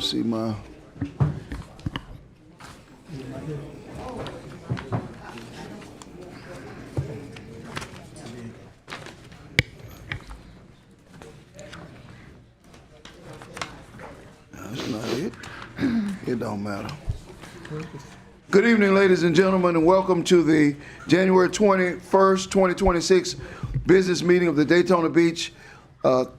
see my. That's not it. It don't matter. Good evening, ladies and gentlemen, and welcome to the January 21st, 2026 business meeting of the Daytona Beach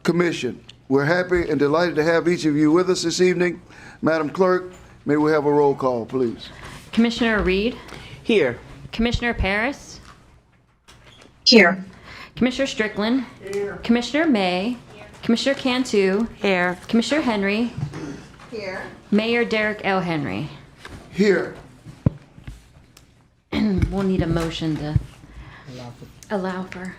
Commission. We're happy and delighted to have each of you with us this evening. Madam Clerk, may we have a roll call, please? Commissioner Reed? Here. Commissioner Paris? Here. Commissioner Strickland? Here. Commissioner May? Here. Commissioner Cantu? Here. Commissioner Henry? Here. Mayor Derek L. Henry. Here. We'll need a motion to allow for.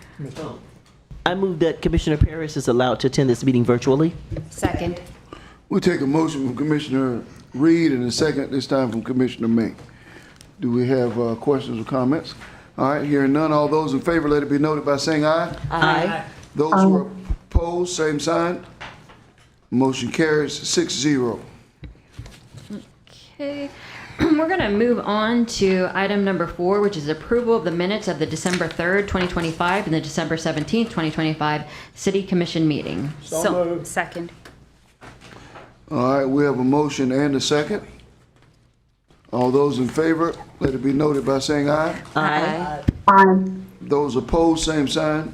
I move that Commissioner Paris is allowed to attend this meeting virtually. Second. We'll take a motion from Commissioner Reed and a second this time from Commissioner May. Do we have questions or comments? All right, hearing none, all those in favor, let it be noted by saying aye. Aye. Those who are opposed, same sign. Motion carries 6-0. Okay. We're going to move on to item number 4, which is approval of the minutes of the December 3rd, 2025 and the December 17th, 2025 City Commission meeting. Second. All right, we have a motion and a second. All those in favor, let it be noted by saying aye. Aye. Those opposed, same sign.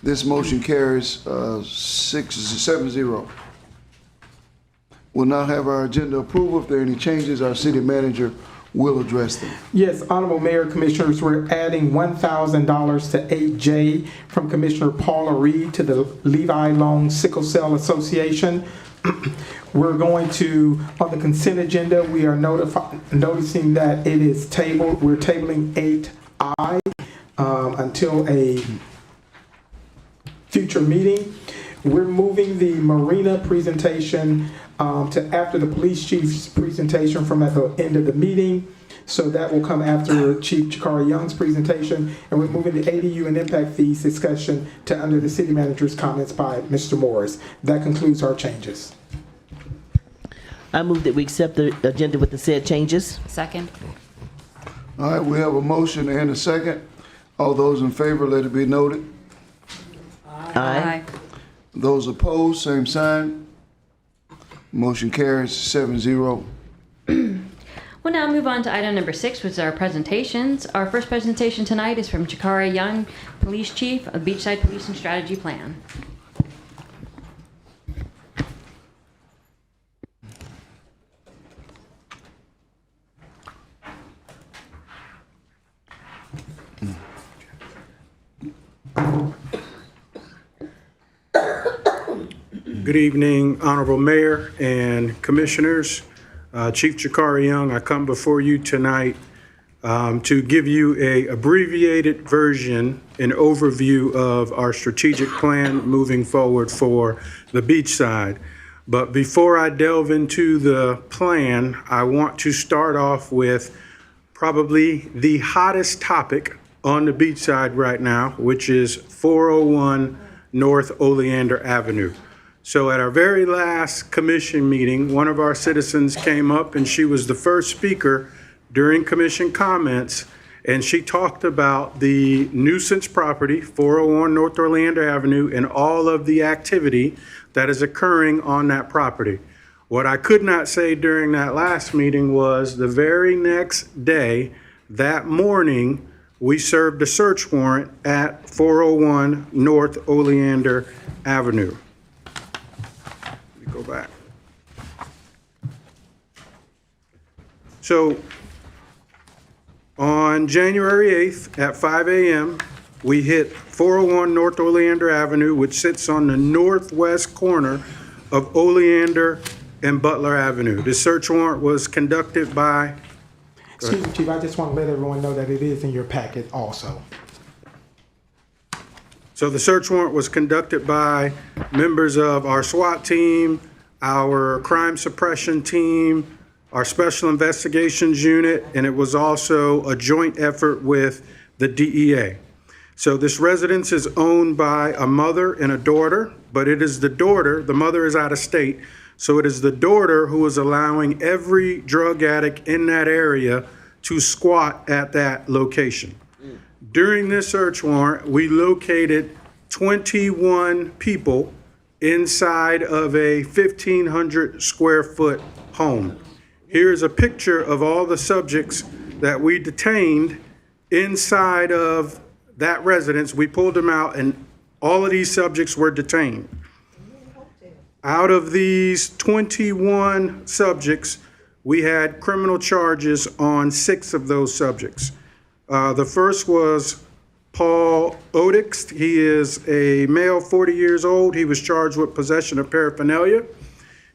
This motion carries 7-0. We'll now have our agenda approval. If there are any changes, our city manager will address them. Yes, Honorable Mayor, Commissioners, we're adding $1,000 to 8J from Commissioner Paula Reed to the Levi Long Sickle Cell Association. We're going to, on the consent agenda, we are noticing that it is tabled. We're tabling 8I until a future meeting. We're moving the marina presentation to after the police chief's presentation from at the end of the meeting. So that will come after Chief Jakari Young's presentation. And we're moving the ADU and impact fees discussion to under the city manager's comments by Mr. Morris. That concludes our changes. I move that we accept the agenda with the said changes. Second. All right, we have a motion and a second. All those in favor, let it be noted. Aye. Those opposed, same sign. Motion carries 7-0. We'll now move on to item number 6, which is our presentations. Our first presentation tonight is from Jakari Young, Police Chief of Beachside Policing Strategy Plan. Good evening, Honorable Mayor and Commissioners. Chief Jakari Young, I come before you tonight to give you an abbreviated version, an overview of our strategic plan moving forward for the beachside. But before I delve into the plan, I want to start off with probably the hottest topic on the beachside right now, which is 401 North Oleander Avenue. So at our very last commission meeting, one of our citizens came up and she was the first speaker during commission comments, and she talked about the nuisance property, 401 North Oleander Avenue, and all of the activity that is occurring on that property. What I could not say during that last meeting was the very next day, that morning, we served a search warrant at 401 North Oleander Avenue. Go back. So on January 8th at 5 a.m., we hit 401 North Oleander Avenue, which sits on the northwest corner of Oleander and Butler Avenue. The search warrant was conducted by... Excuse me, Chief, I just want to let everyone know that it is in your packet also. So the search warrant was conducted by members of our SWAT team, our crime suppression team, our special investigations unit, and it was also a joint effort with the DEA. So this residence is owned by a mother and a daughter, but it is the daughter, the mother is out of state, So it is the daughter who is allowing every drug addict in that area to squat at that location. During this search warrant, we located 21 people inside of a 1,500 square foot home. Here's a picture of all the subjects that we detained inside of that residence. We pulled them out and all of these subjects were detained. Out of these 21 subjects, we had criminal charges on 6 of those subjects. The first was Paul Odix. He is a male, 40 years old. He was charged with possession of paraphernalia.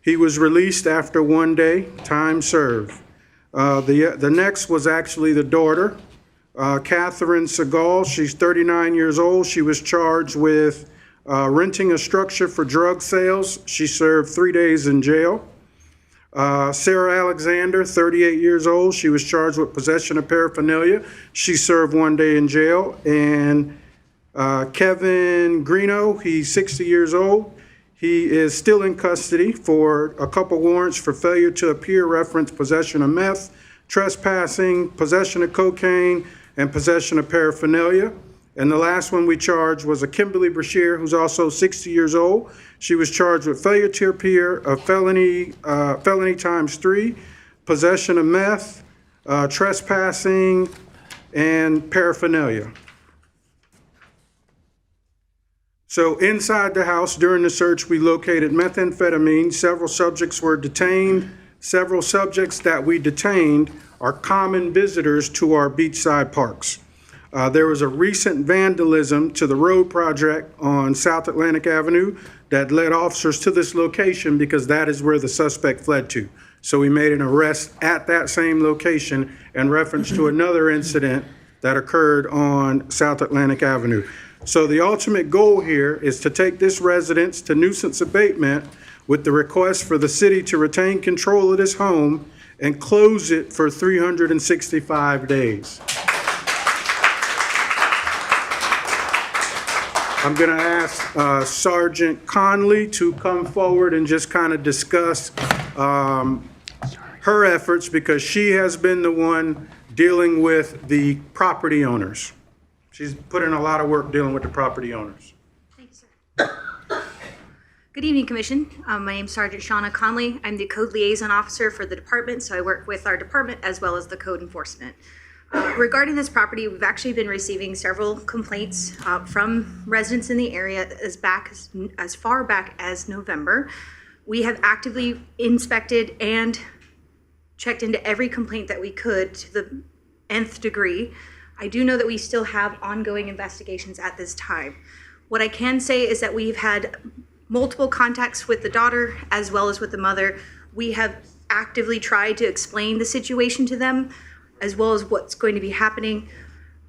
He was released after 1 day, time served. The next was actually the daughter, Catherine Segal. She's 39 years old. She was charged with renting a structure for drug sales. She served 3 days in jail. Sarah Alexander, 38 years old. She was charged with possession of paraphernalia. She served 1 day in jail. And Kevin Greeno, he's 60 years old. He is still in custody for a couple warrants for failure to appear, reference possession of meth, trespassing, possession of cocaine, and possession of paraphernalia. And the last one we charged was a Kimberly Brashear, who's also 60 years old. She was charged with failure to appear, a felony ×3, possession of meth, trespassing, and paraphernalia. So inside the house during the search, we located methamphetamine. Several subjects were detained. Several subjects that we detained are common visitors to our beachside parks. There was a recent vandalism to the road project on South Atlantic Avenue that led officers to this location because that is where the suspect fled to. So we made an arrest at that same location in reference to another incident that occurred on South Atlantic Avenue. So the ultimate goal here is to take this residence to nuisance abatement with the request for the city to retain control of this home and close it for 365 days. I'm going to ask Sergeant Conley to come forward and just kind of discuss her efforts because she has been the one dealing with the property owners. She's put in a lot of work dealing with the property owners. Thanks, sir. Good evening, Commission. My name is Sergeant Shauna Conley. I'm the Code Liaison Officer for the department, so I work with our department as well as the code enforcement. Regarding this property, we've actually been receiving several complaints from residents in the area as far back as November. We have actively inspected and checked into every complaint that we could to the nth degree. I do know that we still have ongoing investigations at this time. What I can say is that we've had multiple contacts with the daughter as well as with the mother. We have actively tried to explain the situation to them as well as what's going to be happening.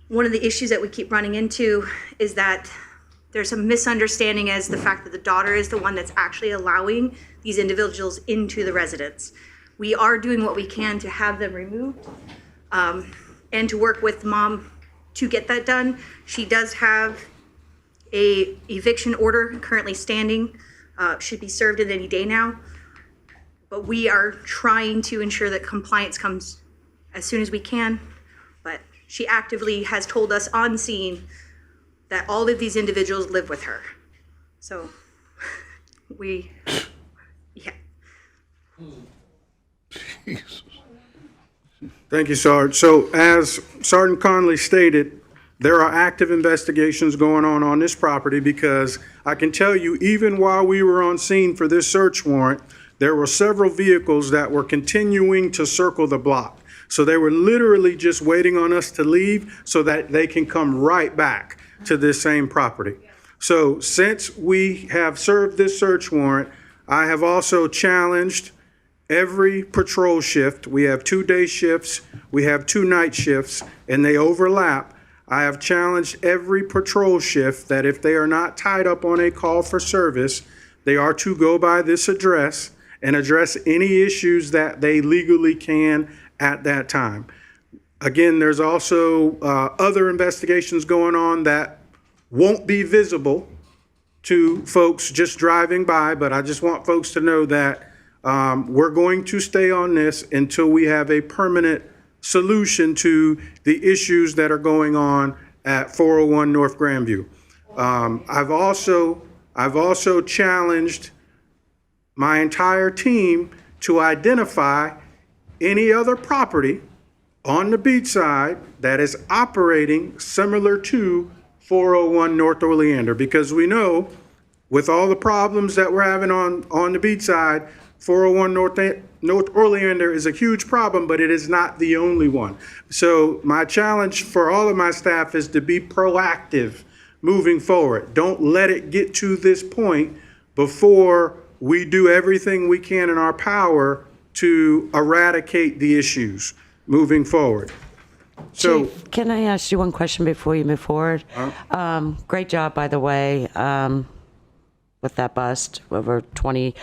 One of the issues that we keep running into is that there's some misunderstanding as the fact that the daughter is the one that's actually allowing these individuals into the residence. We are doing what we can to have them removed and to work with mom to get that done. She does have a eviction order currently standing, should be served in any day now. But we are trying to ensure that compliance comes as soon as we can. But she actively has told us on scene that all of these individuals live with her. So yeah. Jesus. Thank you, Sarge. So as Sergeant Conley stated, there are active investigations going on this property because I can tell you, even while we were on scene for this search warrant, there were several vehicles that were continuing to circle the block. So they were literally just waiting on us to leave so that they can come right back to this same property. So since we have served this search warrant, I have also challenged every patrol shift. We have 2 day shifts, we have 2 night shifts, and they overlap. I have challenged every patrol shift that if they are not tied up on a call for service, they are to go by this address and address any issues that they legally can at that time. Again, there's also other investigations going on that won't be visible to folks just driving by, but I just want folks to know that We're going to stay on this until we have a permanent solution to the issues that are going on at 401 North Grandview. I've also challenged my entire team to identify any other property on the beach side that is operating similar to 401 North Oleander, because we know with all the problems that we're having on the beach side, 401 North Oleander is a huge problem, but it is not the only one. So my challenge for all of my staff is to be proactive moving forward. Don't let it get to this point before we do everything we can in our power to eradicate the issues moving forward. So, Chief, can I ask you one question before you move forward? Great job, by the way, with that bust, over 20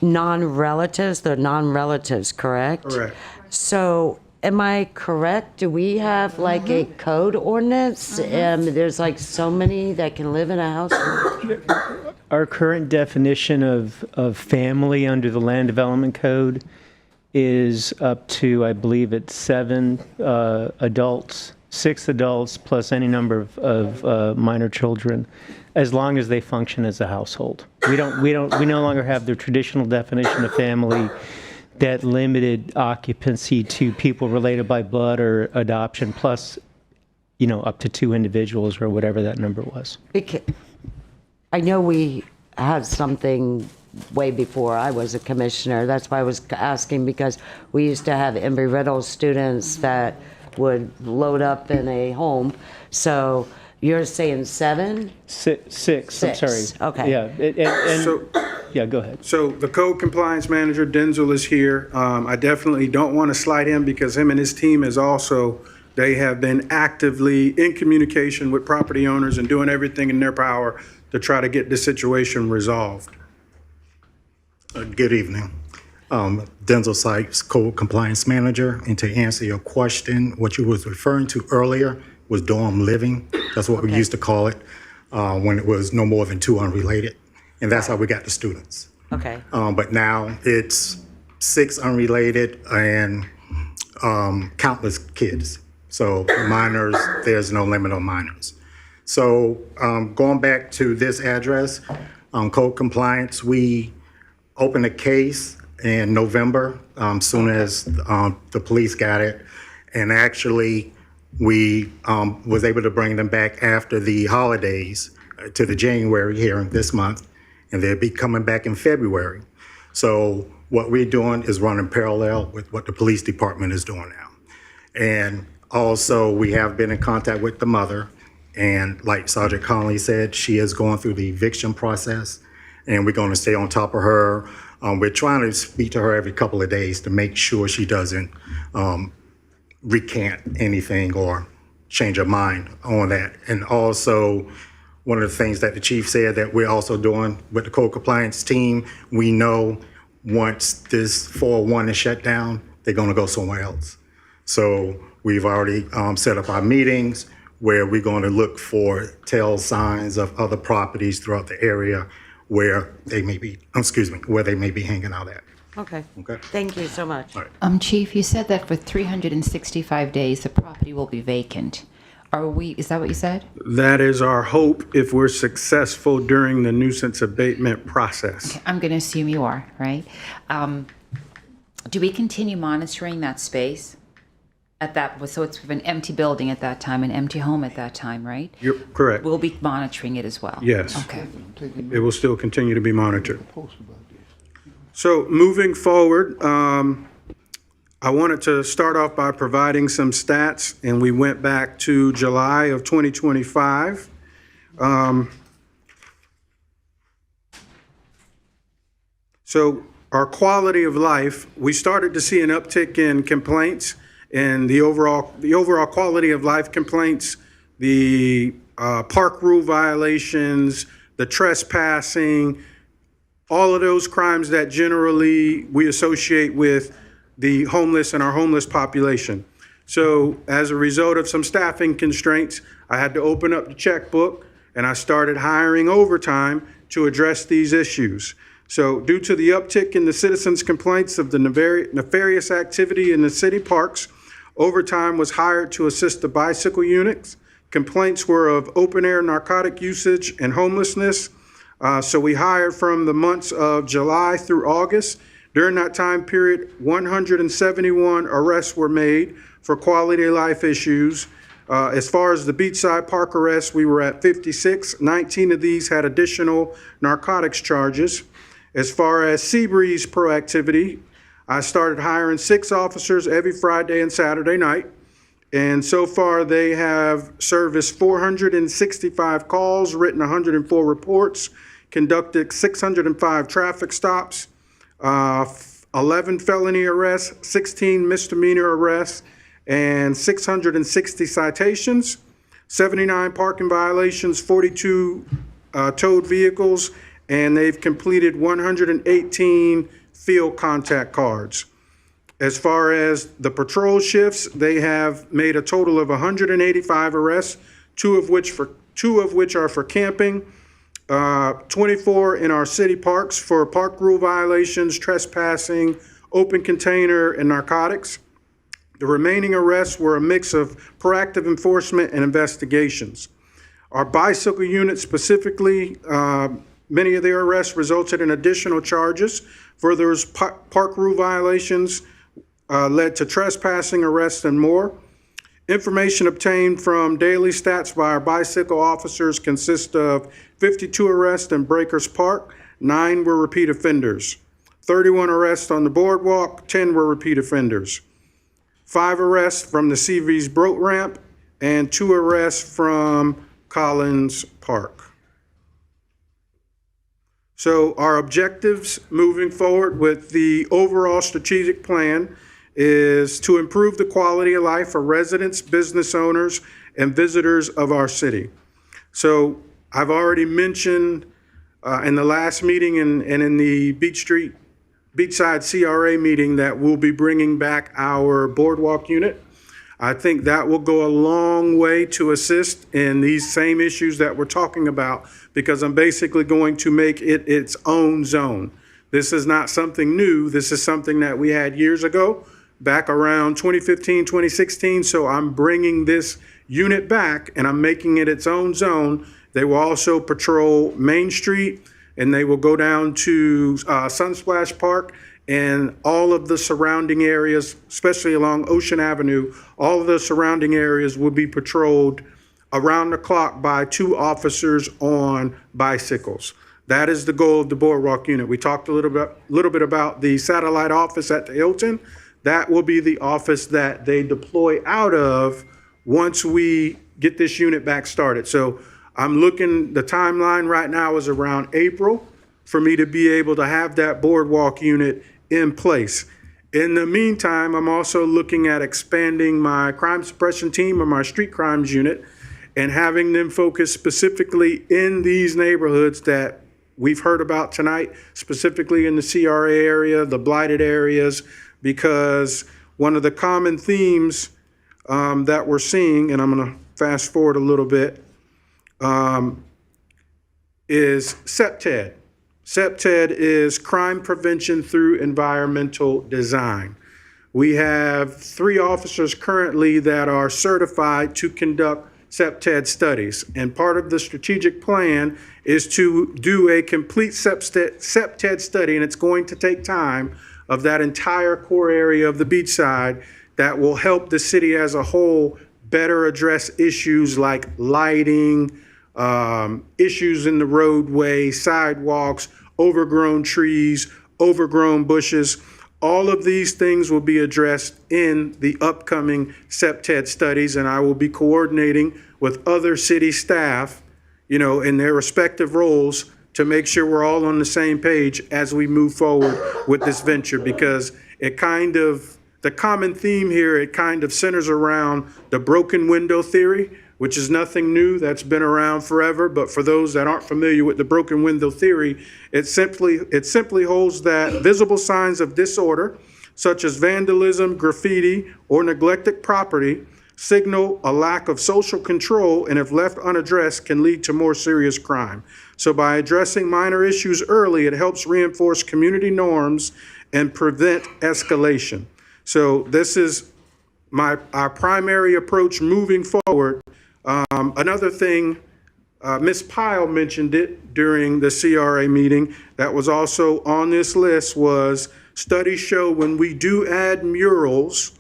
non-relatives. They're non-relatives, correct? correct. So am I correct? Do we have like a code ordinance? There's like so many that can live in a house? Our current definition of family under the Land Development Code is up to, I believe it's 7 adults, 6 adults plus any number of minor children, as long as they function as a household. We no longer have the traditional definition of family that limited occupancy to people related by blood or adoption, plus, up to 2 individuals or whatever that number was. Because I know we had something way before I was a commissioner. That's why I was asking, because we used to have Embry-Riddle students that would load up in a home. So you're saying 7? Six. I'm sorry. Okay. Yeah. Yeah, go ahead. So the code compliance manager, Denzel, is here. I definitely don't want to slight him because him and his team they have been actively in communication with property owners and doing everything in their power to try to get the situation resolved. Good evening. Denzel Sykes, Code Compliance Manager. And to answer your question, what you was referring to earlier was dorm living. That's what we used to call it when it was no more than 2 unrelated. And that's how we got the students. Okay. But now it's 6 unrelated and countless kids. So minors, there's no limit on minors. So going back to this address, Code Compliance, we opened a case in November, soon as the police got it. And actually, we was able to bring them back after the holidays to the January hearing this month, and they'll be coming back in February. So what we're doing is running parallel with what the police department is doing now. And also, we have been in contact with the mother, and like Sergeant Conley said, she is going through the eviction process, and we're going to stay on top of her. We're trying to speak to her every couple of days to make sure she doesn't recant anything or change her mind on that. And also, one of the things that the chief said that we're also doing with the code compliance team, we know once this 401 is shut down, they're going to go somewhere else. So we've already set up our meetings where we're going to look for tell signs of other properties throughout the area where they may be, where they may be hanging out at. Okay. Okay. Thank you so much. All right. Chief, you said that for 365 days, the property will be vacant. Is that what you said? That is our hope if we're successful during the nuisance abatement process. I'm going to assume you are, right? Do we continue monitoring that space so it's an empty building at that time, an empty home at that time, right? You're correct. We'll be monitoring it as well. Yes. Okay. It will still continue to be monitored. So moving forward, I wanted to start off by providing some stats, and we went back to July of 2025. So our quality of life, we started to see an uptick in complaints and the overall quality of life complaints, the park rule violations, the trespassing, all of those crimes that generally we associate with the homeless and our homeless population. So as a result of some staffing constraints, I had to open up the checkbook and I started hiring overtime to address these issues. So due to the uptick in the citizens' complaints of the nefarious activity in the city parks, overtime was hired to assist the bicycle units. Complaints were of open-air narcotic usage and homelessness. So we hired from the months of July through August. During that time period, 171 arrests were made for quality of life issues. As far as the beachside park arrests, we were at 56. 19 of these had additional narcotics charges. As far as Seabreeze proactivity, I started hiring 6 officers every Friday and Saturday night. And so far, they have serviced 465 calls, written 104 reports, conducted 605 traffic stops, 11 felony arrests, 16 misdemeanor arrests, and 660 citations, 79 parking violations, 42 towed vehicles, and they've completed 118 field contact cards. As far as the patrol shifts, they have made a total of 185 arrests, two of which are for camping, 24 in our city parks for park rule violations, trespassing, open container, and narcotics. The remaining arrests were a mix of proactive enforcement and investigations. Our bicycle unit specifically, many of their arrests resulted in additional charges. For those park rule violations led to trespassing, arrests, and more. Information obtained from daily stats by our bicycle officers consist of 52 arrests in Breakers Park, 9 were repeat offenders. 31 arrests on the boardwalk, 10 were repeat offenders. 5 arrests from the Seabreeze boat ramp, and 2 arrests from Collins Park. So our objectives moving forward with the overall strategic plan is to improve the quality of life for residents, business owners, and visitors of our city. So I've already mentioned in the last meeting and in the Beachside CRA meeting that we'll be bringing back our boardwalk unit. I think that will go a long way to assist in these same issues that we're talking about, because I'm basically going to make it its own zone. This is not something new. This is something that we had years ago, back around 2015, 2016. So I'm bringing this unit back and I'm making it its own zone. They will also patrol Main Street, and they will go down to Sunsplash Park and all of the surrounding areas, especially along Ocean Avenue. All of the surrounding areas will be patrolled around the clock by 2 officers on bicycles. That is the goal of the boardwalk unit. We talked a little bit about the satellite office at the Hilton. That will be the office that they deploy out of once we get this unit back started. So I'm looking, the timeline right now is around April for me to be able to have that boardwalk unit in place. In the meantime, I'm also looking at expanding my crime suppression team or my street crimes unit and having them focus specifically in these neighborhoods that we've heard about tonight, specifically in the CRA area, the blighted areas, because one of the common themes that we're seeing, and I'm going to fast forward a little bit, is CPTED. CPTED is crime prevention through environmental design. We have 3 officers currently that are certified to conduct CPTED studies. And part of the strategic plan is to do a complete CPTED study, and it's going to take time, of that entire core area of the beachside that will help the city as a whole better address issues like lighting, issues in the roadway, sidewalks, overgrown trees, overgrown bushes. All of these things will be addressed in the upcoming CPTED studies, and I will be coordinating with other city staff, in their respective roles to make sure we're all on the same page as we move forward with this venture, because the common theme here, it kind of centers around the broken window theory, which is nothing new. That's been around forever. But for those that aren't familiar with the broken window theory, it simply holds that visible signs of disorder, such as vandalism, graffiti, or neglected property, signal a lack of social control, and if left unaddressed, can lead to more serious crime. So by addressing minor issues early, it helps reinforce community norms and prevent escalation. So this is our primary approach moving forward. Another thing, Ms. Pyle mentioned it during the CRA meeting that was also on this list, was studies show when we do add murals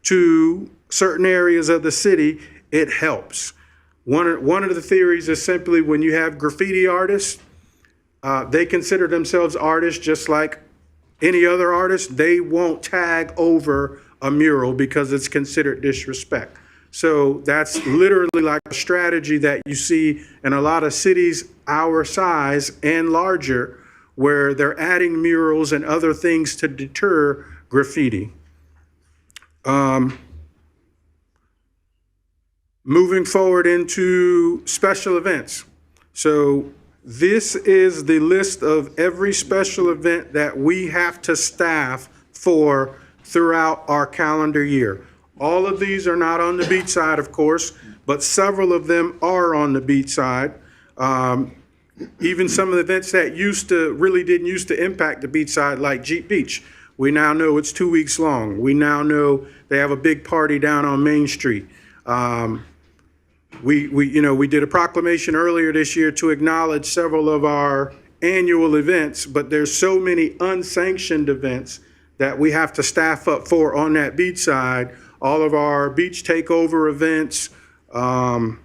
to certain areas of the city, it helps. One of the theories is simply when you have graffiti artists, they consider themselves artists just like any other artist. They won't tag over a mural because it's considered disrespect. So that's literally like a strategy that you see in a lot of cities our size and larger, where they're adding murals and other things to deter graffiti. Moving forward into special events. So this is the list of every special event that we have to staff for throughout our calendar year. All of these are not on the beach side, of course, but several of them are on the beach side. Even some of the events that didn't used to impact the beach side, like Jeep Beach. We now know it's 2 weeks long. We now know they have a big party down on Main Street. We did a proclamation earlier this year to acknowledge several of our annual events, but there's so many unsanctioned events that we have to staff up for on that beach side. All of our beach takeover events, the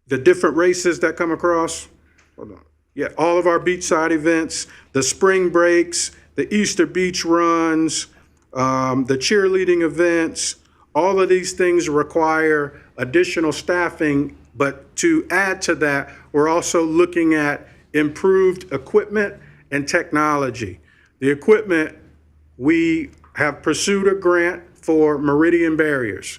different races that come across. Hold on. Yeah, all of our beachside events, the spring breaks, the Easter beach runs, the cheerleading events. All of these things require additional staffing, but to add to that, we're also looking at improved equipment and technology. The equipment, we have pursued a grant for Meridian barriers.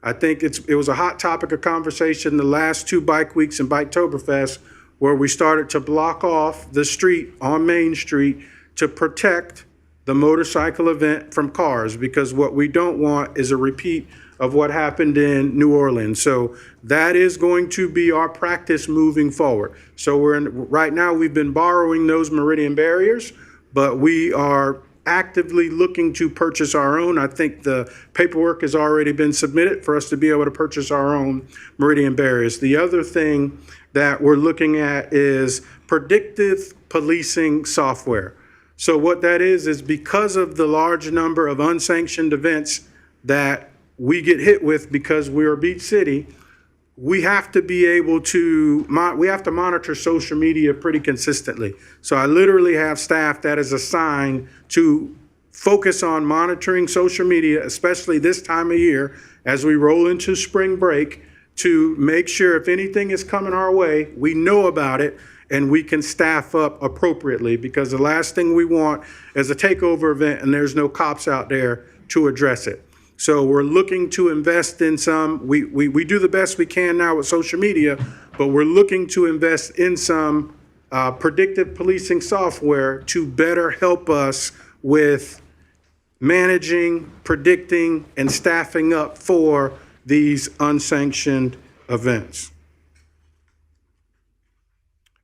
I think it was a hot topic of conversation the last 2 bike weeks and Biketoberfest, where we started to block off the street on Main Street to protect the motorcycle event from cars, because what we don't want is a repeat of what happened in New Orleans. So that is going to be our practice moving forward. So right now we've been borrowing those Meridian barriers, but we are actively looking to purchase our own. I think the paperwork has already been submitted for us to be able to purchase our own Meridian barriers. The other thing that we're looking at is predictive policing software. So what that is because of the large number of unsanctioned events that we get hit with because we're a beach city, we have to be able to, monitor social media pretty consistently. So I literally have staff that is assigned to focus on monitoring social media, especially this time of year as we roll into spring break, to make sure if anything is coming our way, we know about it and we can staff up appropriately, because the last thing we want is a takeover event and there's no cops out there to address it. So we're looking to invest in some, we do the best we can now with social media, but we're looking to invest in some predictive policing software to better help us with managing, predicting, and staffing up for these unsanctioned events.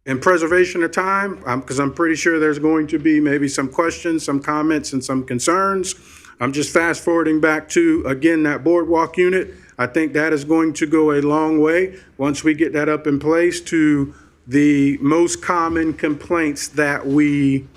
In preservation of time, because I'm pretty sure there's going to be maybe some questions, some comments, and some concerns. I'm just fast forwarding back to, again, that boardwalk unit. I think that is going to go a long way once we get that up in place to the most common complaints that we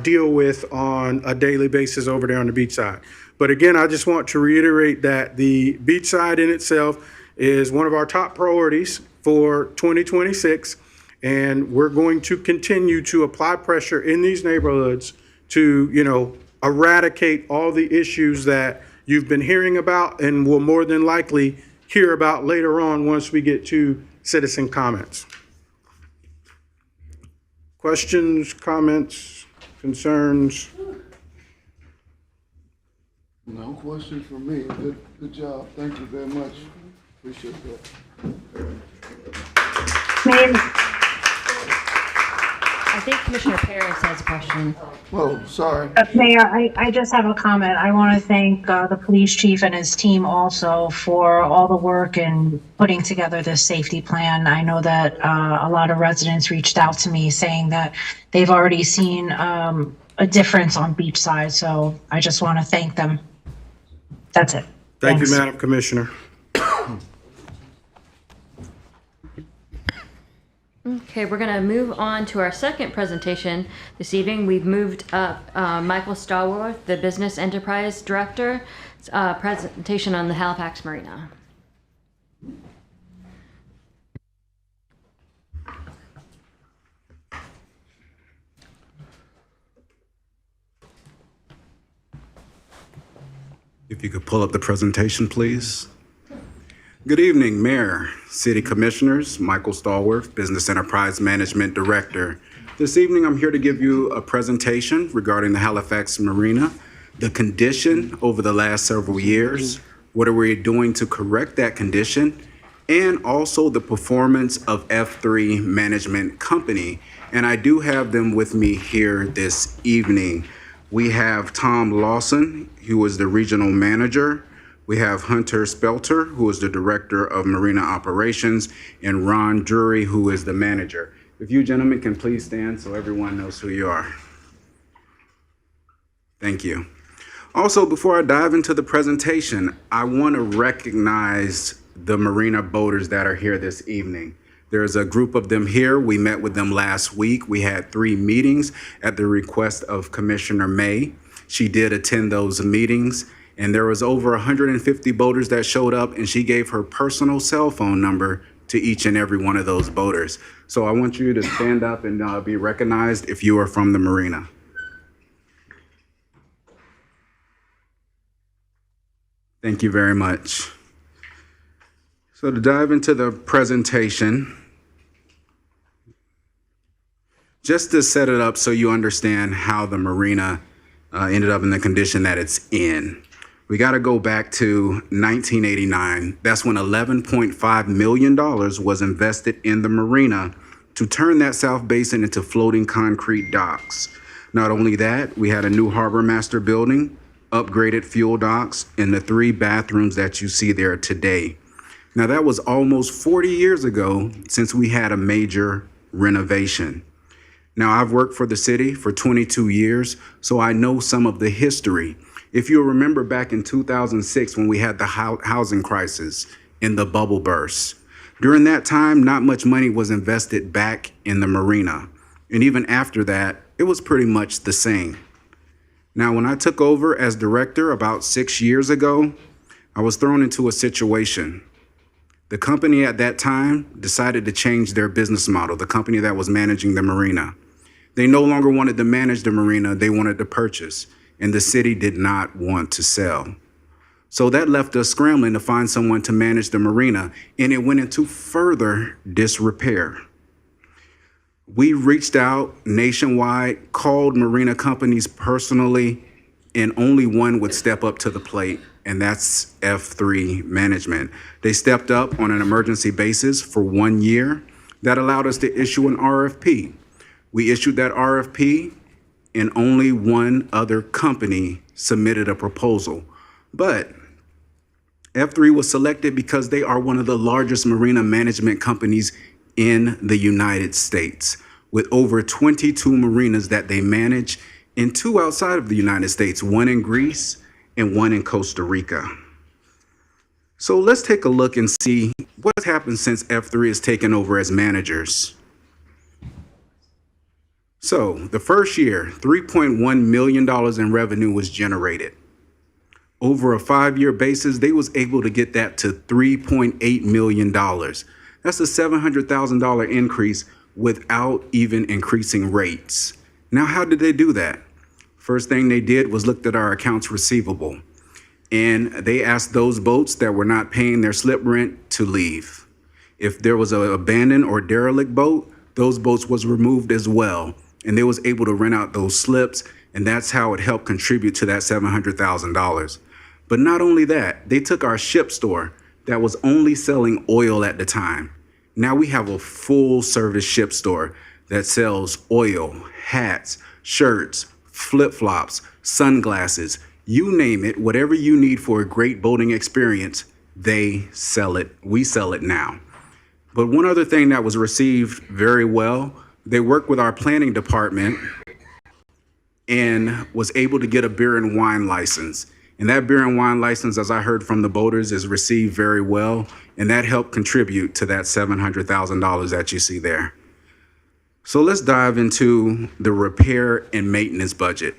deal with on a daily basis over there on the beach side. But again, I just want to reiterate that the beach side in itself is one of our top priorities for 2026. And we're going to continue to apply pressure in these neighborhoods to, eradicate all the issues that you've been hearing about and will more than likely hear about later on once we get to citizen comments. Questions, comments, concerns? No questions from me. Good job. Thank you very much. Appreciate that. Mayor, think Commissioner Paris has a question. Oh, sorry. Mayor, I just have a comment. I want to thank the police chief and his team also for all the work in putting together this safety plan. I know that a lot of residents reached out to me saying that they've already seen a difference on Beachside, so I just want to thank them. That's it. Thank you, Thanks. Madam Commissioner. Okay, we're going to move on to our second presentation this evening. We've moved up Michael Stallworth, the Business Enterprise Director, presentation on the Halifax Marina. If you could pull up the presentation, please. Good evening, Mayor, City Commissioners, Michael Stallworth, Business Enterprise Management Director. This evening, I'm here to give you a presentation regarding the Halifax Marina, the condition over the last several years, what are we doing to correct that condition, and also the performance of F3 Management Company. And I do have them with me here this evening. We have Tom Lawson, who is the Regional Manager. We have Hunter Spelter, who is the Director of Marina Operations, and Ron Drury, who is the Manager. If you gentlemen can please stand so everyone knows who you are. Thank you. Also, before I dive into the presentation, I want to recognize the marina boaters that are here this evening. There's a group of them here. We met with them last week. We had 3 meetings at the request of Commissioner May. She did attend those meetings, and there was over 150 boaters that showed up, and she gave her personal cell phone number to each and every one of those boaters. So I want you to stand up and be recognized if you are from the marina. Thank you very much. So to dive into the presentation, just to set it up so you understand how the marina ended up in the condition that it's in. We got to go back to 1989. That's when $11.5 million was invested in the marina to turn that South Basin into floating concrete docks. Not only that, we had a new harbor master building, upgraded fuel docks, and the 3 bathrooms that you see there today. Now that was almost 40 years ago since we had a major renovation. Now, I've worked for the city for 22 years, so I know some of the history. If you remember back in 2006 when we had the housing crisis and the bubble burst, during that time, not much money was invested back in the marina. And even after that, it was pretty much the same. Now, when I took over as director about 6 years ago, I was thrown into a situation. The company at that time decided to change their business model, the company that was managing the marina. They no longer wanted to manage the marina, they wanted to purchase, and the city did not want to sell. So that left us scrambling to find someone to manage the marina, and it went into further disrepair. We reached out nationwide, called marina companies personally, and only one would step up to the plate, and that's F3 Management. They stepped up on an emergency basis for 1 year. That allowed us to issue an RFP. We issued that RFP, and only one other company submitted a proposal. But F3 was selected because they are one of the largest marina management companies in the United States, with over 22 marinas that they manage, and 2 outside of the United States, 1 in Greece and 1 in Costa Rica. So let's take a look and see what's happened since F3 has taken over as managers. So the first year, $3.1 million in revenue was generated. Over a 5-year basis, they was able to get that to $3.8 million. That's a $700,000 increase without even increasing rates. Now, how did they do that? First thing they did was looked at our accounts receivable, and they asked those boats that were not paying their slip rent to leave. If there was an abandoned or derelict boat, those boats was removed as well, and they was able to rent out those slips, and that's how it helped contribute to that $700,000. But not only that, they took our ship store that was only selling oil at the time. Now we have a full service ship store that sells oil, hats, shirts, flip-flops, sunglasses, you name it, whatever you need for a great boating experience, they sell it. We sell it now. But one other thing that was received very well, they worked with our planning department and was able to get a beer and wine license. And that beer and wine license, as I heard from the boaters, is received very well. And that helped contribute to that $700,000 that you see there. So let's dive into the repair and maintenance budget.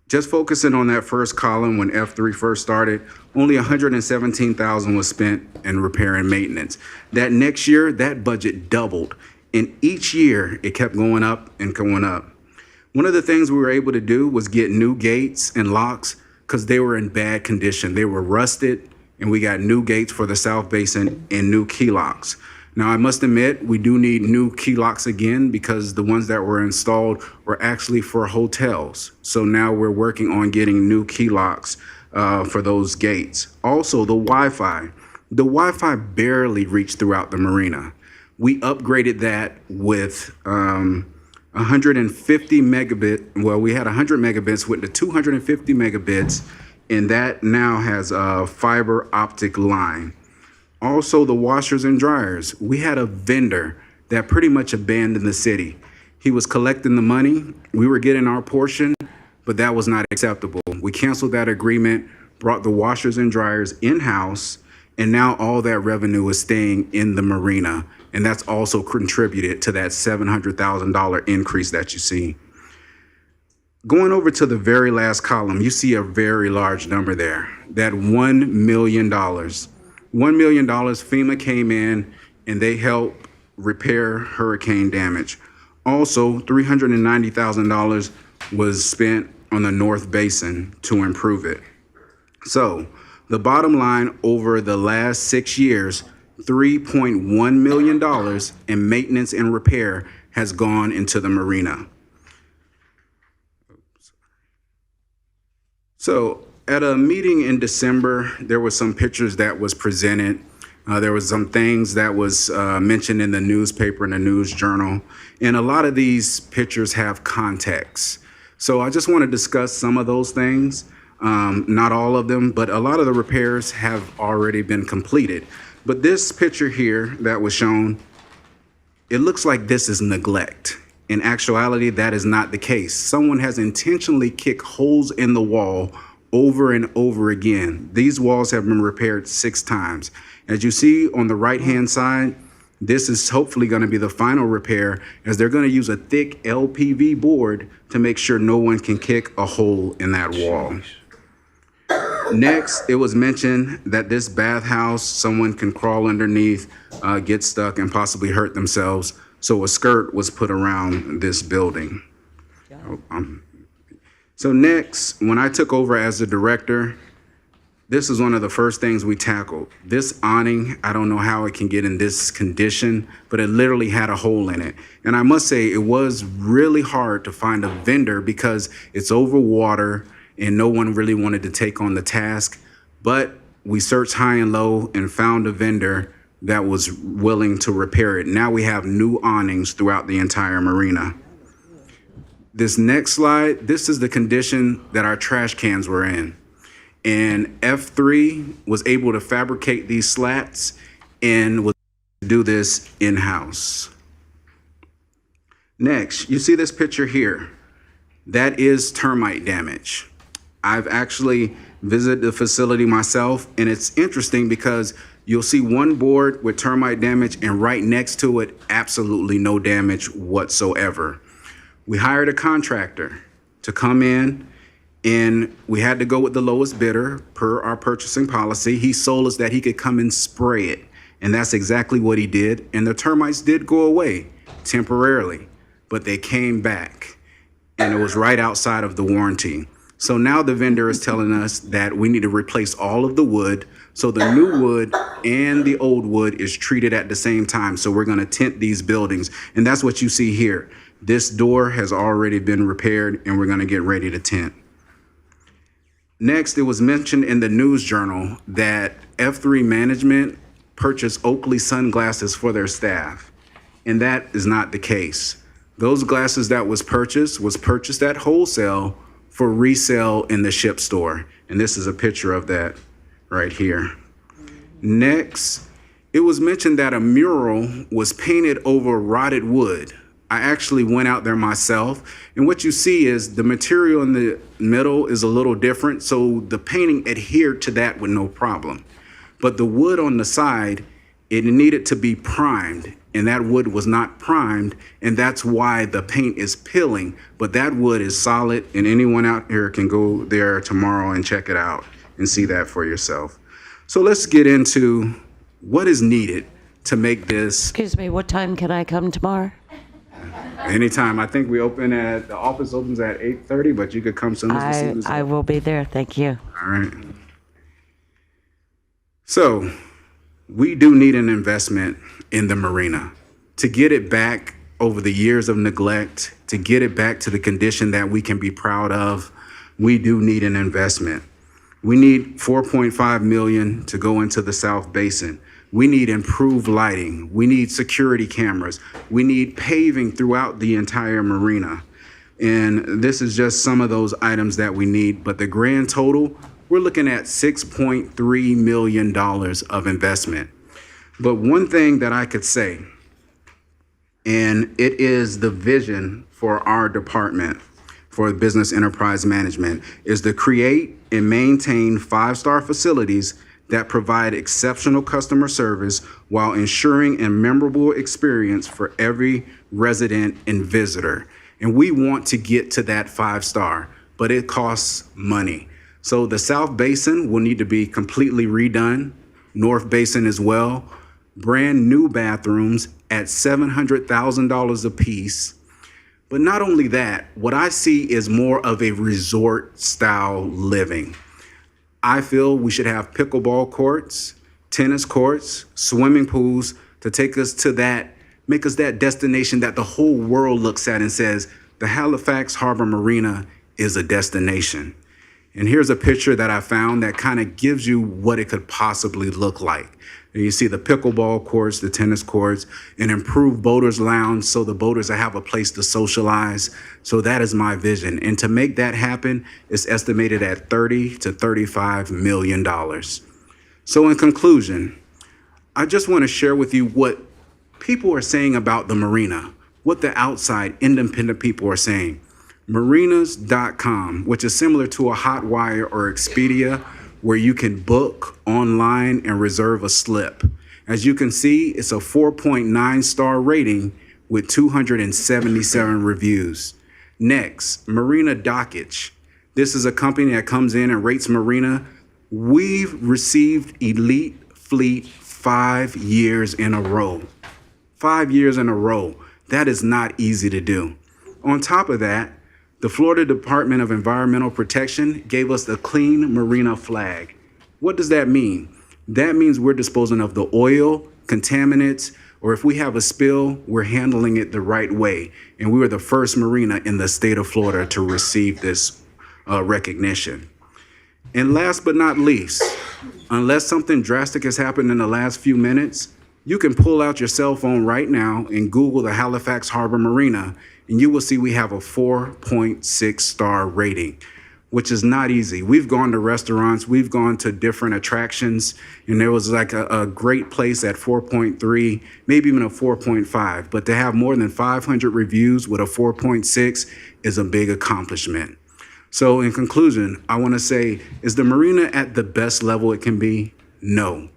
Just focusing on that first column when F3 first started, only $117,000 was spent in repair and maintenance. That next year, that budget doubled. And each year, it kept going up and going up. One of the things we were able to do was get new gates and locks because they were in bad condition. They were rusted, and we got new gates for the South Basin and new key locks. Now, I must admit, we do need new key locks again because the ones that were installed were actually for hotels. So now we're working on getting new key locks for those gates. Also, the Wi-Fi. The Wi-Fi barely reached throughout the marina. We upgraded that with 150 megabit. Well, we had 100 megabits, went to 250 megabits, and that now has a fiber optic line. Also, the washers and dryers. We had a vendor that pretty much abandoned the city. He was collecting the money. We were getting our portion, but that was not acceptable. We canceled that agreement, brought the washers and dryers in-house, and now all that revenue is staying in the marina. And that's also contributed to that $700,000 increase that you see. Going over to the very last column, you see a very large number there, that $1 million. $1 million, FEMA came in and they helped repair hurricane damage. Also, $390,000 was spent on the North Basin to improve it. So the bottom line over the last 6 years, $3.1 million in maintenance and repair has gone into the marina. So at a meeting in December, there were some pictures that was presented. There was some things that was mentioned in the newspaper and the news journal. And a lot of these pictures have context. So I just want to discuss some of those things. Not all of them, but a lot of the repairs have already been completed. But this picture here that was shown, it looks like this is neglect. In actuality, that is not the case. Someone has intentionally kicked holes in the wall over and over again. These walls have been repaired 6 times. As you see on the right-hand side, this is hopefully going to be the final repair, as they're going to use a thick LPV board to make sure no one can kick a hole in that wall. Next, it was mentioned that this bathhouse, someone can crawl underneath, get stuck, and possibly hurt themselves. So a skirt was put around this building. So next, when I took over as the director, this is one of the first things we tackled. This awning, I don't know how it can get in this condition, but it literally had a hole in it. And I must say, it was really hard to find a vendor because it's over water and no one really wanted to take on the task. But we searched high and low and found a vendor that was willing to repair it. Now we have new awnings throughout the entire marina. This next slide, this is the condition that our trash cans were in. And F3 was able to fabricate these slats and was able to do this in-house. Next, you see this picture here. That is termite damage. I've actually visited the facility myself, and it's interesting because you'll see one board with termite damage and right next to it, absolutely no damage whatsoever. We hired a contractor to come in, and we had to go with the lowest bidder per our purchasing policy. He sold us that he could come and spray it, and that's exactly what he did. And the termites did go away temporarily, but they came back, and it was right outside of the warranty. So now the vendor is telling us that we need to replace all of the wood. So the new wood and the old wood is treated at the same time. So we're going to tint these buildings. And that's what you see here. This door has already been repaired and we're going to get ready to tint. Next, it was mentioned in the news journal that F3 management purchased Oakley sunglasses for their staff. and that is not the case. Those glasses that was purchased at wholesale for resale in the ship store. And this is a picture of that right here. Next, it was mentioned that a mural was painted over rotted wood. I actually went out there myself, and what you see is the material in the middle is a little different, so the painting adhered to that with no problem. But the wood on the side, it needed to be primed, and that wood was not primed, and that's why the paint is peeling. But that wood is solid, and anyone out here can go there tomorrow and check it out and see that for yourself. So let's get into what is needed to make this. Excuse me, what time can I come tomorrow? Anytime. I think the office opens at 8:30, but you could come soon as I will be there, thank you. All right. So we do need an investment in the marina to get it back over the years of neglect, to get it back to the condition that we can be proud of. We do need an investment. We need $4.5 million to go into the South Basin. We need improved lighting. We need security cameras. We need paving throughout the entire marina. And this is just some of those items that we need. But the grand total, we're looking at $6.3 million of investment. But one thing that I could say, and it is the vision for our department for business enterprise management, is to create and maintain 5-star facilities that provide exceptional customer service while ensuring a memorable experience for every resident and visitor. And we want to get to that 5-star, but it costs money. So the South Basin will need to be completely redone, North Basin as well, brand new bathrooms at $700,000 a piece. But not only that, what I see is more of a resort style living. I feel we should have pickleball courts, tennis courts, swimming pools to take us to that, make us that destination that the whole world looks at and says, the Halifax Harbor Marina is a destination. And here's a picture that I found that kind of gives you what it could possibly look like. And you see the pickleball courts, the tennis courts, an improved boaters lounge so the boaters have a place to socialize. So that is my vision. And to make that happen, it's estimated at $30 to $35 million. So in conclusion, I just want to share with you what people are saying about the marina, what the outside independent people are saying. Marinas.com, which is similar to a Hotwire or Expedia, where you can book online and reserve a slip. As you can see, it's a 4.9 star rating with 277 reviews. Next, Marina Dockage. This is a company that comes in and rates marina. We've received Elite Fleet 5 years in a row. 5 years in a row. That is not easy to do. On top of that, the Florida Department of Environmental Protection gave us the Clean Marina flag. What does that mean? That means we're disposing of the oil, contaminants, or if we have a spill, we're handling it the right way. And we were the first marina in the state of Florida to receive this recognition. And last but not least, unless something drastic has happened in the last few minutes, you can pull out your cell phone right now and Google the Halifax Harbor Marina, and you will see we have a 4.6 star rating, which is not easy. We've gone to restaurants, we've gone to different attractions, and there was like a great place at 4.3, maybe even a 4.5. But to have more than 500 reviews with a 4.6 is a big accomplishment. So in conclusion, I want to say, is the marina at the best level it can be? No.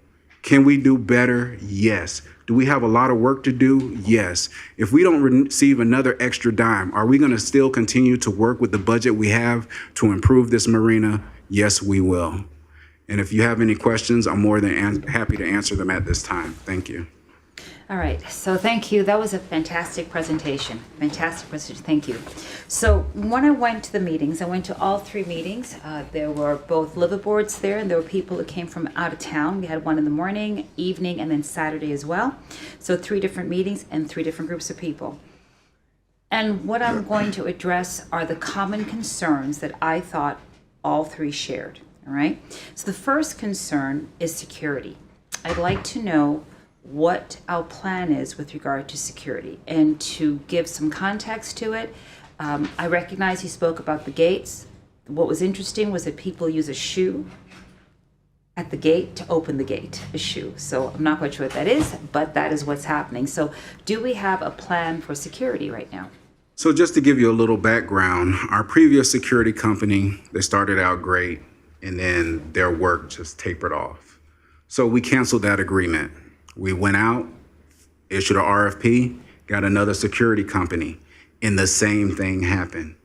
Can we do better? Yes. Do we have a lot of work to do? Yes. If we don't receive another extra dime, are we going to still continue to work with the budget we have to improve this marina? Yes, we will. And if you have any questions, I'm more than happy to answer them at this time. Thank you. All right, so thank you. That was a fantastic presentation. Fantastic presentation. Thank you. So when I went to the meetings, I went to all 3 meetings. There were both liveaboards there, and there were people who came from out of town. We had one in the morning, evening, and then Saturday as well. So 3 different meetings and 3 different groups of people. And what I'm going to address are the common concerns that I thought all 3 shared. All right. So the first concern is security. I'd like to know what our plan is with regard to security. And to give some context to it, I recognize you spoke about the gates. What was interesting was that people use a shoe at the gate to open the gate, a shoe. So I'm not quite sure what that is, but that is what's happening. So do we have a plan for security right now? So just to give you a little background, our previous security company, they started out great, and then their work just tapered off. So we canceled that agreement. We went out, issued an RFP, got another security company, and the same thing happened.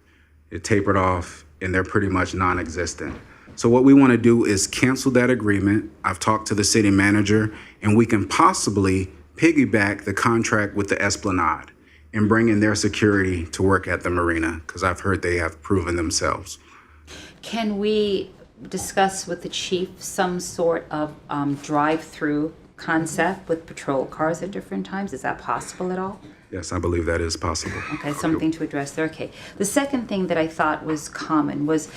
It tapered off, and they're pretty much non-existent. So what we want to do is cancel that agreement. I've talked to the city manager, and we can possibly piggyback the contract with the Esplanade and bring in their security to work at the marina, because I've heard they have proven themselves. Can we discuss with the chief some sort of drive-through concept with patrol cars at different times? Is that possible at all? Yes, I believe that is possible. Okay, something to address there. Okay. The second thing that I thought was common was,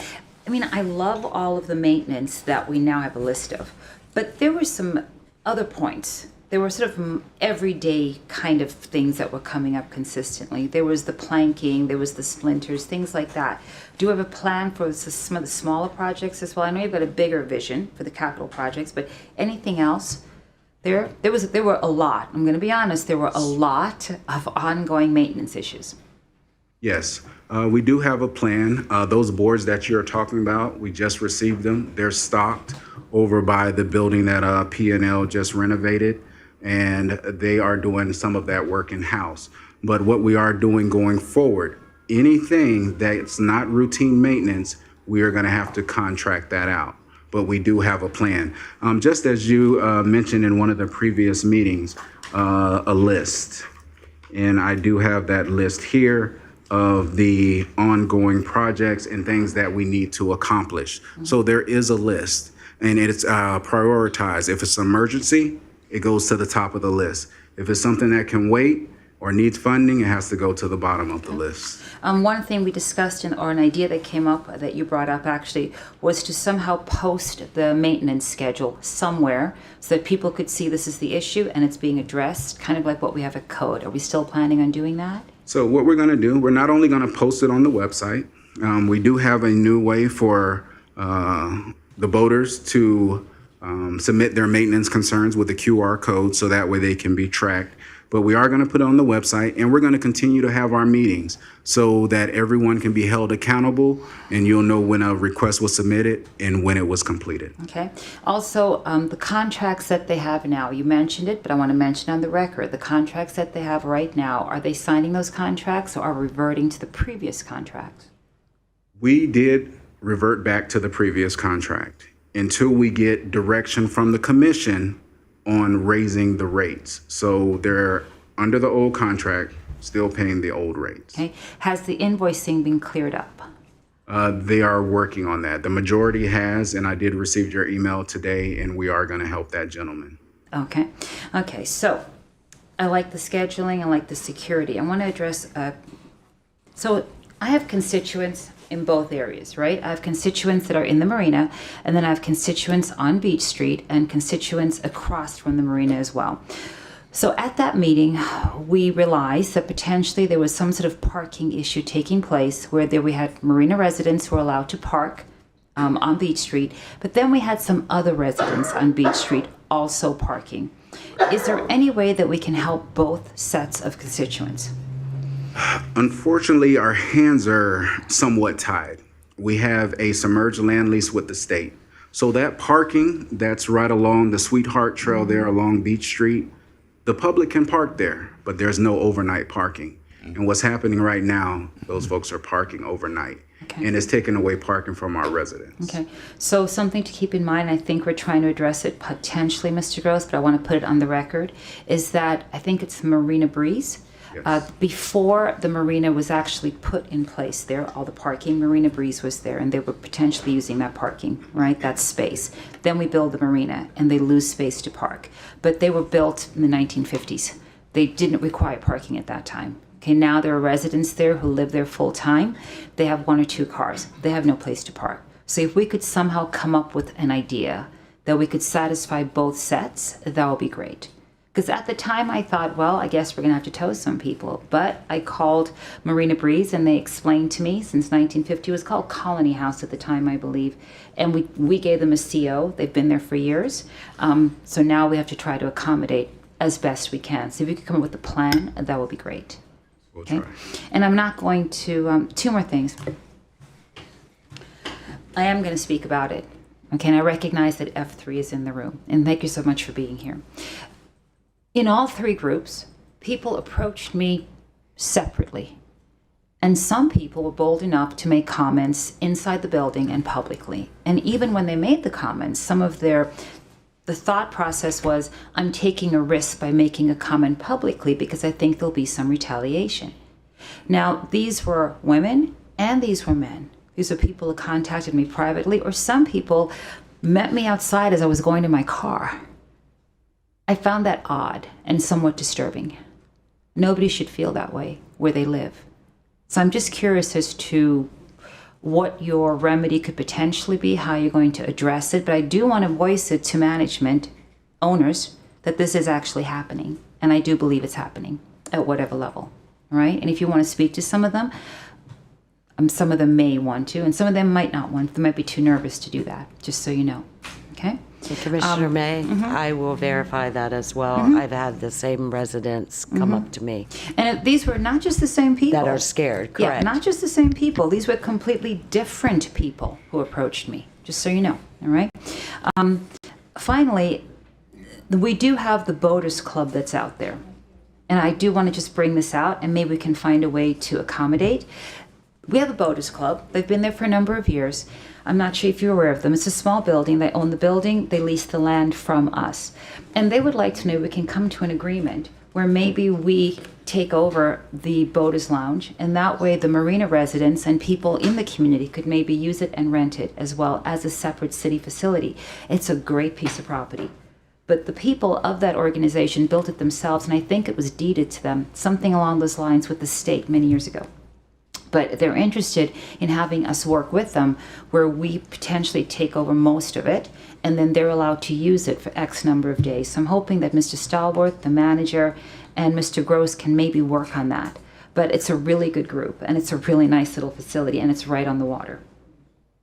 I love all of the maintenance that we now have a list of, but there were some other points. There were sort of everyday kind of things that were coming up consistently. There was the planking, there was the splinters, things like that. Do you have a plan for some of the smaller projects as well? I know you've got a bigger vision for the capital projects, but anything else? There were a lot. I'm going to be honest, there were a lot of ongoing maintenance issues. Yes, we do have a plan. Those boards that you're talking about, we just received them. They're stocked over by the building that P&L just renovated, and they are doing some of that work in-house. But what we are doing going forward, anything that's not routine maintenance, we are going to have to contract that out. But we do have a plan. Just as you mentioned in one of the previous meetings, a list. And I do have that list here of the ongoing projects and things that we need to accomplish. So there is a list, and it's prioritized. If it's an emergency, it goes to the top of the list. If it's something that can wait or needs funding, it has to go to the bottom of the list. One thing we discussed, or an idea that came up that you brought up actually, was to somehow post the maintenance schedule somewhere so that people could see this is the issue and it's being addressed, kind of like what we have at Code. Are we still planning on doing that? So what we're going to do, we're not only going to post it on the website, we do have a new way for the boaters to submit their maintenance concerns with a QR code so that way they can be tracked. But we are going to put it on the website, and we're going to continue to have our meetings so that everyone can be held accountable, and you'll know when a request was submitted and when it was completed. Okay. Also, the contracts that they have now, you mentioned it, but I want to mention on the record, the contracts that they have right now, are they signing those contracts or are reverting to the previous contracts? We did revert back to the previous contract until we get direction from the commission on raising the rates. So they're under the old contract, still paying the old rates. Okay. Has the invoicing been cleared up? They are working on that. The majority has, and I did receive your email today, and we are going to help that gentleman. Okay. Okay. So I like the scheduling. I like the security. I want to address, so I have constituents in both areas, right? I have constituents that are in the marina, and then I have constituents on Beach Street and constituents across from the marina as well. So at that meeting, we realized that potentially there was some sort of parking issue taking place where we had marina residents who were allowed to park on Beach Street, but then we had some other residents on Beach Street also parking. Is there any way that we can help both sets of constituents? Unfortunately, our hands are somewhat tied. We have a submerged land lease with the state. So that parking that's right along the Sweetheart Trail there along Beach Street, the public can park there, but there's no overnight parking. And what's happening right now, those folks are parking overnight. Okay. And it's taking away parking from our residents. Okay, so something to keep in mind, I think we're trying to address it potentially, Mr. Gross, but I want to put it on the record, is that I think it's Marina Breeze. Yes. Before the marina was actually put in place there, all the parking, Marina Breeze was there, and they were potentially using that parking, right, that space. Then we build the marina, and they lose space to park. But they were built in the 1950s. They didn't require parking at that time. Okay, now there are residents there who live there full time. They have 1 or 2 cars. They have no place to park. So if we could somehow come up with an idea that we could satisfy both sets, that would be great. Because at the time I thought, well, I guess we're going to have to tow some people. But I called Marina Breeze and they explained to me, since 1950, it was called Colony House at the time, I believe. And we gave them a CO. They've been there for years. So now we have to try to accommodate as best we can. So if you could come up with a plan, that would be great. We'll Okay? try. And I'm not going to, two more things. I am going to speak about it. Okay, and I recognize that F3 is in the room. And thank you so much for being here. In all three groups, people approached me separately. And some people were bold enough to make comments inside the building and publicly. And even when they made the comments, some of the thought process was, I'm taking a risk by making a comment publicly because I think there'll be some retaliation. Now, these were women and these were men. These are people who contacted me privately, or some people met me outside as I was going to my car. I found that odd and somewhat disturbing. Nobody should feel that way where they live. So I'm just curious as to what your remedy could potentially be, how you're going to address it. But I do want to voice it to management, owners, that this is actually happening. And I do believe it's happening at whatever level, all right? And if you want to speak to some of them may want to, and some of them might not want. They might be too nervous to do that, just so you know, okay? Commissioner May, I will verify that as well. I've had the same residents come up to me And these were not just the same people. that are scared, Yeah, correct? not just the same people. These were completely different people who approached me, just so you know, all right? Finally, we do have the Boaters Club that's out there. And I do want to just bring this out, and maybe we can find a way to accommodate. We have a Boaters Club. They've been there for a number of years. I'm not sure if you're aware of them. It's a small building. They own the building. They lease the land from us. And they would like to know if we can come to an agreement where maybe we take over the Boaters Lounge, and that way the marina residents and people in the community could maybe use it and rent it as well as a separate city facility. It's a great piece of property. But the people of that organization built it themselves, and I think it was deeded to them, something along those lines with the state many years ago. But they're interested in having us work with them where we potentially take over most of it, and then they're allowed to use it for X number of days. So I'm hoping that Mr. Stallworth, the manager, and Mr. Gross can maybe work on that. But it's a really good group, and it's a really nice little facility, and it's right on the water.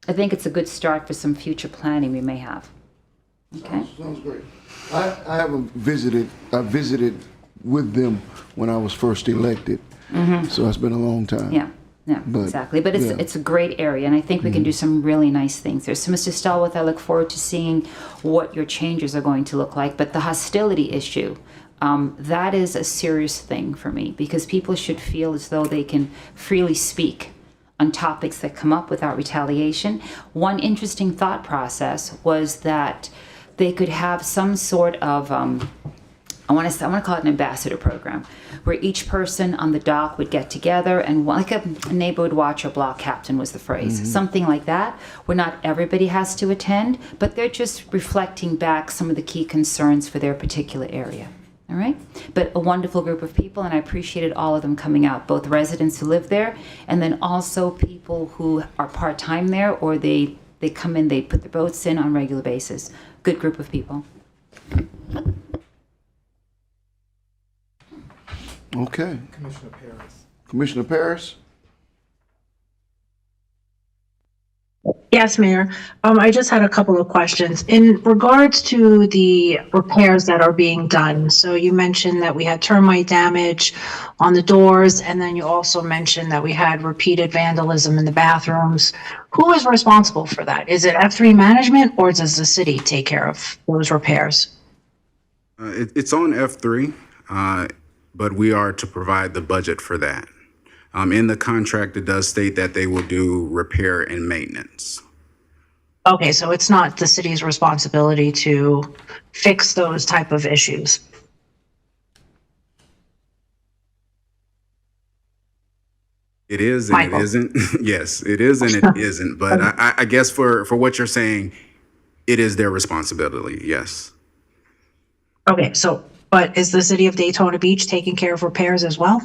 I think it's a good start for some future planning we may have. Okay? Sounds great. I haven't visited, I visited with them when I was first elected, so it's been a long time. Yeah. Yeah, But, exactly. But yeah. it's a great area, and I think we can do some really nice things there. So, Mr. Stallworth, I look forward to seeing what your changes are going to look like. But the hostility issue, that is a serious thing for me, because people should feel as though they can freely speak on topics that come up without retaliation. One interesting thought process was that they could have some sort of I want to call it an ambassador program, where each person on the dock would get together and, like a neighborhood watch or block captain was the phrase, something like that, where not everybody has to attend, but they're just reflecting back some of the key concerns for their particular area. All right? But a wonderful group of people, and I appreciated all of them coming out, both residents who live there and then also people who are part-time there, or they come in, they put their boats in on a regular basis. Good group of people. Okay. Commissioner Paris. Commissioner Paris? Yes, Mayor. I just had a couple of questions. In regards to the repairs that are being done, so you mentioned that we had termite damage on the doors, and then you also mentioned that we had repeated vandalism in the bathrooms. Who is responsible for that? Is it F3 management, or does the city take care of those repairs? It's on F3, but we are to provide the budget for that. In the contract, it does state that they will do repair and maintenance. Okay, so it's not the city's responsibility to fix those type of issues. It is and Michael. it isn't. Yes, it is and it isn't. But I guess for what you're saying, it is their responsibility, yes. Okay, so, but is the city of Daytona Beach taking care of repairs as well?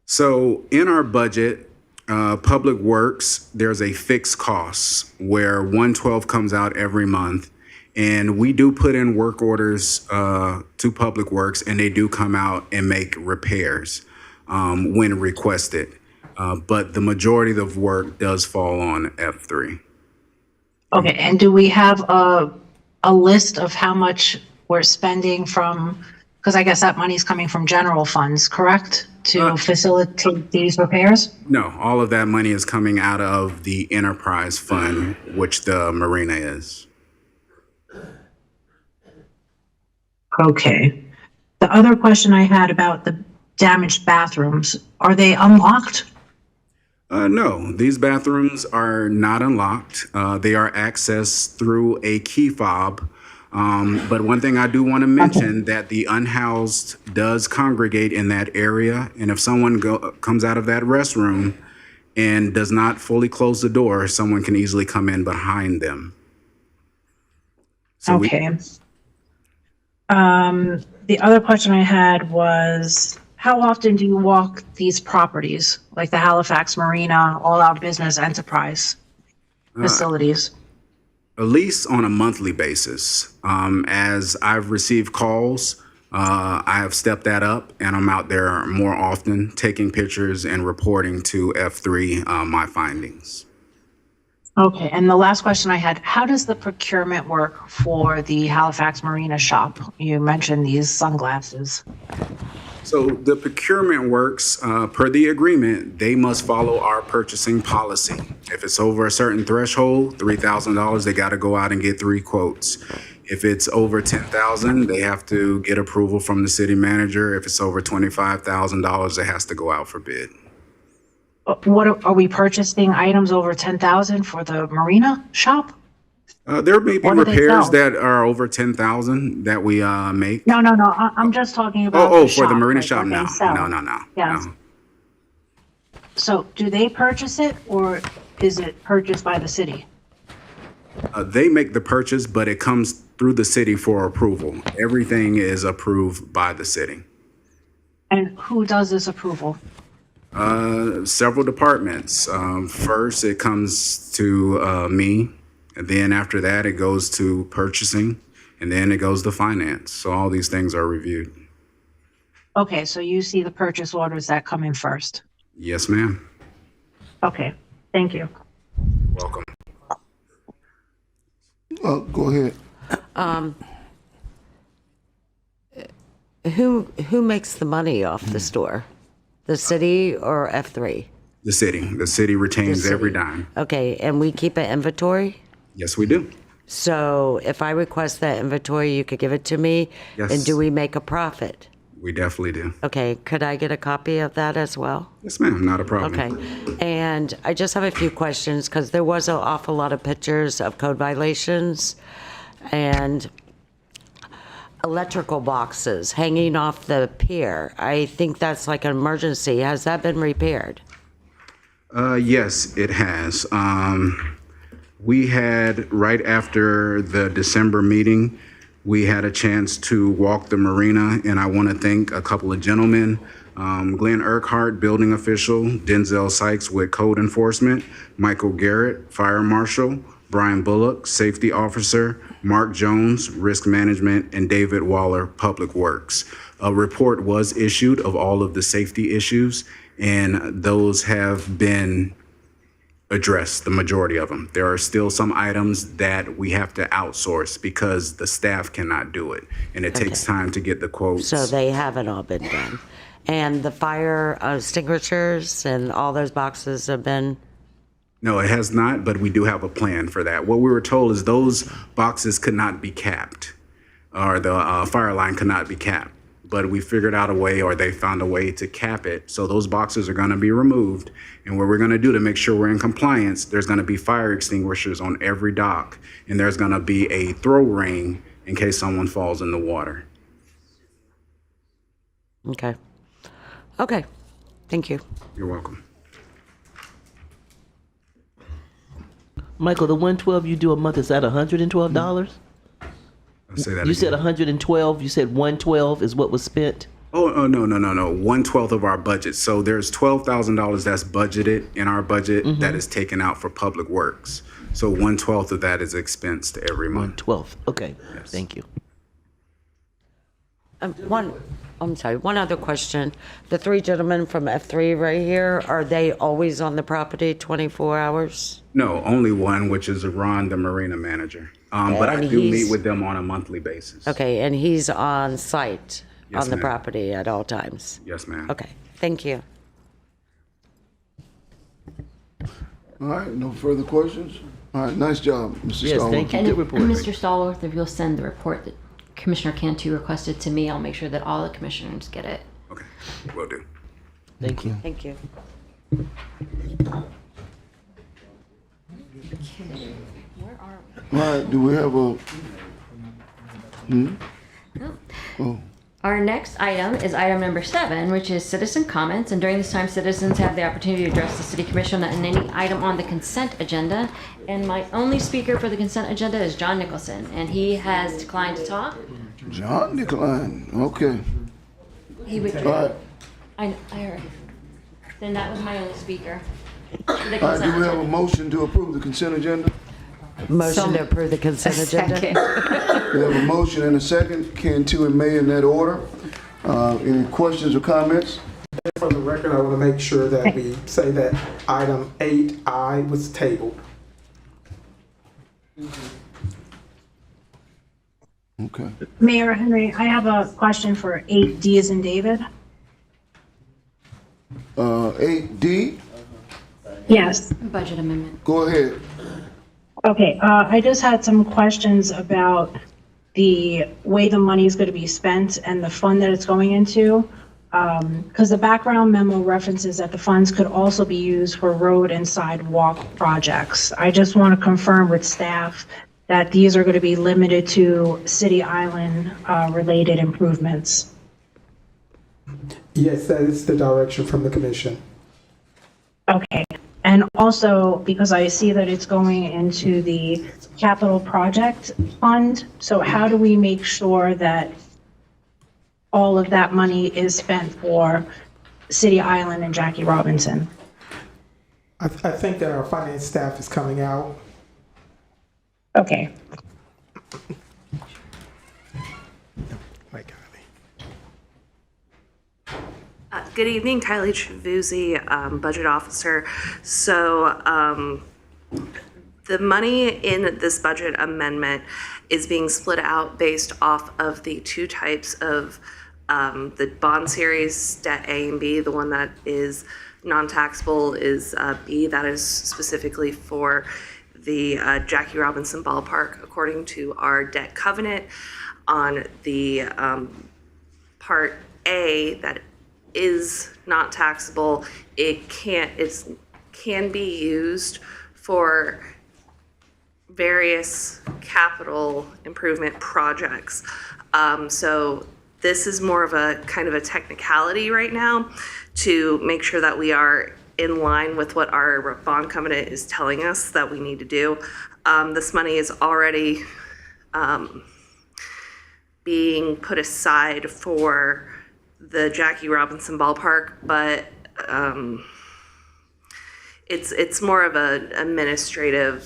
So in our budget, Public Works, there's a fixed cost where 112 comes out every month, And we do put in work orders to Public Works, and they do come out and make repairs when requested. But the majority of work does fall on F3. Okay, and do we have a list of how much we're spending from, because I guess that money's coming from general funds, correct? To facilitate these repairs? No, all of that money is coming out of the enterprise fund, which the marina is. Okay. The other question I had about the damaged bathrooms, are they unlocked? No, these bathrooms are not unlocked. They are accessed through a key fob. But one thing I do want to mention that the unhoused does congregate in that area. And if someone comes out of that restroom and does not fully close the door, someone can easily come in behind them. So Okay. The other question I had was, how often do you walk these properties, like the Halifax Marina, All Out Business Enterprise facilities? At least on a monthly basis. As I've received calls, I have stepped that up, and I'm out there more often taking pictures and reporting to F3 my findings. Okay, and the last question I had, how does the procurement work for the Halifax Marina shop? You mentioned these sunglasses. So the procurement works per the agreement. They must follow our purchasing policy. If it's over a certain threshold, $3,000, they got to go out and get 3 quotes. If it's over $10,000, they have to get approval from the city manager. If it's over $25,000, it has to go out for bid. What are we purchasing items over 10,000 for the marina shop? There may be What do they repairs sell? that are over 10,000 that we make. No. I'm just talking about Oh, the for the shop, marina like shop? what they No, sell. no. Yes. No. So do they purchase it, or is it purchased by the city? They make the purchase, but it comes through the city for approval. Everything is approved by the city. And who does this approval? Several departments. First, it comes to me, and then after that, it goes to purchasing, and then it goes to finance. So all these things are reviewed. Okay, so you see the purchase orders that come in first. Yes, ma'am. Okay, thank you. Welcome. Go ahead. Who makes the money off the store? The city or F3? The city. The city retains city. every dime. Okay, and we keep an inventory? Yes, we do. So if I request that inventory, you could give it to me? Yes. And do we make a profit? We definitely do. Okay, could I get a copy of that as well? Yes, ma'am. Not a problem. Okay, and I just have a few questions, because there was an awful lot of pictures of code violations and electrical boxes hanging off the pier. I think that's like an emergency. Has that been repaired? Yes, it has. We had, right after the December meeting, we had a chance to walk the marina, and I want to thank a couple of gentlemen, Glenn Urquhart, building official, Denzel Sykes with code enforcement, Michael Garrett, fire marshal, Brian Bullock, safety officer, Mark Jones, risk management, and David Waller, public works. A report was issued of all of the safety issues, and those have been addressed, the majority of them. There are still some items that we have to outsource because the staff cannot do it, and it takes time to get the quotes. So they haven't all been done. And the fire extinguishers and all those boxes have been? No, it has not, but we do have a plan for that. What we were told is those boxes could not be capped, or the fire line could not be capped. But we figured out a way, or they found a way to cap it. So those boxes are gonna be removed. And what we're gonna do to make sure we're in compliance, there's gonna be fire extinguishers on every dock. And there's gonna be a throw ring in case someone falls in the water. Okay. Okay, thank you. You're welcome. Michael, the 112 you do a month, is that $112? I'll say that You again. said 112, you said 112 is what was spent? Oh, no. 1/12 of our budget. So there's $12,000 that's budgeted in our budget that is taken out for public works. So 1/12 of that is expensed every month. 1/12. Okay. Thank you. One other question. The three gentlemen from F3 right here, are they always on the property 24 hours? No, only one, which is Ron, the marina manager. But I And do he's- meet with them on a monthly basis. Okay, and he's on site Yes, on the ma'am. property at all times? Yes, ma'am. Okay, thank you. All right, no further questions? All right, nice job, Mr. Yes, Stallworth. thank you. And Good report. Mr. Stallworth, if you'll send the report that Commissioner Cantu requested to me, I'll make sure that all the commissioners get it. Okay, will do. Thank you. Thank you. Where are All right, do we have a, we? Our next item is item number 7, which is citizen comments. And during this time, citizens have the opportunity to address the city commission on any item on the consent agenda. And my only speaker for the consent agenda is John Nicholson, and he has declined to talk. John decline, okay. He would. All right, I heard. Then that was my only speaker. For the all right, consent do we have a agenda. motion to approve the consent agenda? Motion to approve the consent agenda? We have a motion and a second, Cantu and May in that order. Any questions or comments? For the record, I want to make sure that we say that item 8I was tabled. Okay. Mayor Henry, I have a question for 8D as in David. 8D, Yes. Budget amendment. go ahead. Okay, I just had some questions about the way the money is going to be spent and the fund that it's going into. Because the background memo references that the funds could also be used for road and sidewalk projects. I just want to confirm with staff that these are going to be limited to City Island related improvements. Yes, that is the direction from the commission. Okay, and also because I see that it's going into the capital project fund, so how do we make sure that all of that money is spent for City Island and Jackie Robinson? I think that our finance staff is coming out. Okay, Good evening, Kylie Trevuzzi, Budget Officer. So the money in this budget amendment is being split out based off of the two types of the bond series, debt A and B. The one that is non-taxable is B, that is specifically for the Jackie Robinson Ballpark according to our debt covenant. On the part A that is not taxable, it can be used for various capital improvement projects. So this is more of a kind of a technicality right now to make sure that we are in line with what our bond covenant is telling us that we need to do. This money is already being put aside for the Jackie Robinson Ballpark, but it's more of an administrative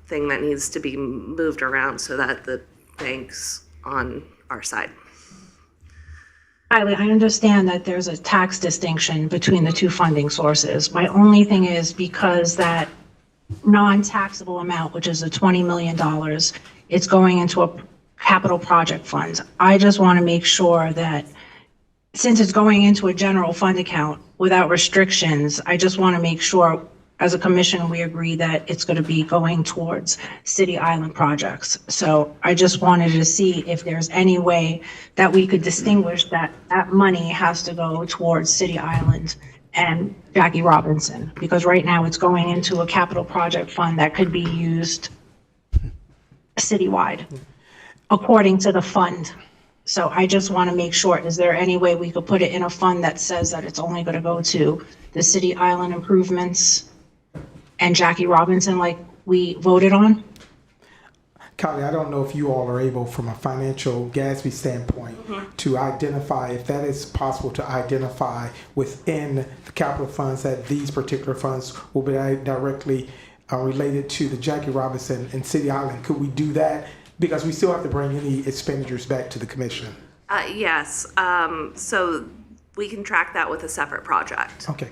thing that needs to be moved around so that the bank's on our side. Kylie, I understand that there's a tax distinction between the two funding sources. My only thing is because that non-taxable amount, which is the $20 million, it's going into a capital project fund. I just want to make sure that since it's going into a general fund account without restrictions, I just want to make sure as a commission, we agree that it's going to be going towards City Island projects. So I just wanted to see if there's any way that we could distinguish that that money has to go towards City Island and Jackie Robinson, because right now it's going into a capital project fund that could be used citywide according to the fund. So I just want to make sure, is there any way we could put it in a fund that says that it's only going to go to the City Island improvements and Jackie Robinson like we voted on? Kylie, I don't know if you all are able, from a financial Gatsby standpoint, to identify, if that is possible to identify within the capital funds that these particular funds will be directly related to the Jackie Robinson and City Island. Could we do that? Because we still have to bring any expenditures back to the commission. Yes, so we can track that with a separate project. Okay.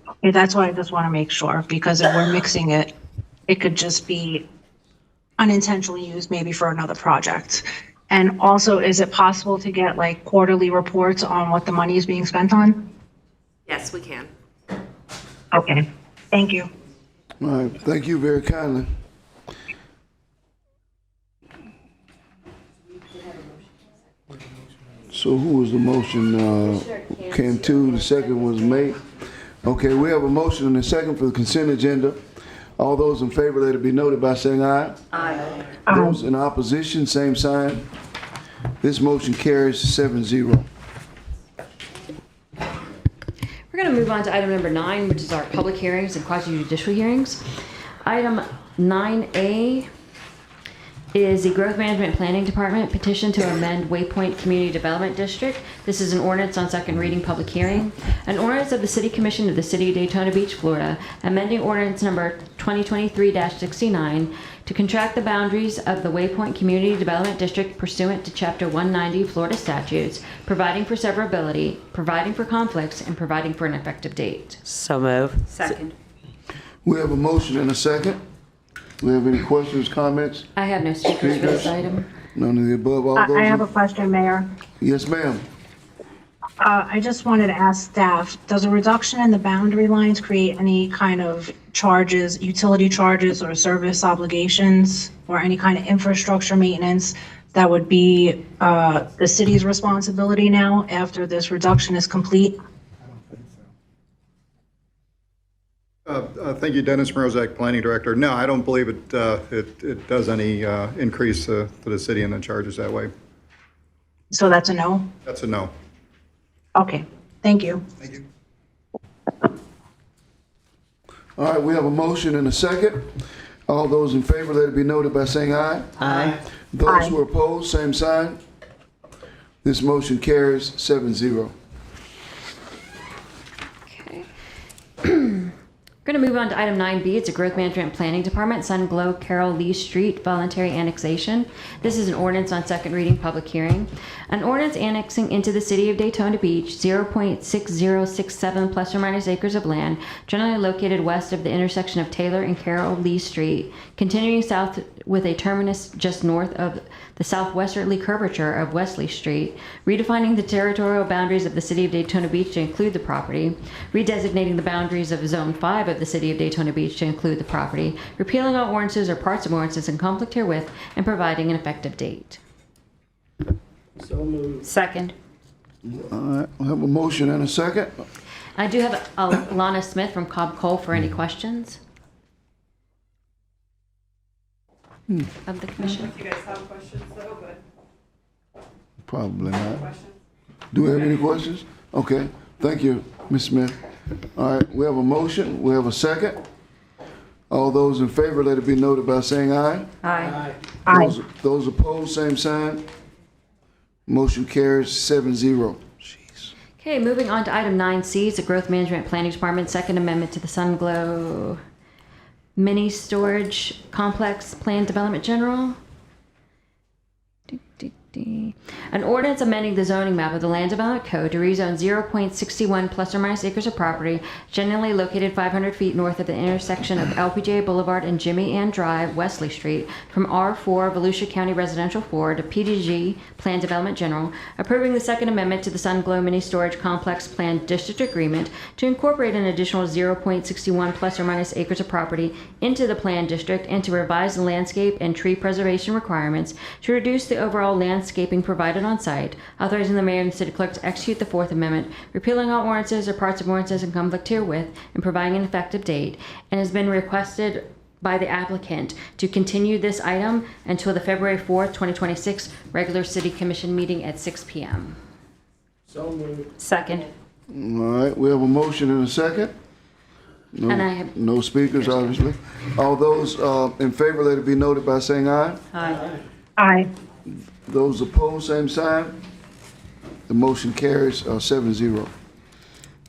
Okay, that's why I just want to make sure, because if we're mixing it, it could just be unintentionally used maybe for another project. And also, is it possible to get like quarterly reports on what the money is being spent on? Yes, we can. Okay, thank you. All right, thank you very kindly. So who was the motion? Came to, the second was made. Okay, we have a motion and a second for the consent agenda. All those in favor, let it be noted by saying aye. Aye. Those in opposition, same sign. This motion carries 7-0. We're going to move on to item number 9, which is our public hearings and quasi-judicial hearings. Item 9A is the Growth Management Planning Department petition to amend Waypoint Community Development District. This is an ordinance on second reading public hearing. An ordinance of the City Commission of the City of Daytona Beach, Florida, amending ordinance number 2023-69 to contract the boundaries of the Waypoint Community Development District pursuant to Chapter 190 Florida statutes, providing for severability, providing for conflicts, and providing for an effective date. So move. Second. We have a motion and a second. Do we have any questions, comments? I have no speakers for this item. None of the above, all those? I have a question, Mayor. Yes, ma'am. I just wanted to ask staff, does a reduction in the boundary lines create any kind of charges, utility charges or service obligations, or any kind of infrastructure maintenance that would be the city's responsibility now after this reduction is complete? Thank you, Dennis Morozak, Planning Director. No, I don't believe it does any increase to the city and the charges that way. So that's a no? That's a no. Okay, thank you. Thank you. All right, we have a motion and a second. All those in favor, let it be noted by saying aye. Aye. Those who are opposed, same sign. This motion carries 7-0. Okay. We're going to move on to item 9B. It's a Growth Management Planning Department, Sun Glow Carroll Lee Street Voluntary Annexation. This is an ordinance on second reading public hearing. An ordinance annexing into the City of Daytona Beach 0.6067 plus or minus acres of land, generally located west of the intersection of Taylor and Carroll Lee Street, continuing south with a terminus just north of the southwesterly curvature of Wesley Street, redefining the territorial boundaries of the City of Daytona Beach to include the property, redesignating the boundaries of Zone 5 of the City of Daytona Beach to include the property, repealing all ordinances or parts of ordinances in conflict herewith, and providing an effective date. So moved. Second. All right, we have a motion and a second. I do have Alana Smith from Cobb Cole for any questions of the commission. You guys have questions though, but Probably not. Do we have any questions? Okay, thank you, Ms. Smith. All right, we have a motion, we have a second. All those in favor, let it be noted by saying aye. Aye. Those opposed, same sign. Motion carries 7-0. Okay, moving on to item 9C, it's the Growth Management Planning Department, Second Amendment to the Sun Glow Mini Storage Complex Plan Development General. An ordinance amending the zoning map of the Land Development Code to rezone 0.61 plus or minus acres of property generally located 500 feet north of the intersection of LPJ Boulevard and Jimmy Ann Drive, Wesley Street, from R4 Volusia County Residential 4 to PDG Plan Development General, approving the Second Amendment to the Sun Glow Mini Storage Complex Plan District Agreement to incorporate an additional 0.61 plus or minus acres of property into the Plan District and to revise the landscape and tree preservation requirements to reduce the overall landscaping provided on site, authorizing the mayor and the city clerk to execute the Fourth Amendment, repealing all ordinances or parts of ordinances in conflict herewith, and providing an effective date, and has been requested by the applicant to continue this item until the February 4th, 2026 regular city commission meeting at 6 p.m. So moved. Second. All right, we have a motion and a second. And I have, No speakers, obviously. All those in favor, let it be noted by saying aye. Aye. Aye. Those opposed, same sign. The motion carries 7-0.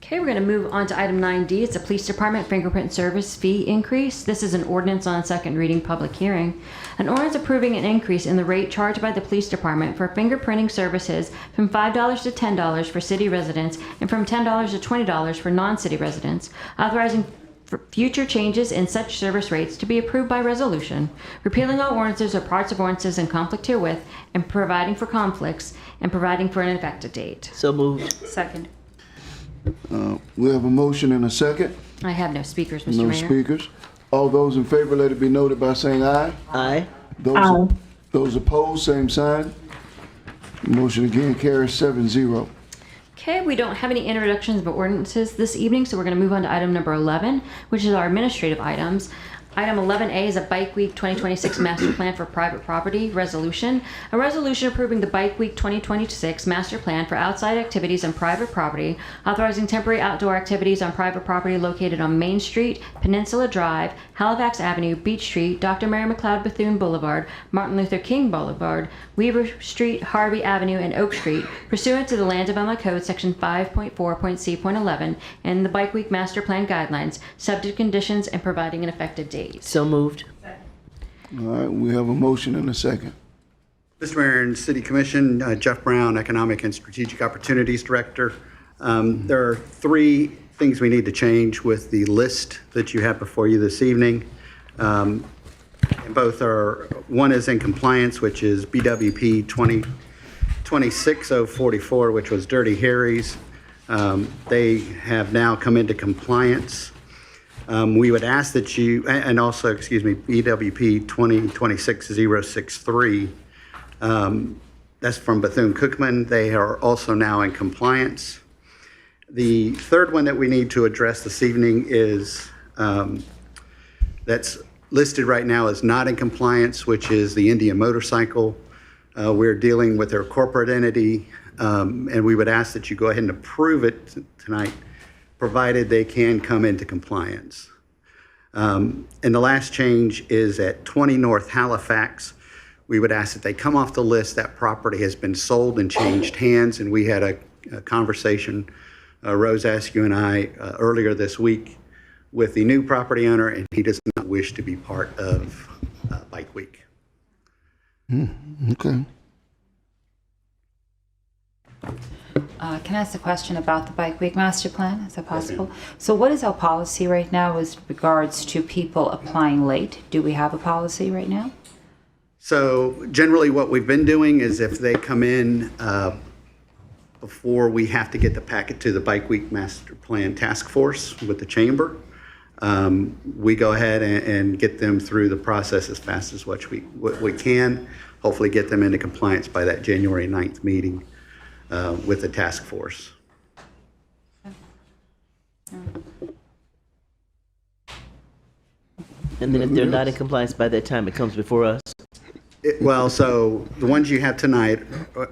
okay, we're going to move on to item 9D. It's a police department fingerprint service fee increase. This is an ordinance on second reading public hearing. An ordinance approving an increase in the rate charged by the police department for fingerprinting services from $5 to $10 for city residents and from $10 to $20 for non-city residents, authorizing for future changes in such service rates to be approved by resolution, repealing all ordinances or parts of ordinances in conflict herewith, and providing for conflicts, and providing for an effective date. So moved. Second. We have a motion and a second. I have no speakers, Mr. No Mayor. speakers. All those in favor, let it be noted by saying aye. Aye. Those opposed, same sign. Motion again carries 7-0. Okay, we don't have any introductions of ordinances this evening, so we're going to move on to item number 11, which is our administrative items. Item 11A is a Bike Week 2026 Master Plan for Private Property Resolution. A resolution approving the Bike Week 2026 Master Plan for outside activities on private property, authorizing temporary outdoor activities on private property located on Main Street, Peninsula Drive, Halifax Avenue, Beach Street, Dr. Mary McLeod Bethune Boulevard, Martin Luther King Boulevard, Weaver Street, Harvey Avenue, and Oak Street, pursuant to the Land Development Code Section 5.4.C.11 and the Bike Week Master Plan Guidelines, subject to conditions and providing an effective date. So moved. All right, we have a motion and a second. Mr. Mayor and City Commission, Jeff Brown, Economic and Strategic Opportunities Director. There are 3 things we need to change with the list that you have before you this evening. And both are, one is in compliance, which is BWP 26044, which was Dirty Harry's. They have now come into compliance. We would ask that you, and also, excuse me, BWP 2026063. That's from Bethune-Cookman. They are also now in compliance. The third one that we need to address this evening is that's listed right now as not in compliance, which is the Indian Motorcycle. We're dealing with their corporate entity, and we would ask that you go ahead and approve it tonight, provided they can come into compliance. And the last change is at 20 North Halifax. We would ask that they come off the list. That property has been sold and changed hands, and we had a conversation, Rose Askew and I, earlier this week with the new property owner, and he does not wish to be part of Bike Week. Okay. Can I ask a question about the Bike Week Master Plan? Is that possible? So what is our policy right now with regards to people applying late? Do we have a policy right now? So generally what we've been doing is if they come in before we have to get the packet to the Bike Week Master Plan Task Force with the chamber, we go ahead and get them through the process as fast as what we can, hopefully get them into compliance by that January 9th meeting with the task force. And then if they're not in compliance by that time, it comes before us? Well, so the ones you have tonight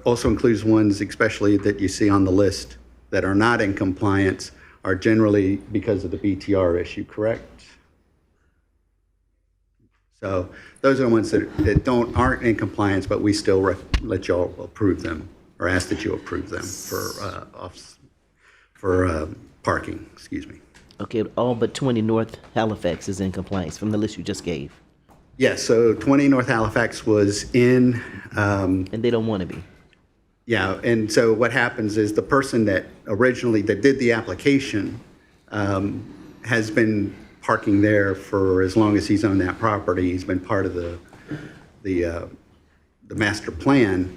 also includes ones especially that you see on the list that are not in compliance are generally because of the BTR issue, correct? So those are the ones that aren't in compliance, but we still let y'all approve them or ask that you approve them for parking, excuse me. Okay, all but 20 North Halifax is in compliance from the list you just gave. Yes, so 20 North Halifax was in. And they don't want to be. Yeah, and so what happens is the person that did the application has been parking there for as long as he's owned that property. He's been part of the master plan.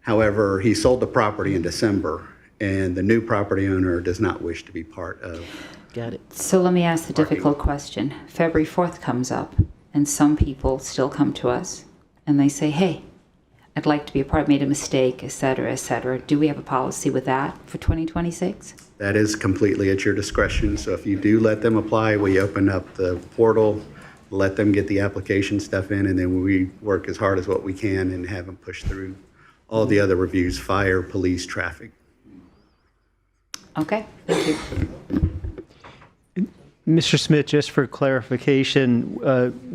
However, he sold the property in December, and the new property owner does not wish to be part of. Got it. So let me ask the difficult question. February 4th comes up, and some people still come to us, and they say, hey, I'd like to be a part, made a mistake, et cetera, et cetera. Do we have a policy with that for 2026? That is completely at your discretion. So if you do let them apply, we open up the portal, let them get the application stuff in, and then we work as hard as what we can and have them push through all the other reviews, fire, police, traffic. Okay, thank you. Mr. Smith, just for clarification,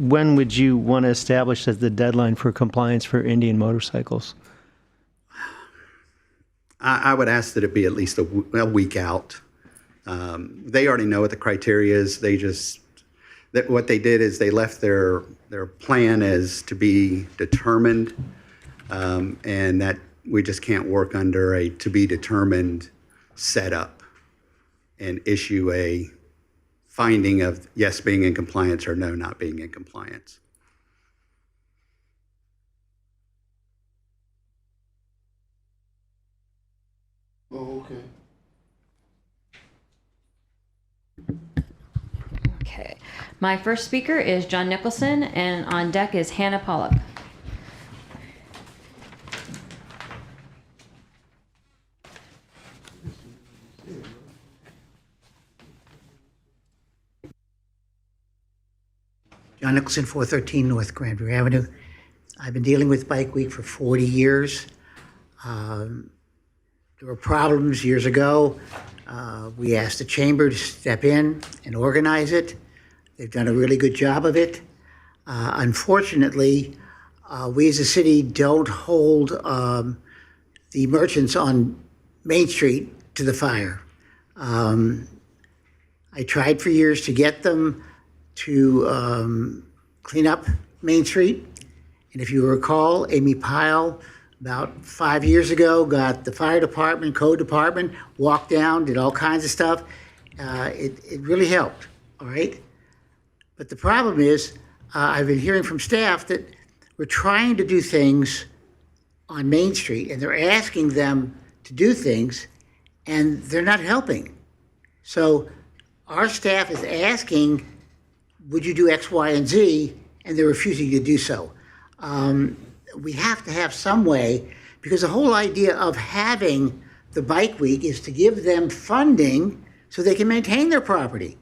when would you want to establish as the deadline for compliance for Indian motorcycles? I would ask that it be at least a week out. They already know what the criteria is. What they did is they left their plan as to be determined, and that we just can't work under a to be determined setup and issue a finding of yes being in compliance or no not being in compliance. Oh, okay. Okay. My first speaker is John Nicholson, and on deck is Hannah Pollock. John Nicholson, 413 North Granbury Avenue. I've been dealing with Bike Week for 40 years. There were problems years ago. We asked the chamber to step in and organize it. They've done a really good job of it. Unfortunately, we as a city don't hold the merchants on Main Street to the fire. I tried for years to get them to clean up Main Street. And if you recall, Amy Pyle, about 5 years ago, got the fire department, code department, walked down, did all kinds of stuff. It really helped, all right? But the problem is, I've been hearing from staff that we're trying to do things on Main Street, and they're asking them to do things, and they're not helping. So our staff is asking, would you do X, Y, and Z? And they're refusing to do so. We have to have some way, because the whole idea of having the Bike Week is to give them funding so they can maintain their property.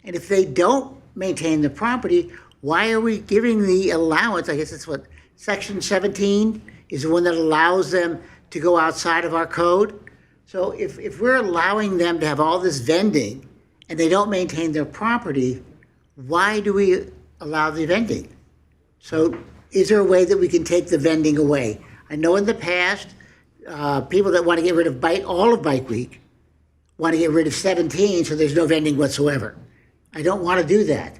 And if they don't maintain the property, why are we giving the allowance? I guess it's what, Section 17 is the one that allows them to go outside of our code. So if we're allowing them to have all this vending and they don't maintain their property, why do we allow the vending? So is there a way that we can take the vending away? I know in the past, people that want to get rid of all of Bike Week want to get rid of 17 so there's no vending whatsoever. I don't want to do that.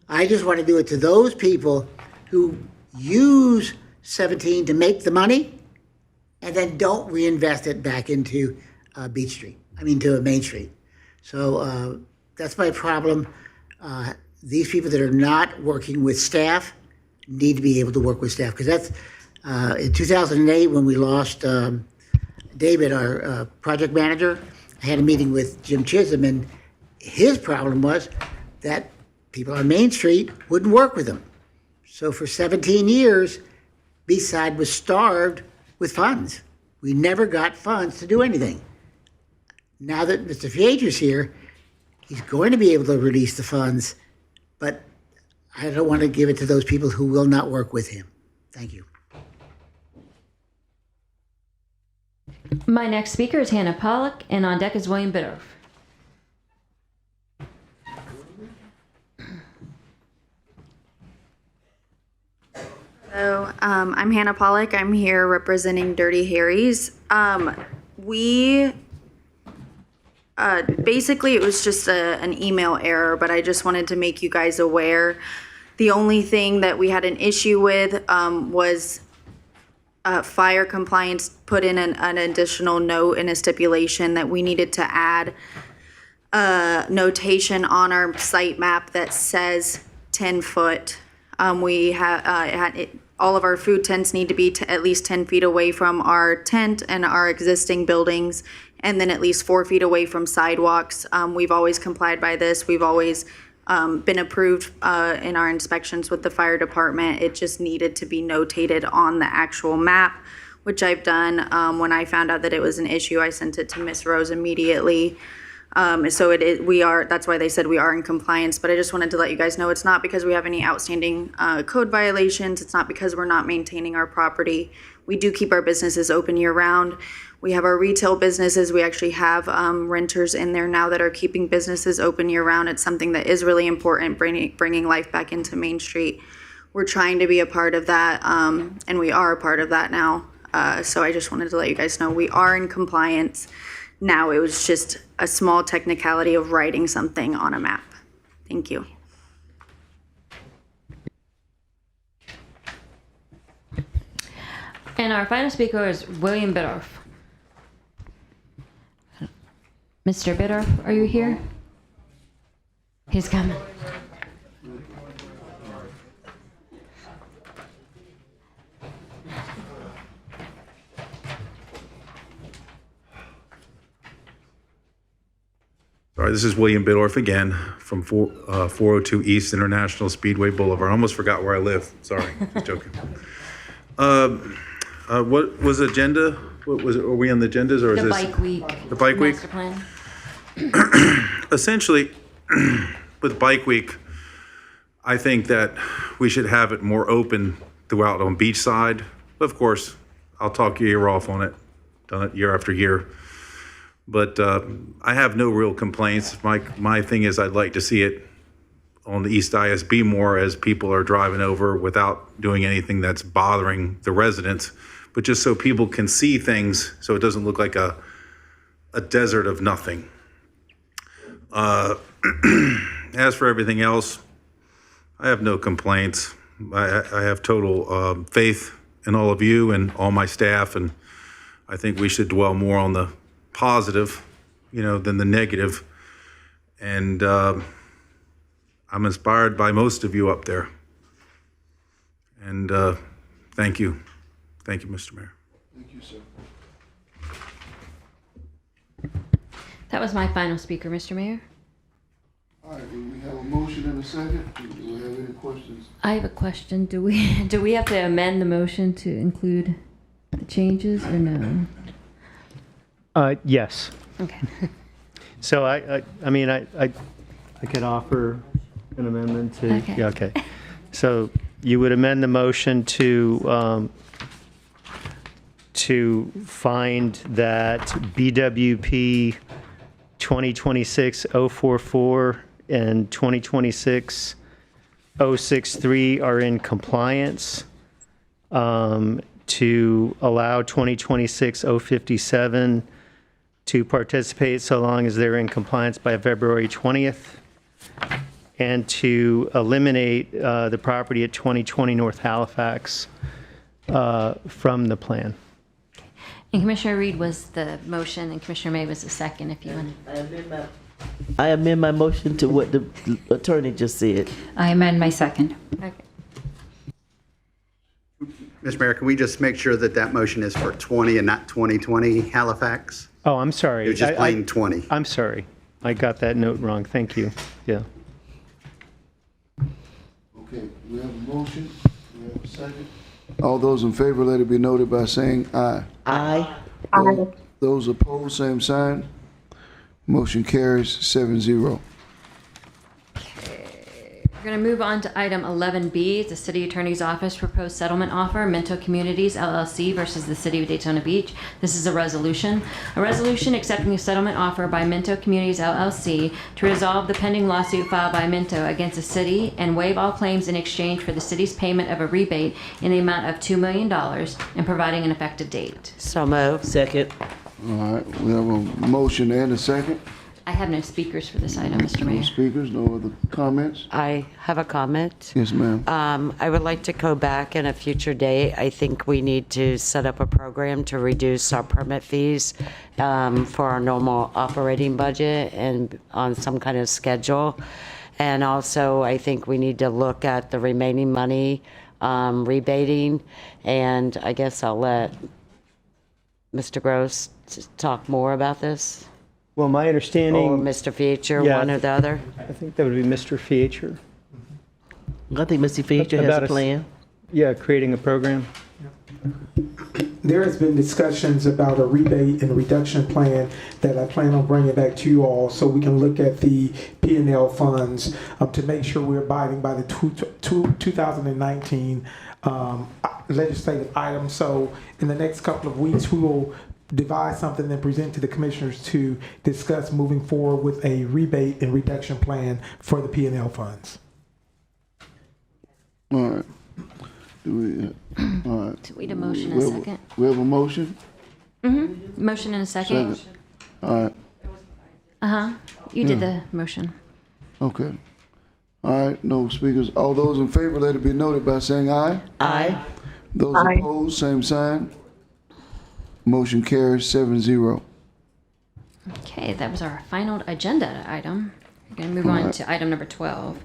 I just want to do it to those people who use 17 to make the money and then don't reinvest it back into to Main Street. So that's my problem. These people that are not working with staff need to be able to work with staff, because that's in 2008 when we lost David, our project manager. I had a meeting with Jim Chisholm, and his problem was that people on Main Street wouldn't work with him. So for 17 years, B-Side was starved with funds. We never got funds to do anything. Now that Mr. Fieger's here, he's going to be able to release the funds, but I don't want to give it to those people who will not work with him. Thank you. My next speaker is Hannah Pollock, and on deck is William Biddorf. Hello, I'm Hannah Pollock. I'm here representing Dirty Harry's. Basically, it was just an email error, but I just wanted to make you guys aware. The only thing that we had an issue with was fire compliance put in an additional note in a stipulation that we needed to add a notation on our site map that says 10 foot. We have all of our food tents need to be at least 10 feet away from our tent and our existing buildings, and then at least 4 feet away from sidewalks. We've always complied by this. We've always been approved in our inspections with the fire department. It just needed to be notated on the actual map, which I've done. When I found out that it was an issue, I sent it to Miss Rose immediately. So that's why they said we are in compliance, but I just wanted to let you guys know it's not because we have any outstanding code violations. It's not because we're not maintaining our property. We do keep our businesses open year round. We have our retail businesses. We actually have renters in there now that are keeping businesses open year round. It's something that is really important, bringing life back into Main Street. We're trying to be a part of that, and we are a part of that now. So I just wanted to let you guys know we are in compliance. Now it was just a small technicality of writing something on a map. Thank you. And our final speaker is William Biddorf. Mr. Biddorf, are you here? He's coming. Sorry, this is William Biddorf again from 402 East International Speedway Boulevard. I almost forgot where I live. Sorry, just joking. What was the agenda? What was it? Are we on the agendas or is The this? bike week. The bike week? Master plan. Essentially, with Bike Week, I think that we should have it more open throughout on Beachside. Of course, I'll talk your ear off on it. Done it year after year. But I have no real complaints. My thing is I'd like to see it on the East ISB more as people are driving over without doing anything that's bothering the residents, but just so people can see things so it doesn't look like a desert of nothing. As for everything else, I have no complaints. I have total faith in all of you and all my staff, and I think we should dwell more on the positive, than the negative. And I'm inspired by most of you up there. And thank you. Thank you, Mr. Mayor. Thank you, sir. That was my final speaker, Mr. Mayor. All right, do we have a motion and a second? Do we have any questions? I have a question. Do we have to amend the motion to include the changes or no? Yes. Okay. So I could offer an amendment to. Okay. Yeah, okay. So you would amend the motion to find that BWP 2026-044 and 2026-063 are in compliance, to allow 2026-057 to participate so long as they're in compliance by February 20th, and to eliminate the property at 2020 North Halifax from the plan. And Commissioner Reed was the motion, and Commissioner May was the second. If you want. I amend my motion to what the attorney just said. I amend my second. Okay. Mr. Mayor, can we just make sure that that motion is for 20 and not 2020 Halifax? Oh, I'm sorry. It was just plain 20. I'm sorry. I got that note wrong. Thank you. Yeah. Okay, we have a motion. We have a second. All those in favor, let it be noted by saying aye. Aye. Those opposed, same sign. Motion carries 7-0. We're going to move on to item 11B, the City Attorney's Office proposed settlement offer, Minto Communities LLC versus the City of Daytona Beach. This is a resolution. A resolution accepting a settlement offer by Minto Communities LLC to resolve the pending lawsuit filed by Minto against the city and waive all claims in exchange for the city's payment of a rebate in the amount of $2 million and providing an effective date. So moved. Second. All right, we have a motion and a second. I have no speakers for this item, Mr. No Mayor. speakers, no other comments? I have a comment. Yes, ma'am. I would like to go back in a future day. I think we need to set up a program to reduce our permit fees for our normal operating budget and on some kind of schedule. And also, I think we need to look at the remaining money rebating. And I guess I'll let Mr. Gross talk more about this. Well, my understanding. Or Mr. Feature, Yeah, one or the other. I think that would be Mr. Feature. I think Mr. Feature has a plan. Yeah, creating a program. there has been discussions about a rebate and reduction plan that I plan on bringing back to you all so we can look at the P&L funds to make sure we're abiding by the 2019 legislative items. So in the next couple of weeks, we will devise something and present to the commissioners to discuss moving forward with a rebate and reduction plan for the P&L funds. All right. All right. So we need a motion and a second. We have a motion? Mm-hmm. Motion and a second. All right. You did the motion. Okay. All right, no speakers. All those in favor, let it be noted by saying aye. Aye. Those opposed, same sign. Motion carries 7-0. Okay, that was our final agenda item. We're going to move on to item number 12.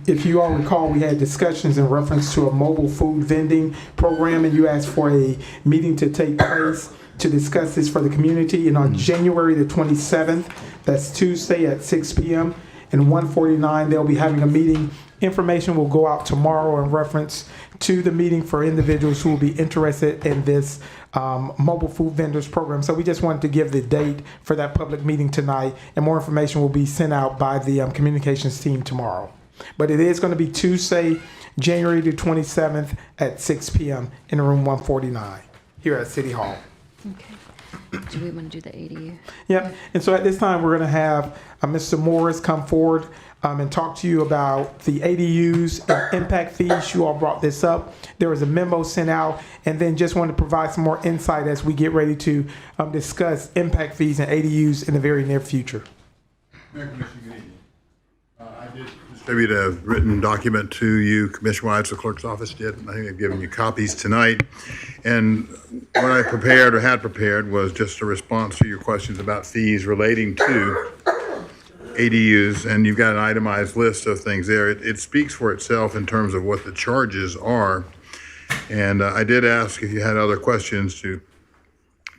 If you all recall, we had discussions in reference to a mobile food vending program, and you asked for a meeting to take place to discuss this for the community. And on January the 27th, that's Tuesday at 6 p.m. and 149, they'll be having a meeting. Information will go out tomorrow in reference to the meeting for individuals who will be interested in this mobile food vendors program. So we just wanted to give the date for that public meeting tonight, and more information will be sent out by the communications team tomorrow. But it is going to be Tuesday, January the 27th at 6 p.m. in room 149 here at City Hall. Okay. Do we want to do the ADU? Yep. And so at this time, we're going to have Mr. Morris come forward and talk to you about the ADUs and impact fees. You all brought this up. There was a memo sent out, and then just want to provide some more insight as we get ready to discuss impact fees and ADUs in the very near future. Mayor Commissioner, good evening. I did distribute a written document to you, Commission-wide, the clerk's office did. I think they've given you copies tonight. And what I prepared or had prepared was just a response to your questions about fees relating to ADUs, and you've got an itemized list of things there. It speaks for itself in terms of what the charges are. And I did ask if you had other questions to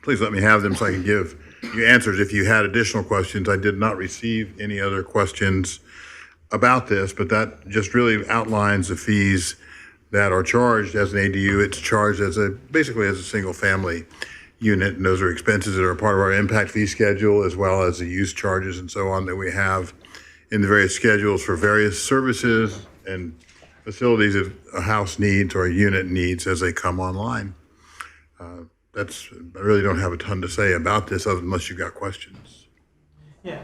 please let me have them so I can give you answers if you had additional questions. I did not receive any other questions about this, but that just really outlines the fees that are charged as an ADU. It's charged as basically as a single family unit, and those are expenses that are part of our impact fee schedule, as well as the use charges and so on that we have in the various schedules for various services and facilities that a house needs or a unit needs as they come online. I really don't have a ton to say about this unless you've got questions. Yeah.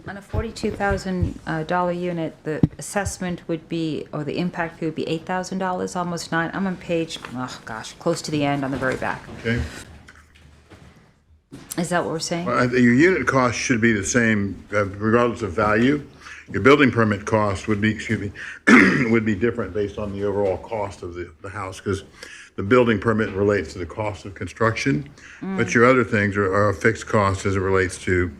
On a $42,000 unit, the assessment would be, or the impact fee would be $8,000, almost $9,000. I'm on page, oh gosh, close to the end on the very back. Okay. Is that what we're saying? Well, your unit cost should be the same regardless of value. Your building permit cost would be, would be different based on the overall cost of the house, because the building permit relates to the cost of construction, but your other things are a fixed cost as it relates to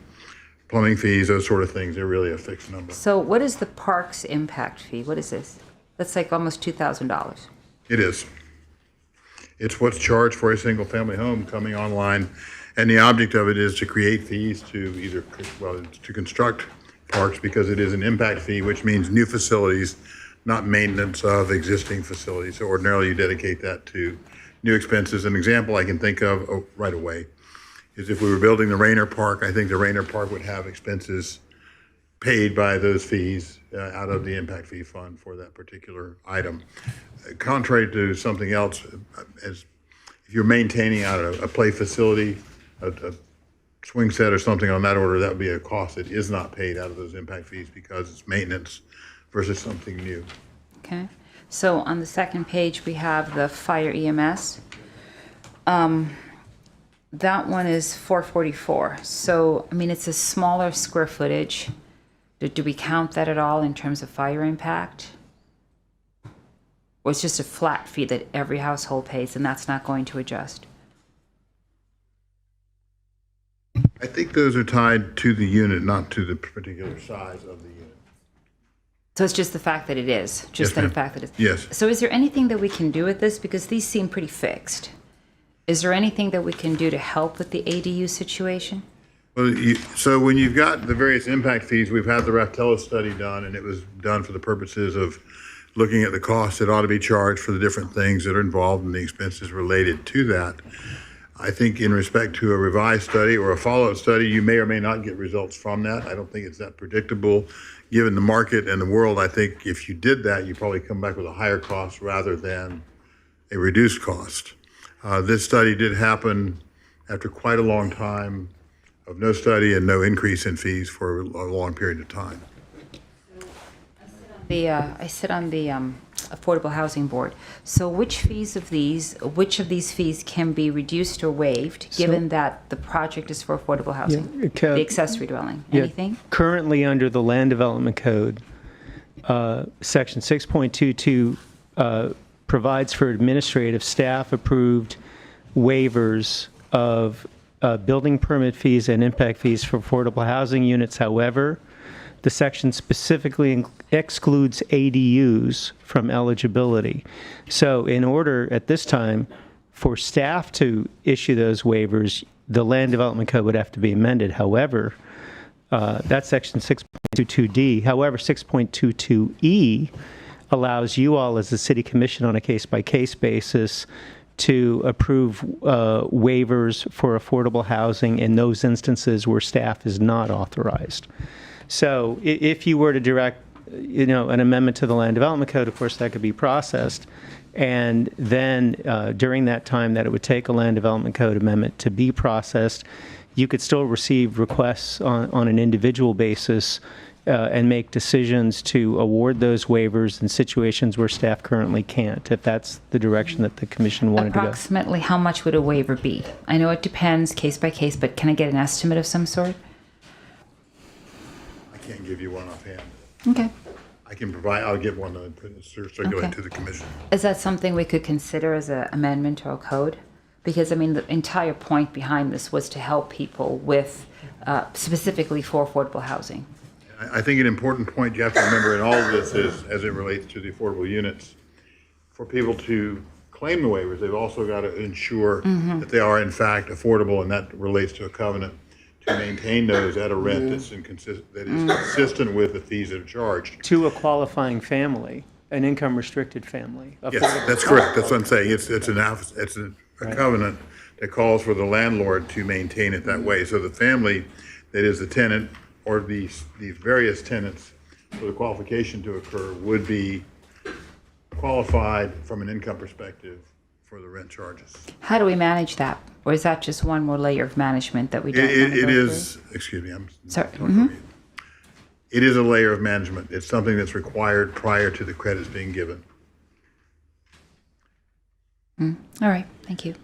plumbing fees, those sort of things. They're really a fixed number. So what is the parks impact fee? What is this? That's like almost $2,000. It is. It's what's charged for a single family home coming online, and the object of it is to create fees to either, well, to construct parks, because it is an impact fee, which means new facilities, not maintenance of existing facilities. So ordinarily you dedicate that to new expenses. An example I can think of right away is if we were building the Rainer Park. I think the Rainer Park would have expenses paid by those fees out of the impact fee fund for that particular item. Contrary to something else, as if you're maintaining out a play facility, a swing set or something on that order, that would be a cost that is not paid out of those impact fees because it's maintenance versus something new. Okay. So on the second page, we have the fire EMS. That one is $444. So, I mean, it's a smaller square footage. Do we count that at all in terms of fire impact? Or it's just a flat fee that every household pays and that's not going to adjust? I think those are tied to the unit, not to the particular size of the unit. So it's just the fact that it is, just Yes, the ma'am. fact that it's. Yes. So is there anything that we can do with this? Because these seem pretty fixed. Is there anything that we can do to help with the ADU situation? Well, so when you've got the various impact fees, we've had the Raftella study done, and it was done for the purposes of looking at the costs that ought to be charged for the different things that are involved and the expenses related to that. I think in respect to a revised study or a follow-up study, you may or may not get results from that. I don't think it's that predictable. Given the market and the world, I think if you did that, you probably come back with a higher cost rather than a reduced cost. This study did happen after quite a long time of no study and no increase in fees for a long period of time. I sit on the Affordable Housing Board. So which of these fees can be reduced or waived, given that the project is for affordable housing? The accessory dwelling, anything? Currently, under the Land Development Code, Section 6.22 provides for administrative staff-approved waivers of building permit fees and impact fees for affordable housing units. However, the section specifically excludes ADUs from eligibility. So in order at this time for staff to issue those waivers, the Land Development Code would have to be amended. However, that's section 6.22D. However, 6.22E allows you all as a city commission on a case-by-case basis to approve waivers for affordable housing in those instances where staff is not authorized. So if you were to direct, an amendment to the Land Development Code, of course, that could be processed. And then during that time that it would take a Land Development Code amendment to be processed, you could still receive requests on an individual basis and make decisions to award those waivers in situations where staff currently can't, if that's the direction that the commission wanted to go. Approximately how much would a waiver be? I know it depends case by case, but can I get an estimate of some sort? I can't give you one offhand. Okay. I can provide, I'll get one and circulate to the commission. Is that something we could consider as an amendment to our code? Because, the entire point behind this was to help people with, specifically for affordable housing. I think an important point you have to remember in all of this is, as it relates to the affordable units, for people to claim the waivers, they've also got to ensure that they are in fact affordable, and that relates to a covenant to maintain those at a rent that is consistent with the fees that are charged. To a qualifying family, an income-restricted family. Yes, that's correct. That's what I'm saying. It's a covenant that calls for the landlord to maintain it that way. So the family that is the tenant or these various tenants for the qualification to occur would be qualified from an income perspective for the rent charges. How do we manage that? Or is that just one more layer of management that we don't want to It go is, through? excuse me, I'm sorry. It is a layer of management. It's something that's required prior to the credits being given. All right, thank you.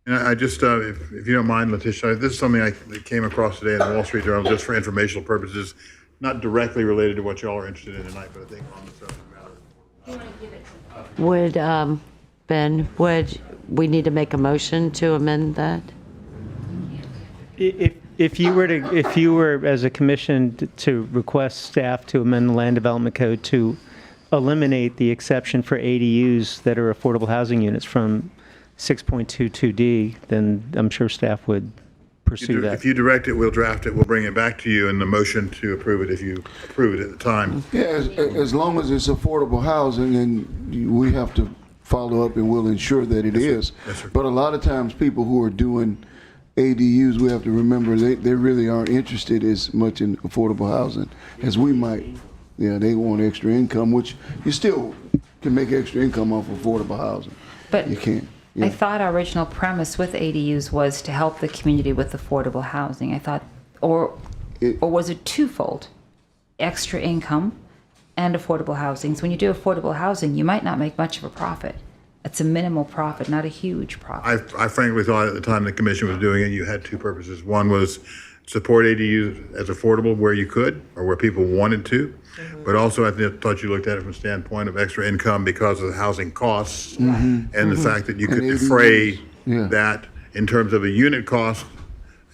And I just, if you don't mind, Letitia, this is something that came across today in the Wall Street Journal just for informational purposes, not directly related to what y'all are interested in tonight, but I think on the subject matter. Would, Ben, would we need to make a motion to amend that? If you were as a commission to request staff to amend the Land Development Code to eliminate the exception for ADUs that are affordable housing units from 6.22D, then I'm sure staff would pursue that. If you direct it, we'll draft it, we'll bring it back to you in the motion to approve it if you approve it at the time. Yeah, as long as it's affordable housing, and we have to follow up and we'll ensure that it is. Yes, sir. But a lot of times people who are doing ADUs, we have to remember they really aren't interested as much in affordable housing as we might. Yeah, they want extra income, which you still can make extra income off affordable housing. But you can't. Yeah. I thought our original premise with ADUs was to help the community with affordable housing. I thought, or was it twofold? Extra income and affordable housing. So when you do affordable housing, you might not make much of a profit. It's a minimal profit, not a huge profit. I frankly thought at the time the commission was doing it, you had two purposes. One was support ADUs as affordable where you could or where people wanted to. But also I thought you looked at it from the standpoint of extra income because of the housing costs and the fact that you could defray that in terms of a unit cost,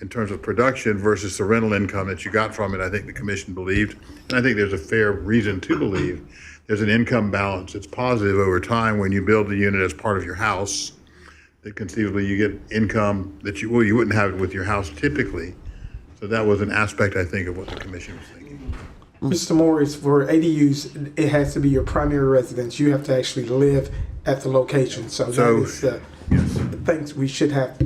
in terms of production versus the rental income that you got from it. I think the commission believed, and I think there's a fair reason to believe, there's an income balance. It's positive over time when you build the unit as part of your house, that conceivably you get income that you wouldn't have it with your house typically. So that was an aspect, I think, of what the commission was thinking. Mr. Morris, for ADUs, it has to be your primary residence. You have to actually live at the location. So that is the things we should have.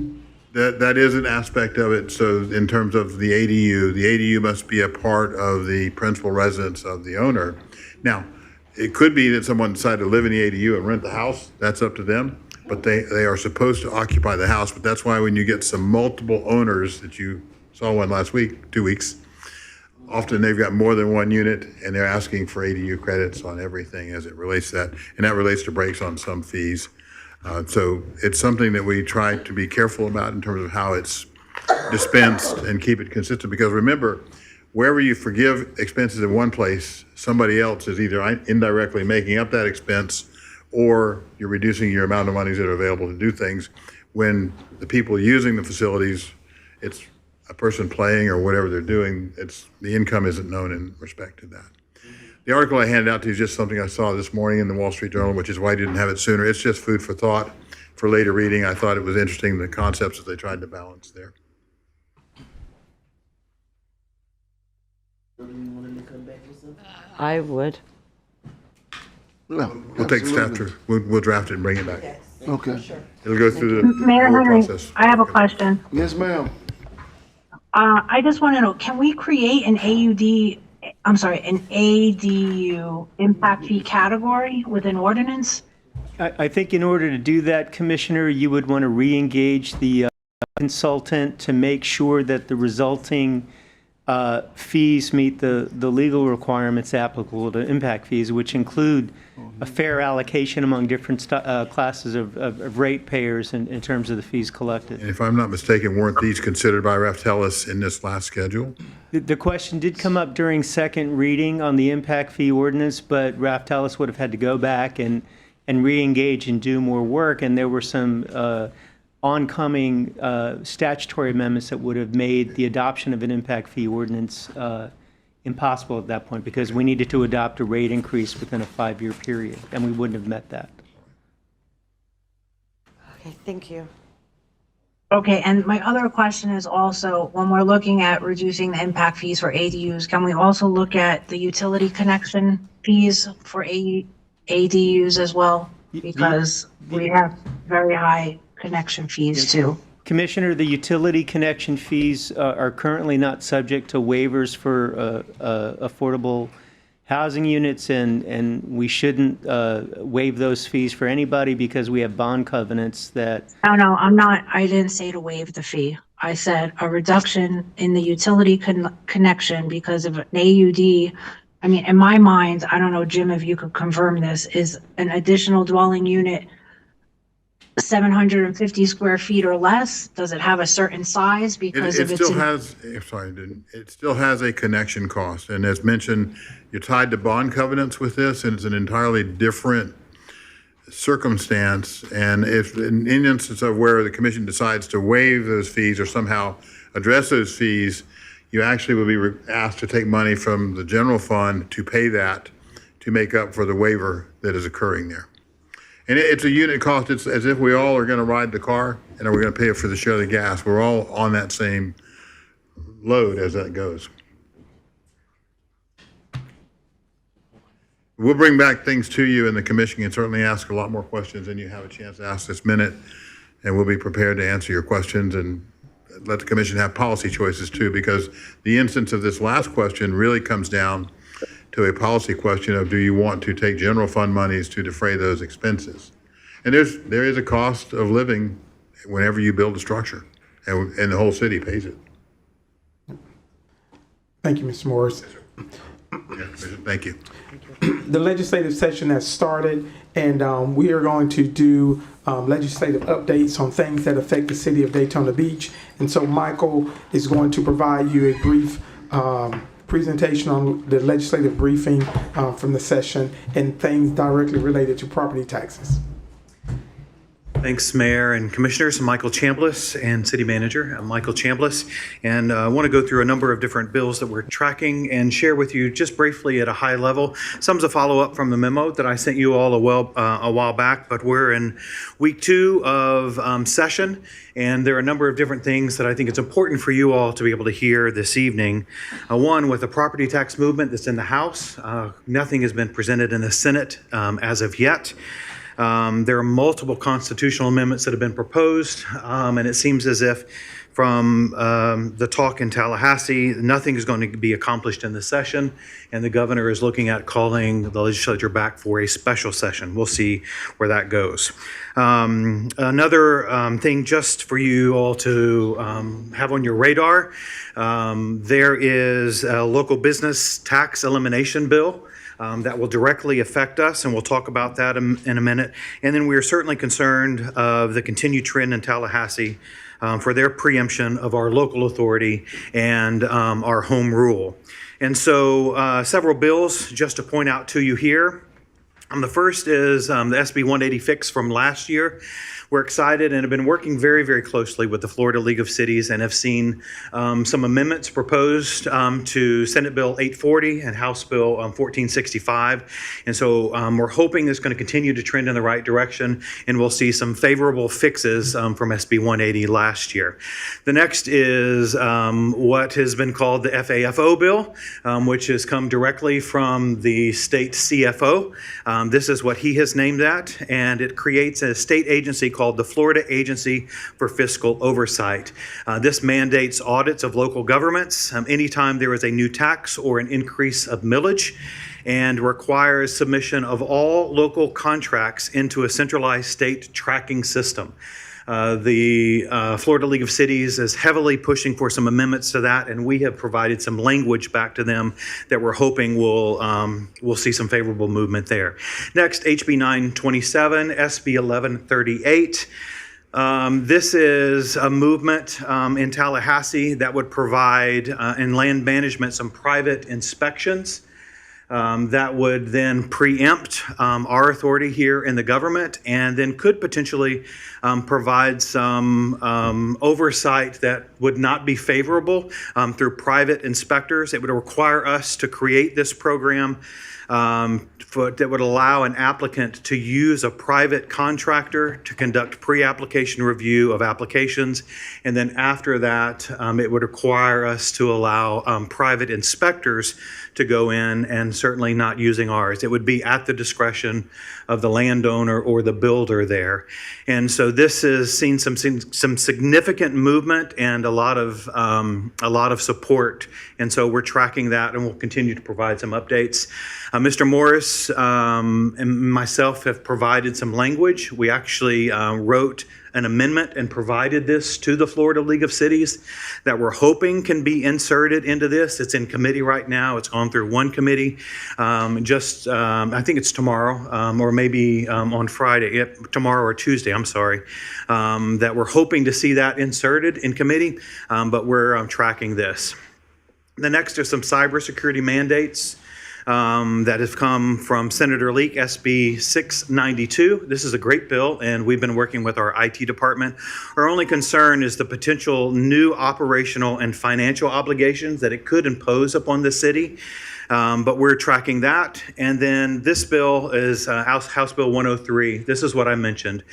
That is an aspect of it. So in terms of the ADU must be a part of the principal residence of the owner. Now, it could be that someone decided to live in the ADU and rent the house. That's up to them. But they are supposed to occupy the house. But that's why when you get some multiple owners, that you saw one last week, 2 weeks, often they've got more than one unit and they're asking for ADU credits on everything as it relates to that. And that relates to breaks on some fees. So it's something that we try to be careful about in terms of how it's dispensed and keep it consistent. Because remember, wherever you forgive expenses in one place, somebody else is either indirectly making up that expense or you're reducing your amount of monies that are available to do things. When the people using the facilities, it's a person playing or whatever they're doing, the income isn't known in respect to that. The article I handed out to you is just something I saw this morning in the Wall Street Journal, which is why I didn't have it sooner. It's just food for thought for later reading. I thought it was interesting, the concepts that they tried to balance there. I would. We'll take staff to, we'll draft it and bring it back. Okay. It'll go through the Mayor whole Henry, process. I have a question. Yes, ma'am. I just want to know, can we create an ADU impact fee category within ordinance? I think in order to do that, Commissioner, you would want to re-engage the consultant to make sure that the resulting fees meet the legal requirements applicable to impact fees, which include a fair allocation among different classes of ratepayers in terms of the fees collected. And if I'm not mistaken, weren't these considered by Raftellus in this last schedule? The question did come up during second reading on the impact fee ordinance, but Raftellus would have had to go back and re-engage and do more work, and there were some oncoming statutory amendments that would have made the adoption of an impact fee ordinance impossible at that point, because we needed to adopt a rate increase within a 5-year period, and we wouldn't have met that. Okay, thank you. Okay, and my other question is also, when we're looking at reducing the impact fees for ADUs, can we also look at the utility connection fees for ADUs as well? Because we have very high connection fees too. Commissioner, the utility connection fees are currently not subject to waivers for affordable housing units, and we shouldn't waive those fees for anybody because we have bond covenants that. No, I didn't say to waive the fee. I said a reduction in the utility connection because of an AUD. I mean, in my mind, I don't know, Jim, if you could confirm this, is an additional dwelling unit 750 square feet or less? Does it have a certain size? Because It still has a connection cost. And as mentioned, you're tied to bond covenants with this, and it's an entirely different circumstance. And if in instances of where the commission decides to waive those fees or somehow address those fees, you actually will be asked to take money from the general fund to pay that, to make up for the waiver that is occurring there. And it's a unit cost. It's as if we all are going to ride the car and we're going to pay for the share of the gas. We're all on that same load as that goes. We'll bring back things to you, and the commission can certainly ask a lot more questions than you have a chance to ask this minute. And we'll be prepared to answer your questions and let the commission have policy choices too, because the instance of this last question really comes down to a policy question of, do you want to take general fund monies to defray those expenses? And there is a cost of living whenever you build a structure, and the whole city pays it. Thank you, Mr. Morris. Thank you. The legislative session has started, and we are going to do legislative updates on things that affect the city of Daytona Beach. And so Michael is going to provide you a brief presentation on the legislative briefing from the session and things directly related to property taxes. Thanks, Mayor and Commissioners. I'm Michael Chambliss and City Manager. I'm Michael Chambliss, and I want to go through a number of different bills that we're tracking and share with you just briefly at a high level. Some's a follow-up from the memo that I sent you all a while back, but we're in week 2 of session, and there are a number of different things that I think it's important for you all to be able to hear this evening. One, with the property tax movement that's in the House, nothing has been presented in the Senate as of yet. There are multiple constitutional amendments that have been proposed, and it seems as if from the talk in Tallahassee, nothing is going to be accomplished in this session, and the governor is looking at calling the legislature back for a special session. We'll see where that goes. Another thing just for you all to have on your radar, there is a local business tax elimination bill that will directly affect us, and we'll talk about that in a minute. And then we are certainly concerned of the continued trend in Tallahassee for their preemption of our local authority and our home rule. And so several bills just to point out to you here. The first is the SB 180 fix from last year. We're excited and have been working very, very closely with the Florida League of Cities and have seen some amendments proposed to Senate Bill 840 and House Bill 1465. And so we're hoping it's going to continue to trend in the right direction, and we'll see some favorable fixes from SB 180 last year. The next is what has been called the FAFO bill, which has come directly from the state CFO. This is what he has named that, and it creates a state agency called the Florida Agency for Fiscal Oversight. This mandates audits of local governments anytime there is a new tax or an increase of millage, and requires submission of all local contracts into a centralized state tracking system. The Florida League of Cities is heavily pushing for some amendments to that, and we have provided some language back to them that we're hoping we'll see some favorable movement there. Next, HB 927, SB 1138. This is a movement in Tallahassee that would provide in land management some private inspections that would then preempt our authority here in the government, and then could potentially provide some oversight that would not be favorable through private inspectors. It would require us to create this program that would allow an applicant to use a private contractor to conduct pre-application review of applications. And then after that, it would require us to allow private inspectors to go in, and certainly not using ours. It would be at the discretion of the landowner or the builder there. And so this has seen some significant movement and a lot of support. And so we're tracking that, and we'll continue to provide some updates. Mr. Morris and myself have provided some language. We actually wrote an amendment and provided this to the Florida League of Cities that we're hoping can be inserted into this. It's in committee right now. It's gone through one committee. I think it's tomorrow or maybe on Friday, tomorrow or Tuesday, I'm sorry, that we're hoping to see that inserted in committee, but we're tracking this. The next are some cybersecurity mandates that have come from Senator Leak, SB 692. This is a great bill, and we've been working with our IT department. Our only concern is the potential new operational and financial obligations that it could impose upon the city. But we're tracking that. And then this bill is House Bill 103. This is what I mentioned.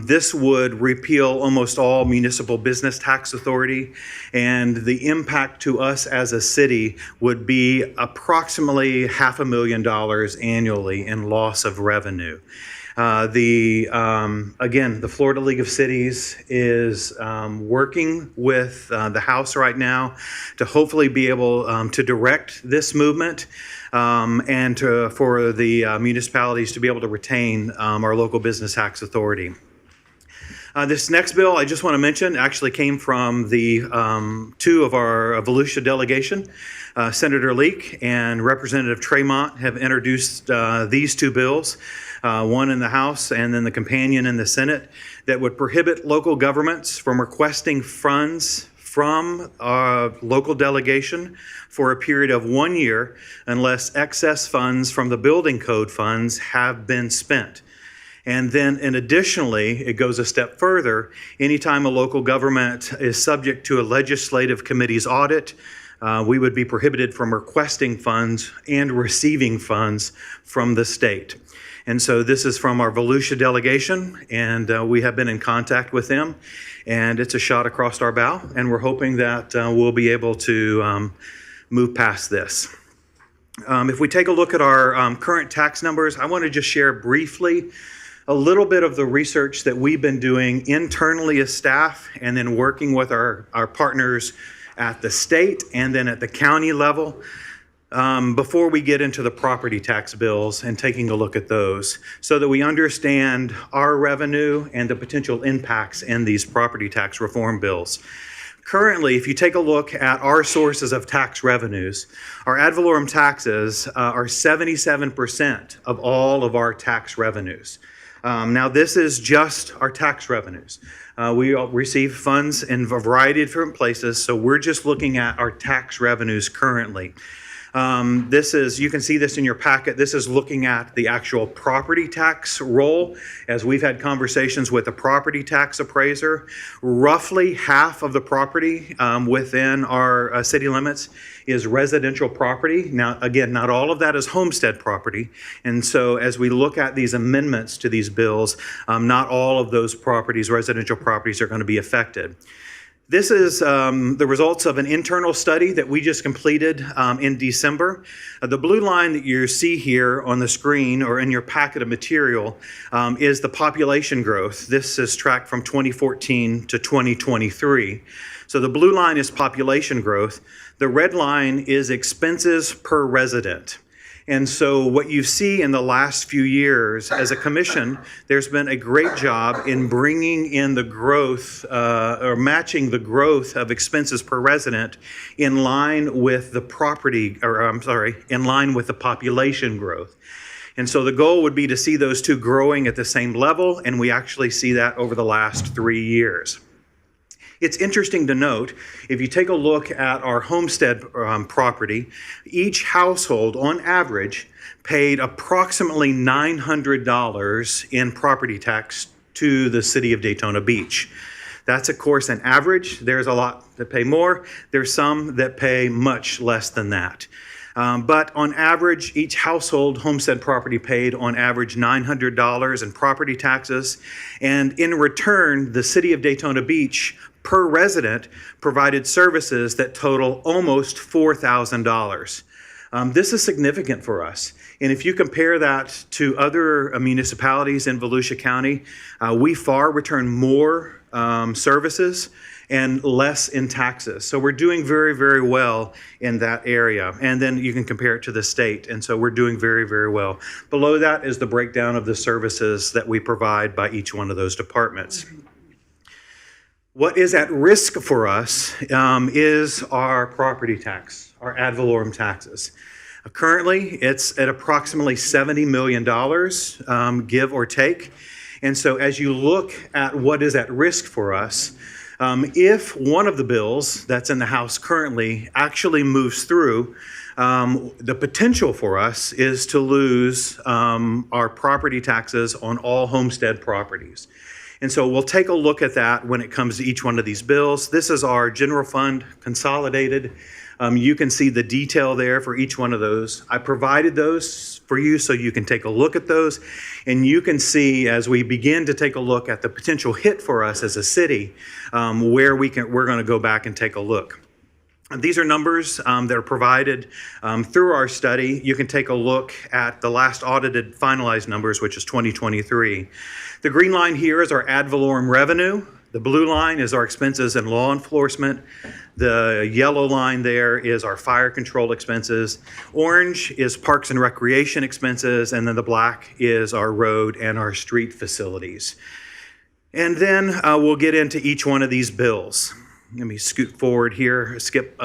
This would repeal almost all municipal business tax authority, and the impact to us as a city would be approximately $500,000 annually in loss of revenue. Again, the Florida League of Cities is working with the House right now to hopefully be able to direct this movement and for the municipalities to be able to retain our local business tax authority. This next bill I just want to mention actually came from the two of our Volusia delegation. Senator Leak and Representative Tremont have introduced these two bills, one in the House and then the companion in the Senate, that would prohibit local governments from requesting funds from a local delegation for a period of 1 year unless excess funds from the building code funds have been spent. And then, and additionally, it goes a step further. Anytime a local government is subject to a legislative committee's audit, we would be prohibited from requesting funds and receiving funds from the state. And so this is from our Volusia delegation, and we have been in contact with them, and it's a shot across our bow, and we're hoping that we'll be able to move past this. If we take a look at our current tax numbers, I want to just share briefly a little bit of the research that we've been doing internally as staff, and then working with our partners at the state and then at the county level, before we get into the property tax bills and taking a look at those, so that we understand our revenue and the potential impacts in these property tax reform bills. Currently, if you take a look at our sources of tax revenues, our ad valorem taxes are 77% of all of our tax revenues. Now, this is just our tax revenues. We receive funds in a variety of different places, so we're just looking at our tax revenues currently. This is, you can see this in your packet, this is looking at the actual property tax roll. As we've had conversations with the property tax appraiser, roughly half of the property within our city limits is residential property. Now, again, not all of that is homestead property. And so as we look at these amendments to these bills, not all of those properties, residential properties, are going to be affected. This is the results of an internal study that we just completed in December. The blue line that you see here on the screen or in your packet of material is the population growth. This is tracked from 2014 to 2023. So the blue line is population growth. The red line is expenses per resident. And so what you see in the last few years as a commission, there's been a great job in bringing in the growth or matching the growth of expenses per resident in line with the in line with the population growth. And so the goal would be to see those two growing at the same level, and we actually see that over the last 3 years. It's interesting to note, if you take a look at our homestead property, each household on average paid approximately $900 in property tax to the city of Daytona Beach. That's, of course, an average. There's a lot that pay more. There's some that pay much less than that. But on average, each household homestead property paid on average $900 in property taxes. And in return, the city of Daytona Beach per resident provided services that total almost $4,000. This is significant for us. And if you compare that to other municipalities in Volusia County, we far return more services and less in taxes. So we're doing very, very well in that area. And then you can compare it to the state. And so we're doing very, very well. Below that is the breakdown of the services that we provide by each one of those departments. What is at risk for us is our property tax, our ad valorem taxes. Currently, it's at approximately $70 million, give or take. And so as you look at what is at risk for us, if one of the bills that's in the House currently actually moves through, the potential for us is to lose our property taxes on all homestead properties. And so we'll take a look at that when it comes to each one of these bills. This is our general fund consolidated. You can see the detail there for each one of those. I provided those for you so you can take a look at those. And you can see as we begin to take a look at the potential hit for us as a city, where we're going to go back and take a look. These are numbers that are provided through our study. You can take a look at the last audited finalized numbers, which is 2023. The green line here is our ad valorem revenue. The blue line is our expenses in law enforcement. The yellow line there is our fire control expenses. Orange is parks and recreation expenses, and then the black is our road and our street facilities. And then we'll get into each one of these bills. Let me scoot forward here, skip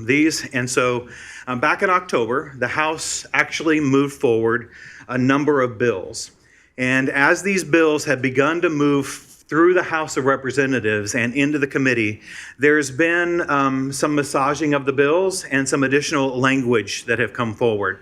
these. And so back in October, the House actually moved forward a number of bills. And as these bills have begun to move through the House of Representatives and into the committee, there's been some massaging of the bills and some additional language that have come forward.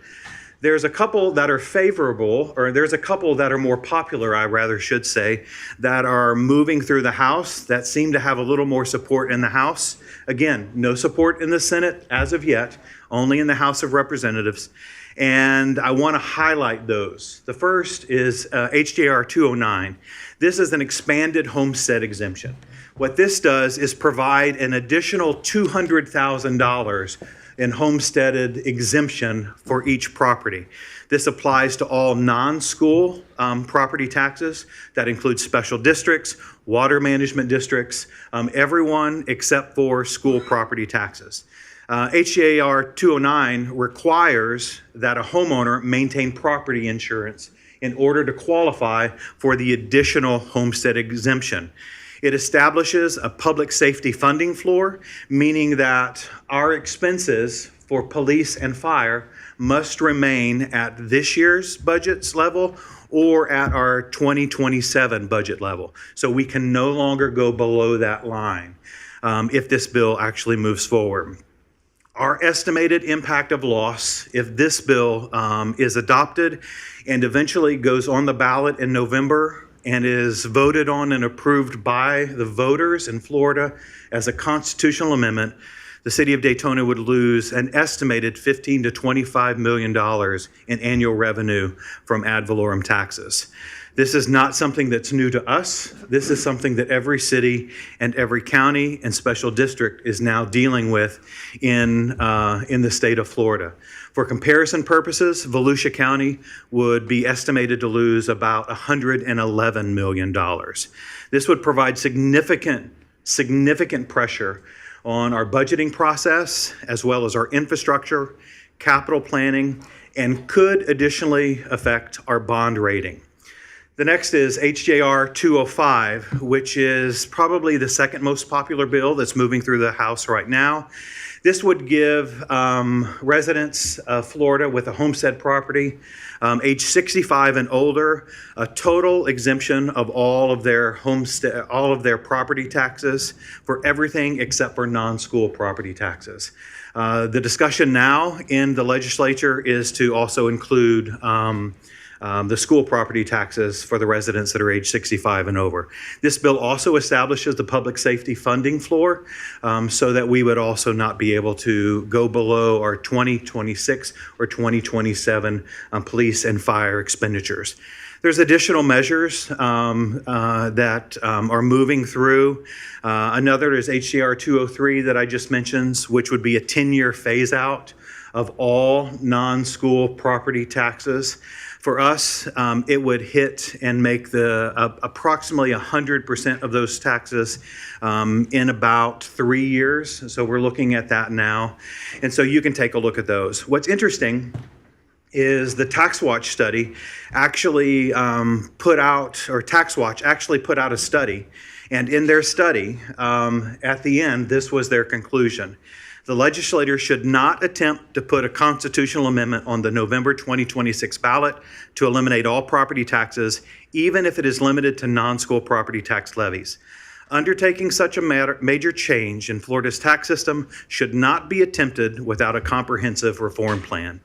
There's a couple that are favorable, or there's a couple that are more popular, I rather should say, that are moving through the House that seem to have a little more support in the House. Again, no support in the Senate as of yet, only in the House of Representatives. And I want to highlight those. The first is HJR 209. This is an expanded homestead exemption. What this does is provide an additional $200,000 in homesteaded exemption for each property. This applies to all non-school property taxes. That includes special districts, water management districts, everyone except for school property taxes. HJR 209 requires that a homeowner maintain property insurance in order to qualify for the additional homestead exemption. It establishes a public safety funding floor, meaning that our expenses for police and fire must remain at this year's budget's level or at our 2027 budget level. So we can no longer go below that line if this bill actually moves forward. Our estimated impact of loss, if this bill is adopted and eventually goes on the ballot in November and is voted on and approved by the voters in Florida as a constitutional amendment, the city of Daytona would lose an estimated $15 to $25 million in annual revenue from ad valorem taxes. This is not something that's new to us. This is something that every city and every county and special district is now dealing with in the state of Florida. For comparison purposes, Volusia County would be estimated to lose about $111 million. This would provide significant pressure on our budgeting process, as well as our infrastructure, capital planning, and could additionally affect our bond rating. The next is HJR 205, which is probably the second most popular bill that's moving through the House right now. This would give residents of Florida with a homestead property, age 65 and older, a total exemption of all of their property taxes for everything except for non-school property taxes. The discussion now in the legislature is to also include the school property taxes for the residents that are age 65 and over. This bill also establishes the public safety funding floor so that we would also not be able to go below our 2026 or 2027 police and fire expenditures. There's additional measures that are moving through. Another is HJR 203 that I just mentioned, which would be a 10-year phase out of all non-school property taxes. For us, it would hit and make approximately 100% of those taxes in about 3 years. So we're looking at that now. And so you can take a look at those. What's interesting is the TaxWatch study actually TaxWatch actually put out a study. And in their study, at the end, this was their conclusion. The legislature should not attempt to put a constitutional amendment on the November 2026 ballot to eliminate all property taxes, even if it is limited to non-school property tax levies. Undertaking such a major change in Florida's tax system should not be attempted without a comprehensive reform plan.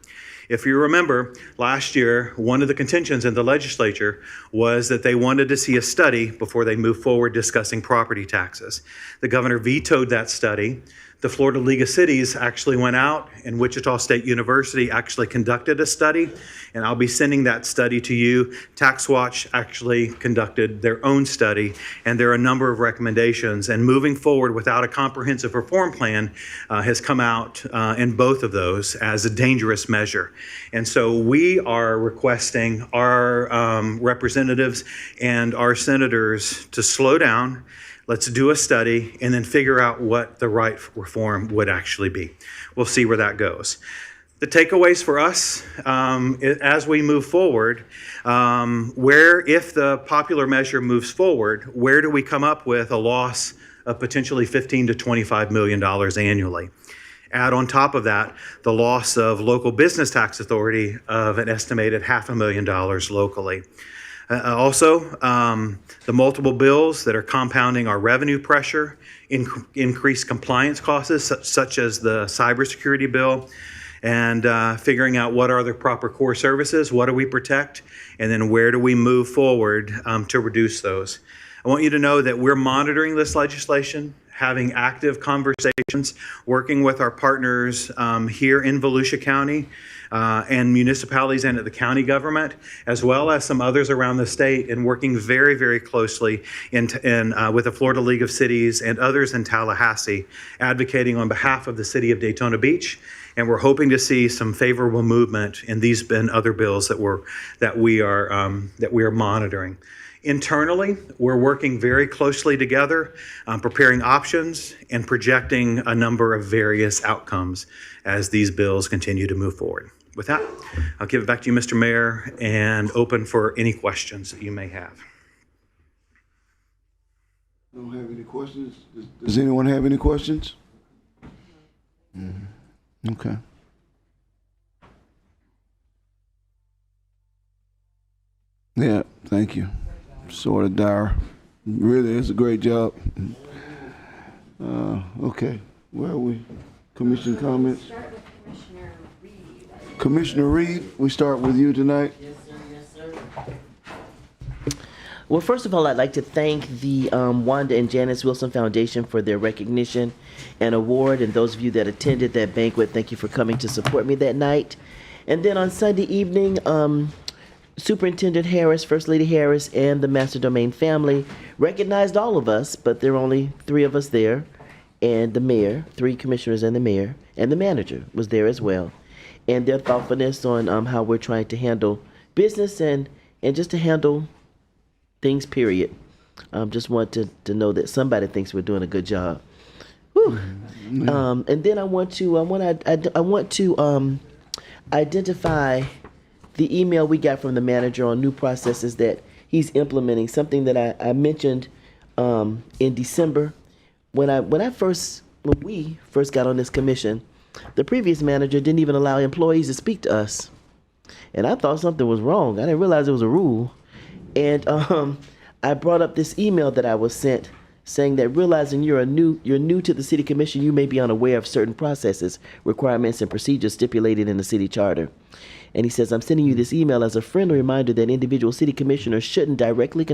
If you remember, last year, one of the contentions in the legislature was that they wanted to see a study before they moved forward discussing property taxes. The governor vetoed that study. The Florida League of Cities actually went out, and Wichita State University actually conducted a study, and I'll be sending that study to you. TaxWatch actually conducted their own study, and there are a number of recommendations, and moving forward without a comprehensive reform plan has come out in both of those as a dangerous measure. And so we are requesting our representatives and our senators to slow down. Let's do a study and then figure out what the right reform would actually be. We'll see where that goes. The takeaways for us as we move forward, if the popular measure moves forward, where do we come up with a loss of potentially $15 to $25 million annually? Add on top of that the loss of local business tax authority of an estimated $500,000 locally. Also, the multiple bills that are compounding our revenue pressure, increased compliance costs such as the cybersecurity bill, and figuring out what are the proper core services, what do we protect, and then where do we move forward to reduce those. I want you to know that we're monitoring this legislation, having active conversations, working with our partners here in Volusia County and municipalities and at the county government, as well as some others around the state, and working very, very closely with the Florida League of Cities and others in Tallahassee, advocating on behalf of the city of Daytona Beach. And we're hoping to see some favorable movement in these and other bills that we are monitoring. Internally, we're working very closely together, preparing options and projecting a number of various outcomes as these bills continue to move forward. With that, I'll give it back to you, Mr. Mayor, and open for any questions that you may have. I don't have any questions. Does anyone have any questions? Okay. Yeah, thank you. Sort of dire. Really, it's a great job. Okay, where are we? Commission comments? Commissioner Reed, we start with you tonight. Well, first of all, I'd like to thank the Wanda and Janice Wilson Foundation for their recognition and award, and those of you that attended that banquet, thank you for coming to support me that night. And then on Sunday evening, Superintendent Harris, First Lady Harris, and the Master Domain family recognized all of us, but there were only 3 of us there, and the mayor, 3 commissioners and the mayor, and the manager was there as well. And their thoughtfulness on how we're trying to handle business and just to handle things, period. Just want to know that somebody thinks we're doing a good job. Whew. And then I want to identify the email we got from the manager on new processes that he's implementing, something that I mentioned in December when we first got on this commission. The previous manager didn't even allow employees to speak to us, and I thought something was wrong. I didn't realize it was a rule, and I brought up this email that I was sent saying that realizing you're new to the city commission, you may be unaware of certain processes, requirements, and procedures stipulated in the city charter. And he says, I'm sending you this email as a friendly reminder that individual city commissioners shouldn't directly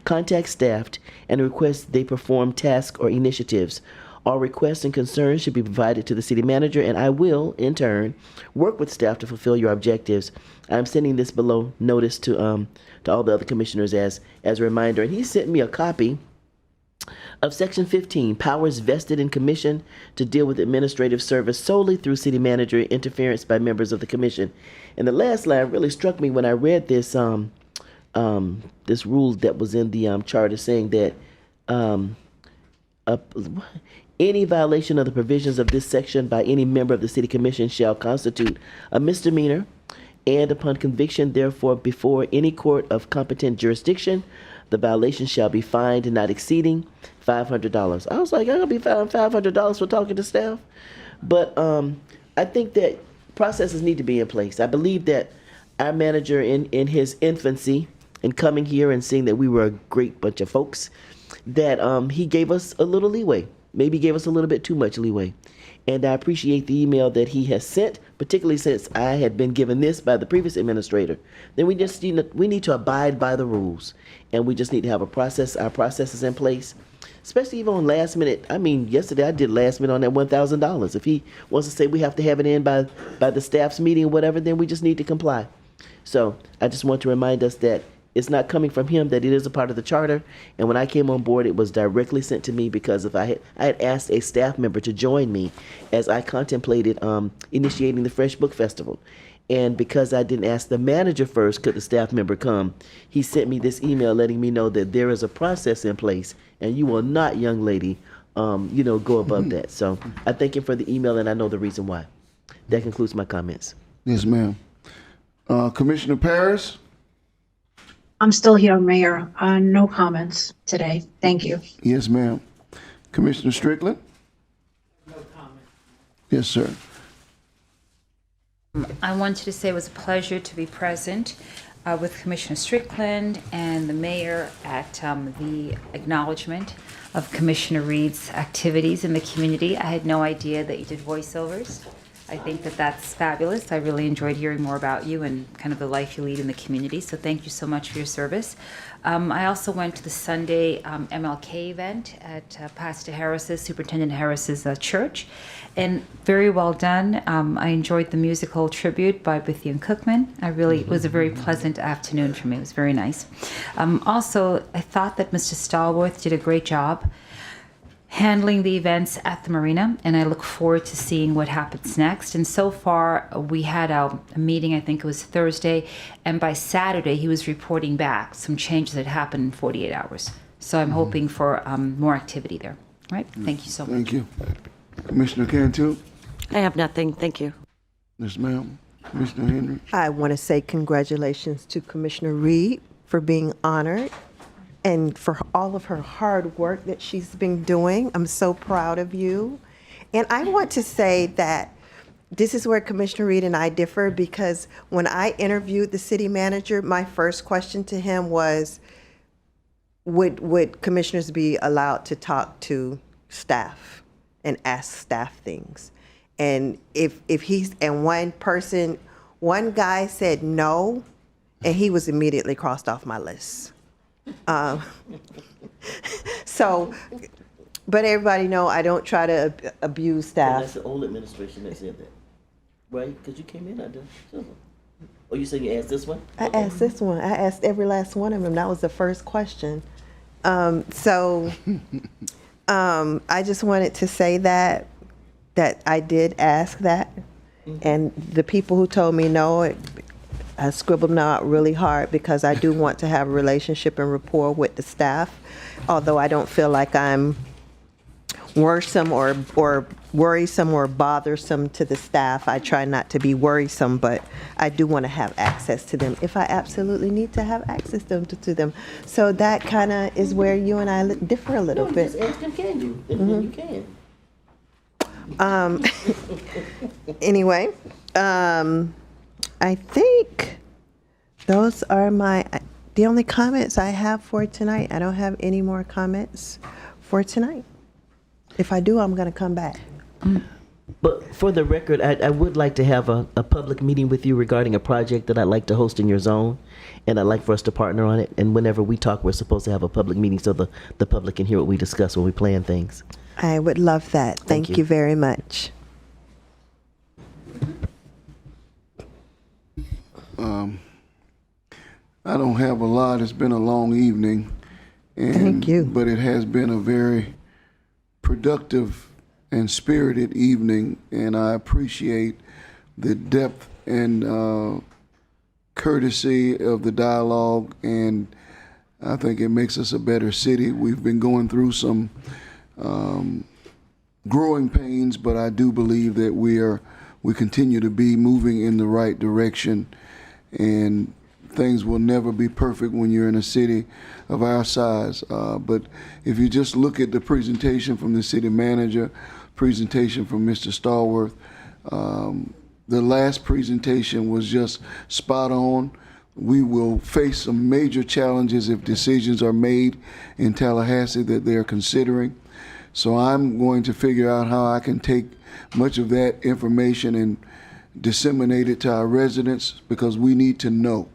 contact staff and request they perform tasks or initiatives. All requests and concerns should be provided to the city manager, and I will, in turn, work with staff to fulfill your objectives. I'm sending this below notice to all the other commissioners as a reminder. And he sent me a copy of Section 15, powers vested in commission to deal with administrative service solely through city manager interference by members of the commission. And the last line really struck me when I read this this rule that was in the charter, saying that any violation of the provisions of this section by any member of the city commission shall constitute a misdemeanor, and upon conviction, therefore, before any court of competent jurisdiction, the violation shall be fined not exceeding $500. I was like, I'm gonna be fined $500 for talking to staff, but I think that processes need to be in place. I believe that our manager, in his infancy, and coming here and seeing that we were a great bunch of folks, that he gave us a little leeway. Maybe gave us a little bit too much leeway. And I appreciate the email that he has sent, particularly since I had been given this by the previous administrator. Then we just need to abide by the rules, and we just need to have our processes in place, especially even on last minute. I mean, yesterday I did last minute on that $1,000. If he wants to say we have to have it in by the staff's meeting or whatever, then we just need to comply. So I just want to remind us that it's not coming from him, that it is a part of the charter. And when I came on board, it was directly sent to me because I had asked a staff member to join me as I contemplated initiating the Fresh Book Festival. And because I didn't ask the manager first, could the staff member come, he sent me this email letting me know that there is a process in place, and you will not, young lady, go above that. So I thank him for the email, and I know the reason why. That concludes my comments. Yes, ma'am. Commissioner Paris? I'm still here, Mayor. No comments today. Thank you. Yes, ma'am. Commissioner Strickland? No comment. Yes, sir. I wanted to say it was a pleasure to be present with Commissioner Strickland and the mayor at the acknowledgement of Commissioner Reed's activities in the community. I had no idea that you did voiceovers. I think that that's fabulous. I really enjoyed hearing more about you and kind of the life you lead in the community. So thank you so much for your service. I also went to the Sunday MLK event at Pastor Harris's, Superintendent Harris's church, and very well done. I enjoyed the musical tribute by Bethune Cookman. It was a very pleasant afternoon for me. It was very nice. Also, I thought that Mr. Stallworth did a great job handling the events at the marina, and I look forward to seeing what happens next. And so far, we had a meeting, I think it was Thursday, and by Saturday, he was reporting back some changes that happened in 48 hours. So I'm hoping for more activity there. All right, thank you so much. Thank you. Commissioner Cantu? I have nothing. Thank you. Yes, ma'am. Commissioner Henry? I want to say congratulations to Commissioner Reed for being honored and for all of her hard work that she's been doing. I'm so proud of you. And I want to say that this is where Commissioner Reed and I differ, because when I interviewed the city manager, my first question to him was, would commissioners be allowed to talk to staff and ask staff things? And one guy said no, and he was immediately crossed off my list. But everybody know I don't try to abuse And staff. that's the old administration that said that, right? Because you came in under Silver. Oh, you saying you asked this one? I asked this one. I asked every last one of them. That was the first question. I just wanted to say that I did ask that, and the people who told me no, I scribbled them out really hard because I do want to have a relationship and rapport with the staff. Although I don't feel like I'm worrisome or worrisome or bothersome to the staff, I try not to be worrisome, but I do want to have access to them if I absolutely need to have access to them. So that kind of is where you and I differ a little bit. Just ask them, can you? And then you can. Anyway, I think those are the only comments I have for tonight. I don't have any more comments for tonight. If I do, I'm going to come back. But for the record, I would like to have a public meeting with you regarding a project that I'd like to host in your zone, and I'd like for us to partner on it. And whenever we talk, we're supposed to have a public meeting so the public can hear what we discuss when we plan things. I would love that. Thank you very much. I don't have a lot. It's been a long evening. Thank you. But it has been a very productive and spirited evening, and I appreciate the depth and courtesy of the dialogue, and I think it makes us a better city. We've been going through some growing pains, but I do believe that we continue to be moving in the right direction, and things will never be perfect when you're in a city of our size. But if you just look at the presentation from the city manager, presentation from Mr. Stallworth, the last presentation was just spot on. We will face some major challenges if decisions are made in Tallahassee that they're considering. So I'm going to figure out how I can take much of that information and disseminate it to our residents, because we need to know.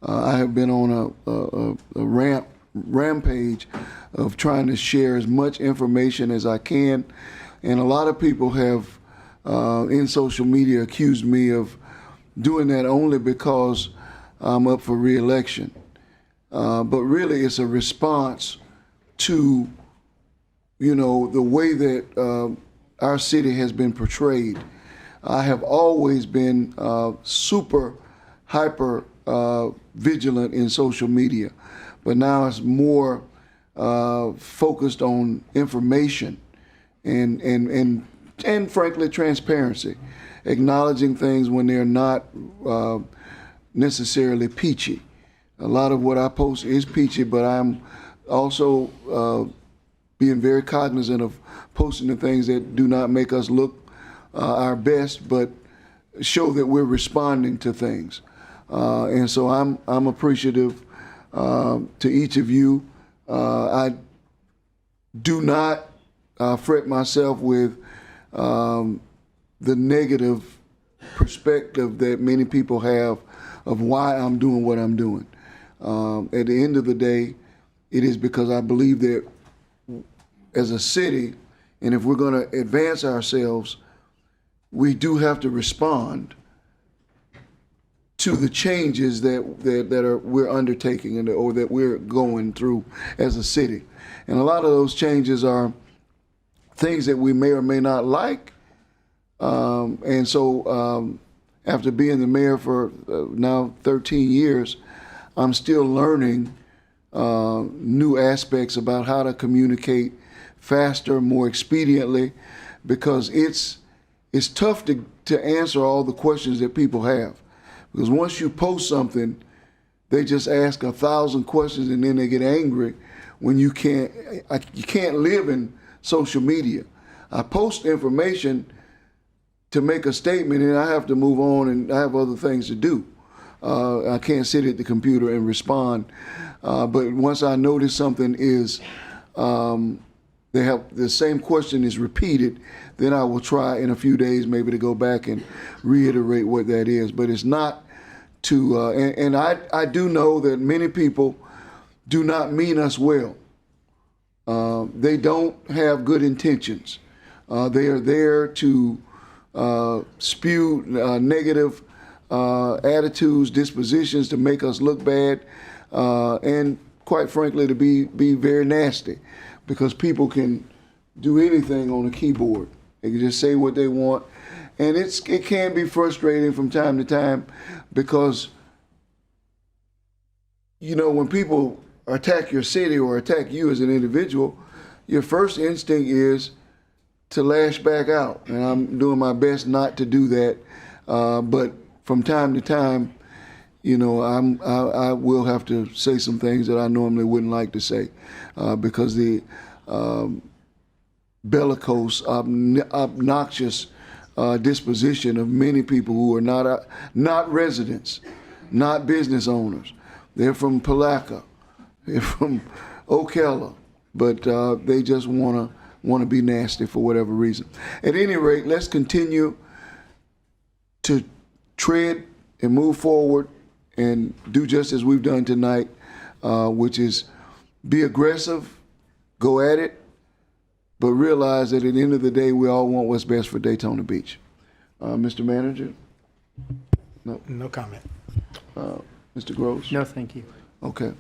I have been on a rampage of trying to share as much information as I can, and a lot of people have in social media accused me of doing that only because I'm up for re-election. But really it's a response to, the way that our city has been portrayed. I have always been super hyper vigilant in social media, but now it's more focused on information and frankly transparency, acknowledging things when they're not necessarily peachy. A lot of what I post is peachy, but I'm also being very cognizant of posting the things that do not make us look our best, but show that we're responding to things. And so I'm appreciative to each of you. I do not fret myself with the negative perspective that many people have of why I'm doing what I'm doing. At the end of the day, it is because I believe that as a city, and if we're going to advance ourselves, we do have to respond to the changes that we're undertaking or that we're going through as a city. And a lot of those changes are things that we may or may not like. And so after being the mayor for now 13 years, I'm still learning new aspects about how to communicate faster, more expediently, because it's tough to answer all the questions that people have. Because once you post something, they just ask 1,000 questions and then they get angry when you can't live in social media. I post information to make a statement and I have to move on and I have other things to do. I can't sit at the computer and respond. But once I notice something is, they have the same question is repeated, then I will try in a few days maybe to go back and reiterate what that is. But it's not to, and I do know that many people do not mean us well. They don't have good intentions. They are there to spew negative attitudes, dispositions to make us look bad, and quite frankly to be very nasty, because people can do anything on a keyboard. They can just say what they want, and it can be frustrating from time to time, because when people attack your city or attack you as an individual, your first instinct is to lash back out, and I'm doing my best not to do that. But from time to time, I will have to say some things that I normally wouldn't like to say, because the bellicose, obnoxious disposition of many people who are not residents, not business owners. They're from Palaca, they're from Ocala, but they just want to be nasty for whatever reason. At any rate, let's continue to tread and move forward and do just as we've done tonight, which is be aggressive, go at it, but realize that at the end of the day, we all want what's best for Daytona Beach. Mr. Manager? No comment. Mr. Gross? No, thank you. Okay.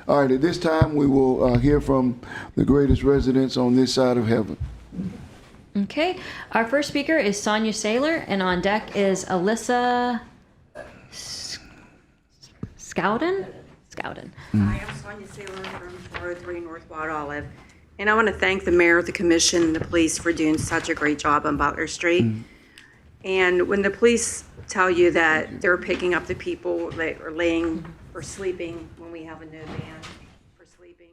All right, at this time, we will hear from the greatest residents on this side of heaven. Okay, our first speaker is Sonia Saylor, and on deck is Alyssa Scowden. Hi, I'm Sonia Saylor from 403 North Wild Olive, and I want to thank the mayor, the commission, and the police for doing such a great job on Butler Street. And when the police tell you that they're picking up the people that are laying or sleeping when we have a no ban for sleeping,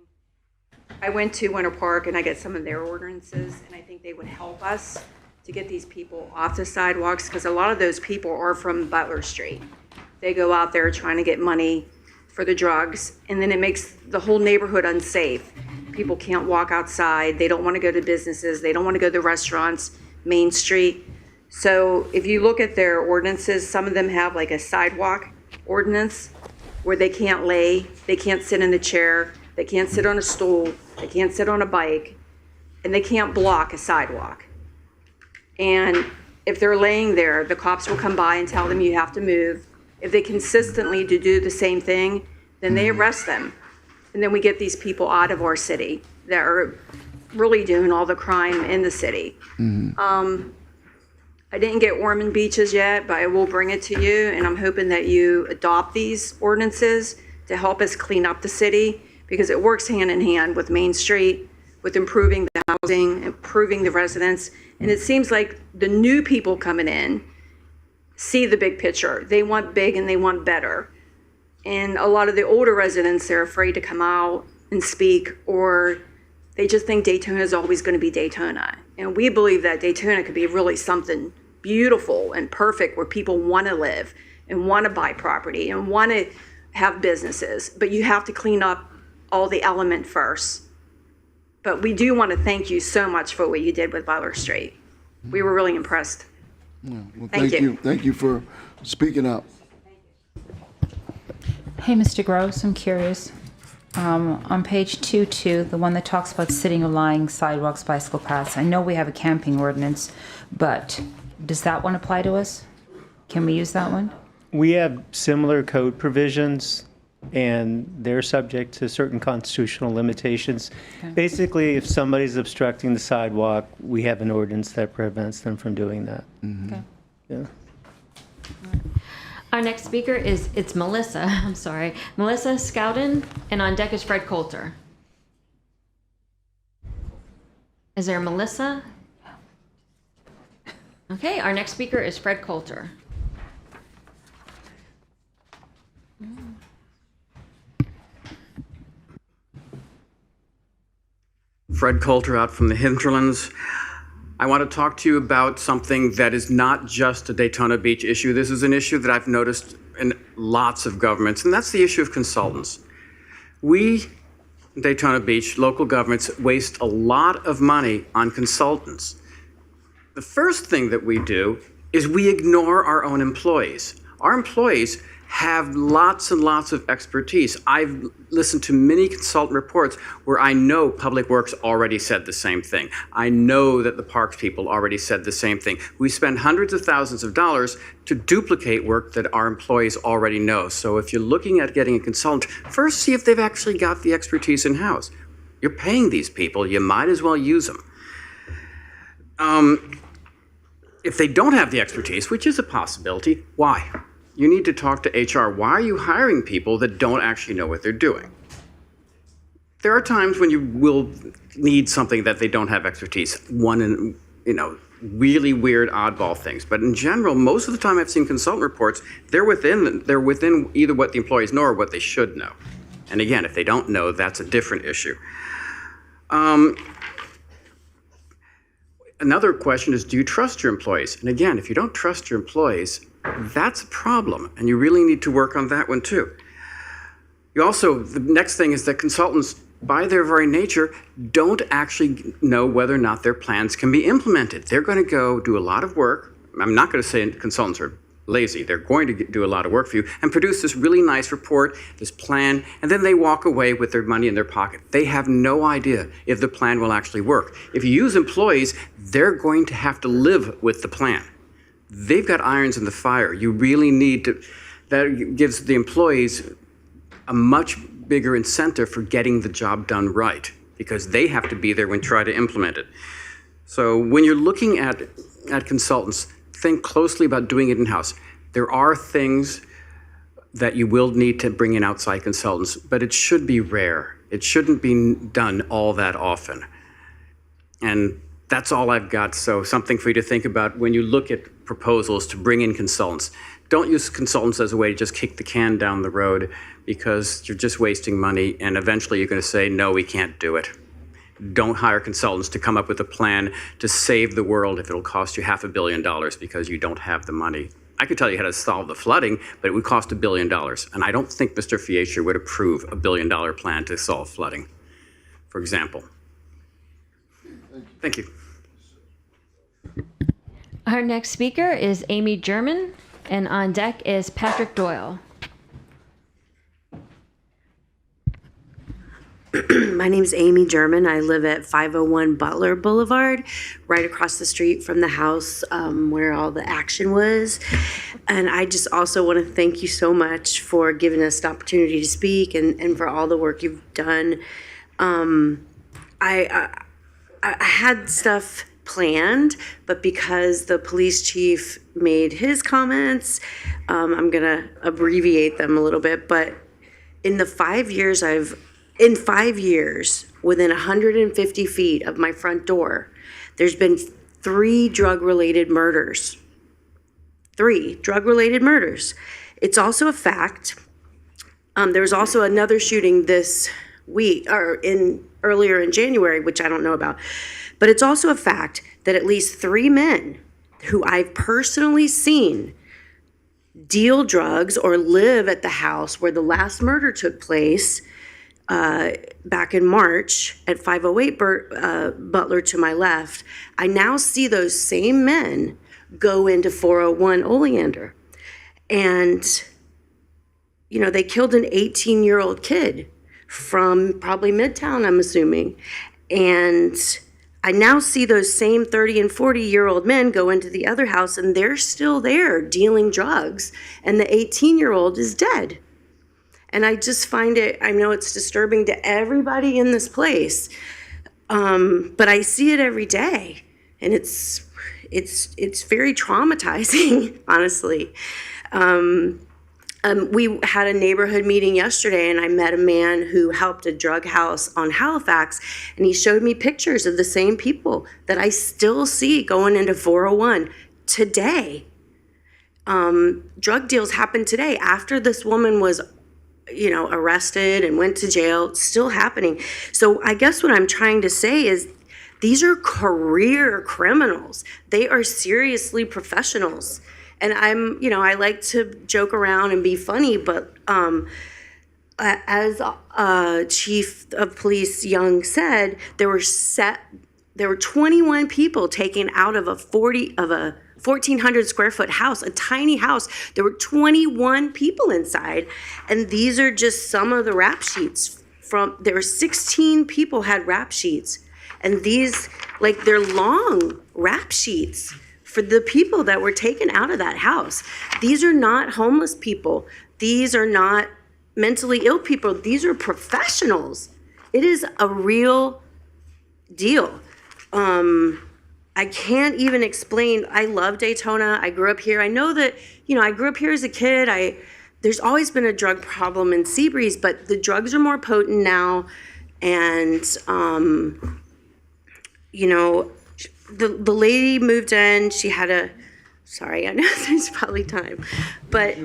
I went to Winter Park and I got some of their ordinances, and I think they would help us to get these people off the sidewalks, because a lot of those people are from Butler Street. They go out there trying to get money for the drugs, and then it makes the whole neighborhood unsafe. People can't walk outside. They don't want to go to businesses. They don't want to go to restaurants, Main Street. So if you look at their ordinances, some of them have like a sidewalk ordinance where they can't lay, they can't sit in a chair, they can't sit on a stool, they can't sit on a bike, and they can't block a sidewalk. And if they're laying there, the cops will come by and tell them you have to move. If they consistently do the same thing, then they arrest them. And then we get these people out of our city that are really doing all the crime in the city. I didn't get Ormond Beaches yet, but I will bring it to you, and I'm hoping that you adopt these ordinances to help us clean up the city, because it works hand in hand with Main Street, with improving the housing, improving the residents. And it seems like the new people coming in see the big picture. They want big and they want better. And a lot of the older residents, they're afraid to come out and speak, or they just think Daytona is always going to be Daytona. And we believe that Daytona could be really something beautiful and perfect, where people want to live and want to buy property and want to have businesses. But you have to clean up all the element first. But we do want to thank you so much for what you did with Butler Street. We were really impressed. Well, Thank you. Thank you for speaking up. Hey, Mr. Gross, I'm curious. On page 2.2, the one that talks about sitting or lying, sidewalks, bicycle paths, I know we have a camping ordinance, but does that one apply to us? Can we use that one? We have similar code provisions, and they're subject to certain constitutional limitations. Okay. Basically, if somebody's obstructing the sidewalk, we have an ordinance that prevents them from doing that. Okay. Yeah. Our next speaker it's Melissa, I'm sorry, Melissa Scouten, and on deck is Fred Coulter. Is there a Melissa? Okay, our next speaker is Fred Coulter. Fred Coulter out from the hinterlands. I want to talk to you about something that is not just a Daytona Beach issue. This is an issue that I've noticed in lots of governments, and that's the issue of consultants. We, Daytona Beach, local governments, waste a lot of money on consultants. The first thing that we do is we ignore our own employees. Our employees have lots and lots of expertise. I've listened to many consultant reports where I know Public Works already said the same thing. I know that the parks people already said the same thing. We spend hundreds of thousands of dollars to duplicate work that our employees already know. So if you're looking at getting a consultant, first see if they've actually got the expertise in-house. You're paying these people, you might as well use them. If they don't have the expertise, which is a possibility, why? You need to talk to HR. Why are you hiring people that don't actually know what they're doing? There are times when you will need something that they don't have expertise. One in, really weird oddball things. But in general, most of the time I've seen consultant reports, they're within either what the employees know or what they should know. And again, if they don't know, that's a different issue. Another question is, do you trust your employees? And again, if you don't trust your employees, that's a problem, and you really need to work on that one too. The next thing is that consultants, by their very nature, don't actually know whether or not their plans can be implemented. They're going to go do a lot of work. I'm not going to say consultants are lazy. They're going to do a lot of work for you and produce this really nice report, this plan, and then they walk away with their money in their pocket. They have no idea if the plan will actually work. If you use employees, they're going to have to live with the plan. They've got irons in the fire. You really need to, that gives the employees a much bigger incentive for getting the job done right, because they have to be there when try to implement it. So when you're looking at consultants, think closely about doing it in-house. There are things that you will need to bring in outside consultants, but it should be rare. It shouldn't be done all that often. And that's all I've got. So something for you to think about when you look at proposals to bring in consultants. Don't use consultants as a way to just kick the can down the road, because you're just wasting money, and eventually you're going to say, no, we can't do it. Don't hire consultants to come up with a plan to save the world if it'll cost you $500 million because you don't have the money. I could tell you how to solve the flooding, but it would cost $1 billion. And I don't think Mr. Fiescher would approve a $1 billion plan to solve flooding, for example. Thank you. Our next speaker is Amy German, and on deck is Patrick Doyle. My name is Amy German. I live at 501 Butler Boulevard, right across the street from the house where all the action was. And I just also want to thank you so much for giving us the opportunity to speak and for all the work you've done. I had stuff planned, but because the police chief made his comments, I'm going to abbreviate them a little bit. But in 5 years, within 150 feet of my front door, there's been 3 drug-related murders. 3 drug-related murders. It's also a fact. There was also another shooting this week, or earlier in January, which I don't know about. But it's also a fact that at least 3 men who I've personally seen deal drugs or live at the house where the last murder took place back in March at 508 Butler to my left. I now see those same men go into 401 Oleander. And, you know, they killed an 18-year-old kid from probably Midtown, I'm assuming. And I now see those same 30 and 40-year-old men go into the other house, and they're still there dealing drugs, and the 18-year-old is dead. And I just find it, I know it's disturbing to everybody in this place, but I see it every day, and it's very traumatizing, honestly. We had a neighborhood meeting yesterday, and I met a man who helped a drug house on Halifax, and he showed me pictures of the same people that I still see going into 401 today. Drug deals happened today after this woman was, you know, arrested and went to jail. It's still happening. So I guess what I'm trying to say is these are career criminals. They are seriously professionals. And I'm, you know, I like to joke around and be funny, but as Chief of Police Young said, there were 21 people taken out of a 1,400 square foot house, a tiny house. There were 21 people inside, and these are just some of the rap sheets. There were 16 people had rap sheets, and these, like, they're long rap sheets for the people that were taken out of that house. These are not homeless people. These are not mentally ill people. These are professionals. It is a real deal. I can't even explain. I love Daytona. I grew up here. I know that, you know, I grew up here as a kid. There's always been a drug problem in Seabreeze, but the drugs are more potent now. And, you know, the lady moved in. She had sorry, I know there's probably time, but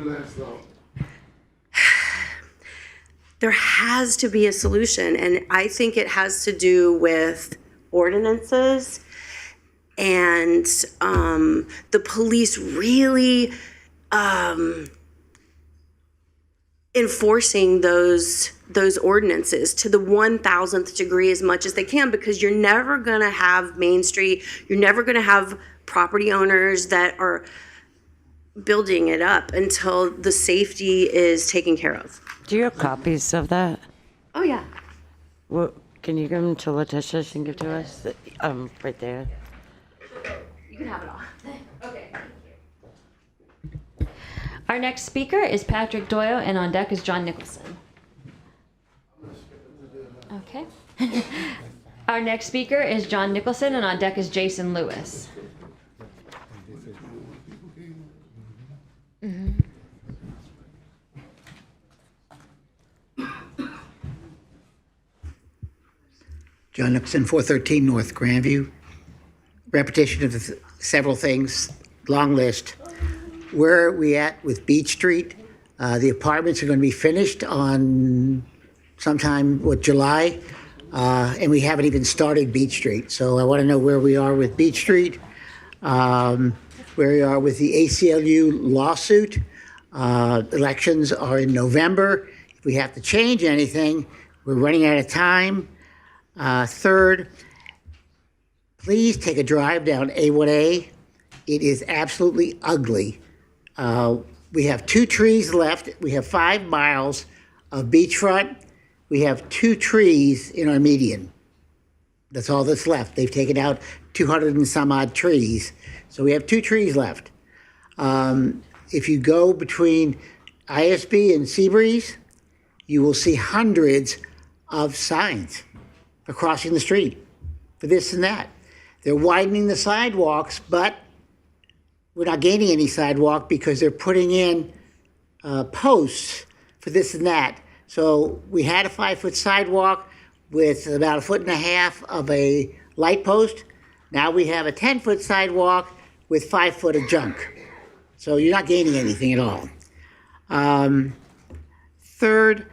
there has to be a solution. And I think it has to do with ordinances and the police really enforcing those ordinances to the 1,000th degree as much as they can, because you're never going to have Main Street, you're never going to have property owners that are building it up until the safety is taken care of. Do you have copies of that? Oh, yeah. Well, can you give them to Letitia? She can give to us? Right there. You can have it all. Okay. Our next speaker is Patrick Doyle, and on deck is John Nicholson. Okay. Our next speaker is John Nicholson, and on deck is Jason Lewis. John Nicholson, 413 North Grandview. Repetition of several things, long list. Where are we at with Beach Street? The apartments are going to be finished on sometime, July? And we haven't even started Beach Street. So I want to know where we are with Beach Street, where we are with the ACLU lawsuit. Elections are in November. If we have to change anything, we're running out of time. Third, please take a drive down A1A. It is absolutely ugly. We have 2 trees left. We have 5 miles of beachfront. We have 2 trees in our median. That's all that's left. They've taken out 200 and some odd trees. So we have 2 trees left. If you go between ISB and Seabreeze, you will see hundreds of signs for crossing the street, for this and that. They're widening the sidewalks, but we're not gaining any sidewalk because they're putting in posts for this and that. So we had a 5-foot sidewalk with about 1.5 feet of a light post. Now we have a 10-foot sidewalk with 5 foot of junk. So you're not gaining anything at all. Third,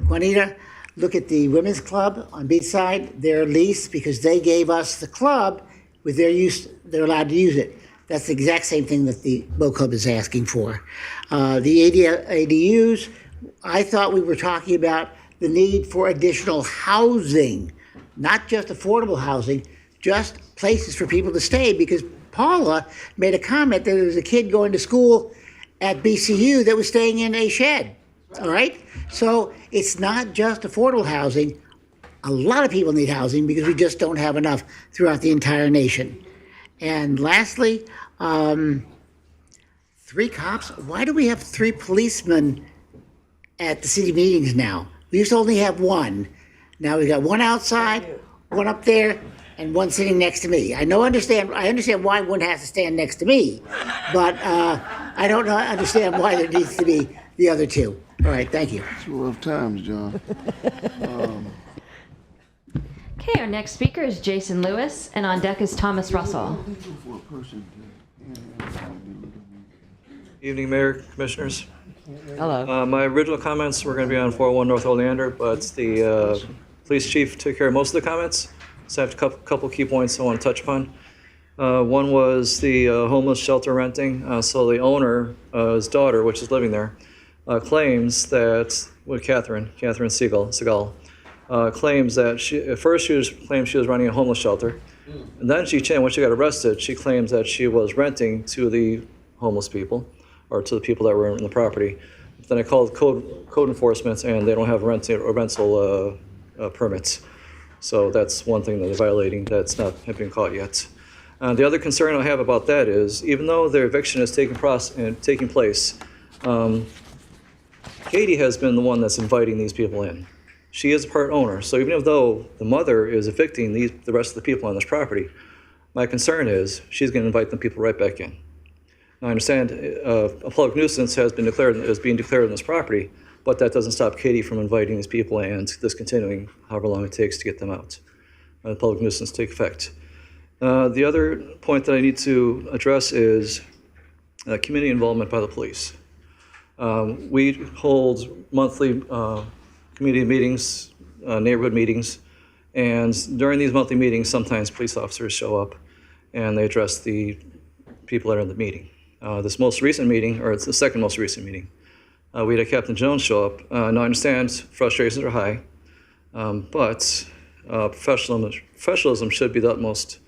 Juanita, look at the women's club on Beachside. They're leased because they gave us the club with their use. They're allowed to use it. That's the exact same thing that the boat club is asking for. The ADUs, I thought we were talking about the need for additional housing, not just affordable housing, just places for people to stay, because Paula made a comment that there was a kid going to school at BCU that was staying in a shed. All right? So it's not just affordable housing. A lot of people need housing because we just don't have enough throughout the entire nation. And lastly, 3 cops. Why do we have 3 policemen at the city meetings now? We used to only have 1. Now we got 1 outside, 1 up there, and 1 sitting next to me. I understand why 1 has to stand next to me, but I don't understand why there needs to be the other 2. All right, thank you. It's rough times, John. Okay, our next speaker is Jason Lewis, and on deck is Thomas Russell. Evening, Mayor, Commissioners. Hello. My original comments were going to be on 401 North Oleander, but the police chief took care of most of the comments. So I have a couple key points I want to touch upon. One was the homeless shelter renting. So the owner, his daughter, which is living there, claims that, Catherine Segal, claims that at first she claimed she was running a homeless shelter. And then when she got arrested, she claims that she was renting to the homeless people, or to the people that were in the property. Then I called code enforcement, and they don't have rental permits. So that's one thing that they're violating that's not been caught yet. The other concern I have about that is, even though their eviction is taking place, Katie has been the one that's inviting these people in. She is a part owner, so even though the mother is evicting the rest of the people on this property, my concern is she's going to invite the people right back in. Now, I understand a public nuisance is being declared on this property, but that doesn't stop Katie from inviting these people and discontinuing however long it takes to get them out. The public nuisance take effect. The other point that I need to address is community involvement by the police. We hold monthly community meetings, neighborhood meetings, and during these monthly meetings, sometimes police officers show up and they address the people that are in the meeting. This most recent meeting, or it's the second most recent meeting, we had Captain Jones show up. Now I understand frustrations are high, but professionalism should be the utmost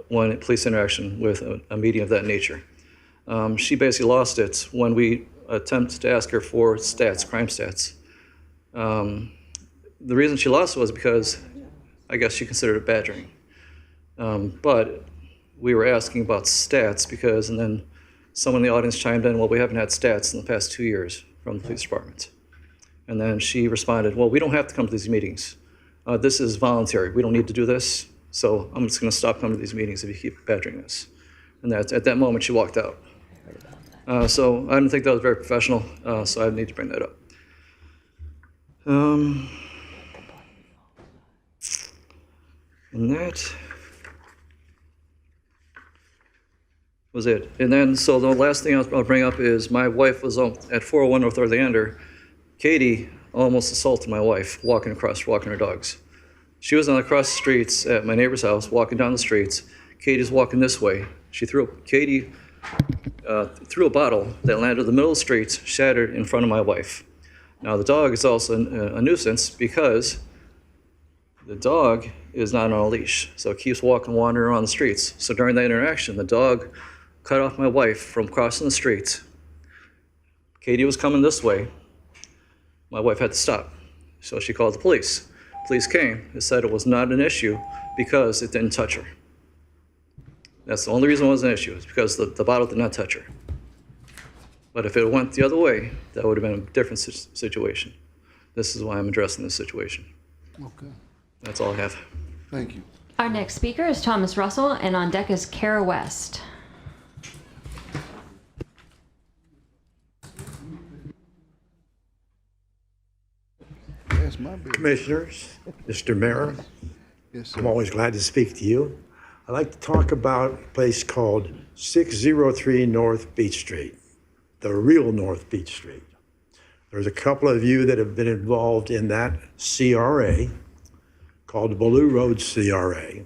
when police interaction with a meeting of that nature. She basically lost it when we attempted to ask her for stats, crime stats. The reason she lost it was because I guess she considered it badgering. But we were asking about stats because, and then someone in the audience chimed in, well, we haven't had stats in the past 2 years from the police department. And then she responded, well, we don't have to come to these meetings. This is voluntary. We don't need to do this. So I'm just going to stop coming to these meetings if you keep badgering us. And at that moment, she walked out. So I didn't think that was very professional, so I need to bring that up. And that was it. And then, so the last thing I'll bring up is my wife was at 401 North Oleander. Katie almost assaulted my wife walking her dogs. She was across the streets at my neighbor's house, walking down the streets. Katie's walking this way. Katie threw a bottle that landed in the middle of the street, shattered in front of my wife. Now, the dog is also a nuisance because the dog is not on a leash, so it keeps wandering around the streets. So during that interaction, the dog cut off my wife from crossing the street. Katie was coming this way. My wife had to stop, so she called the police. Police came and said it was not an issue because it didn't touch her. That's the only reason it was an issue, is because the bottle did not touch her. But if it went the other way, that would have been a different situation. This is why I'm addressing this situation. Okay. That's all I have. Thank you. Our next speaker is Thomas Russell, and on deck is Kara West. That's my business. Commissioners, Mr. Mayor, Yes, sir. I'm always glad to speak to you. I'd like to talk about a place called 603 North Beach Street, the real North Beach Street. There's a couple of you that have been involved in that CRA called the Blue Road CRA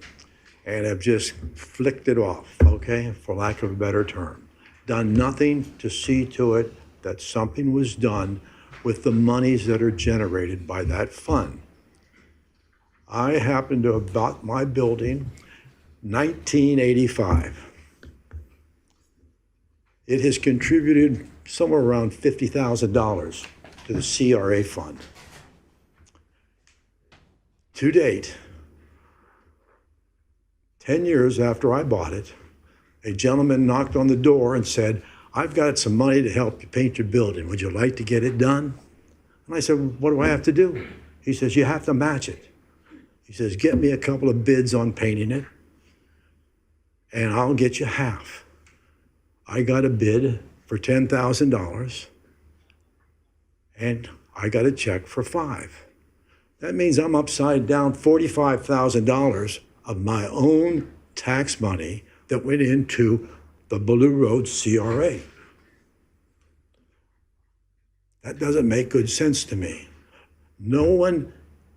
and have just flicked it off, okay, for lack of a better term. Done nothing to see to it that something was done with the monies that are generated by that fund. I happen to have bought my building 1985. it has contributed somewhere around $50,000 to the CRA fund. To date, 10 years after I bought it, a gentleman knocked on the door and said, "I've got some money to help you paint your building. Would you like to get it done?" And I said, "What do I have to do?" He says, "You have to match it." He says, "Get me a couple of bids on painting it, and I'll get you half." I got a bid for $10,000, and I got a check for $5,000. That means I'm upside down $45,000 of my own tax money that went into the Blue Road CRA. That doesn't make good sense to me. No one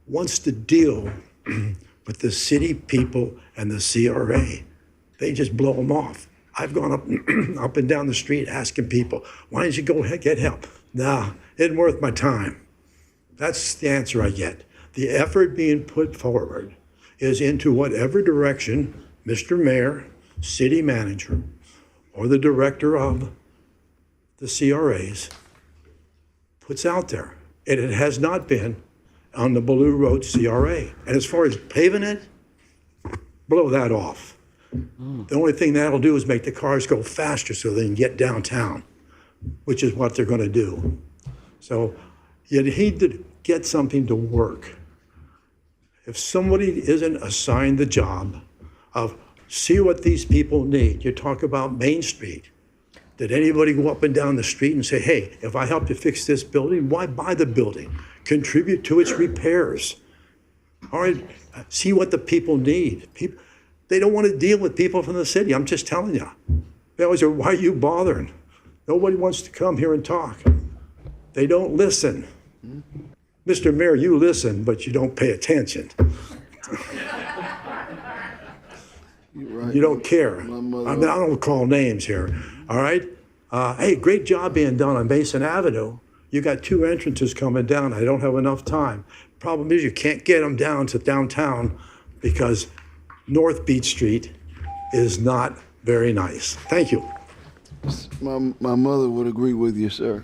wants to deal with the city people and the CRA. They just blow them off. I've gone up and down the street asking people, "Why don't you go ahead, get help?" Nah, it isn't worth my time. That's the answer I get. The effort being put forward is into whatever direction Mr. Mayor, city manager, or the director of the CRAs puts out there. And it has not been on the Blue Road CRA. And as far as paving it, blow that off. The only thing that'll do is make the cars go faster so they can get downtown, which is what they're going to do. So you need to get something to work. If somebody isn't assigned the job of see what these people need, you talk about Main Street. Did anybody go up and down the street and say, "Hey, if I help you fix this building, why buy the building? Contribute to its repairs." All right, see what the people need. They don't want to deal with people from the city. I'm just telling you. They always say, "Why are you bothering?" Nobody wants to come here and talk. They don't listen. Mr. Mayor, you listen, but you don't pay attention. Right. You don't care. I mean, I don't call names here. All right? Hey, great job being done on Mason Avenue. You got 2 entrances coming down. I don't have enough time. Problem is you can't get them down to downtown because North Beach Street is not very nice. Thank you. My mother would agree with you, sir.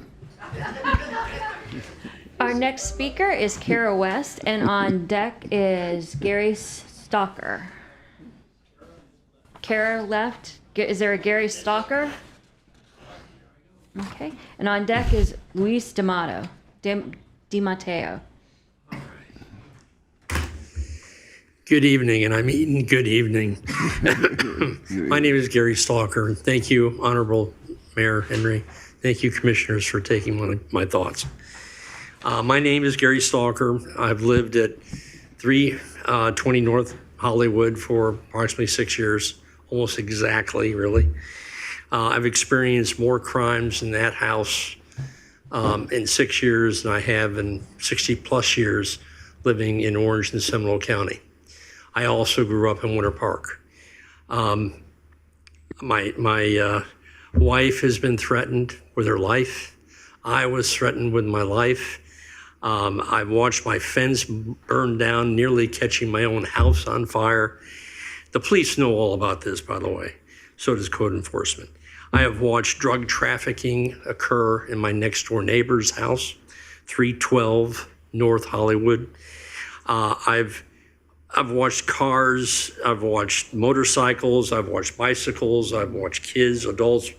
Our next speaker is Kara West, and on deck is Gary Stalker. Kara left. Is there a Gary Stalker? Okay. And on deck is Luis DiMatteo. Good evening, and I mean good evening. My name is Gary Stalker. Thank you, Honorable Mayor Henry. Thank you, Commissioners, for taking my thoughts. My name is Gary Stalker. I've lived at 320 North Hollywood for approximately 6 years, almost exactly, really. I've experienced more crimes in that house in 6 years than I have in 60 plus years living in Orange and Seminole County. I also grew up in Winter Park. My wife has been threatened with her life. I was threatened with my life. I've watched my fence burn down, nearly catching my own house on fire. The police know all about this, by the way. So does code enforcement. I have watched drug trafficking occur in my next door neighbor's house, 312 North Hollywood. I've watched cars, I've watched motorcycles, I've watched bicycles, I've watched kids, adults,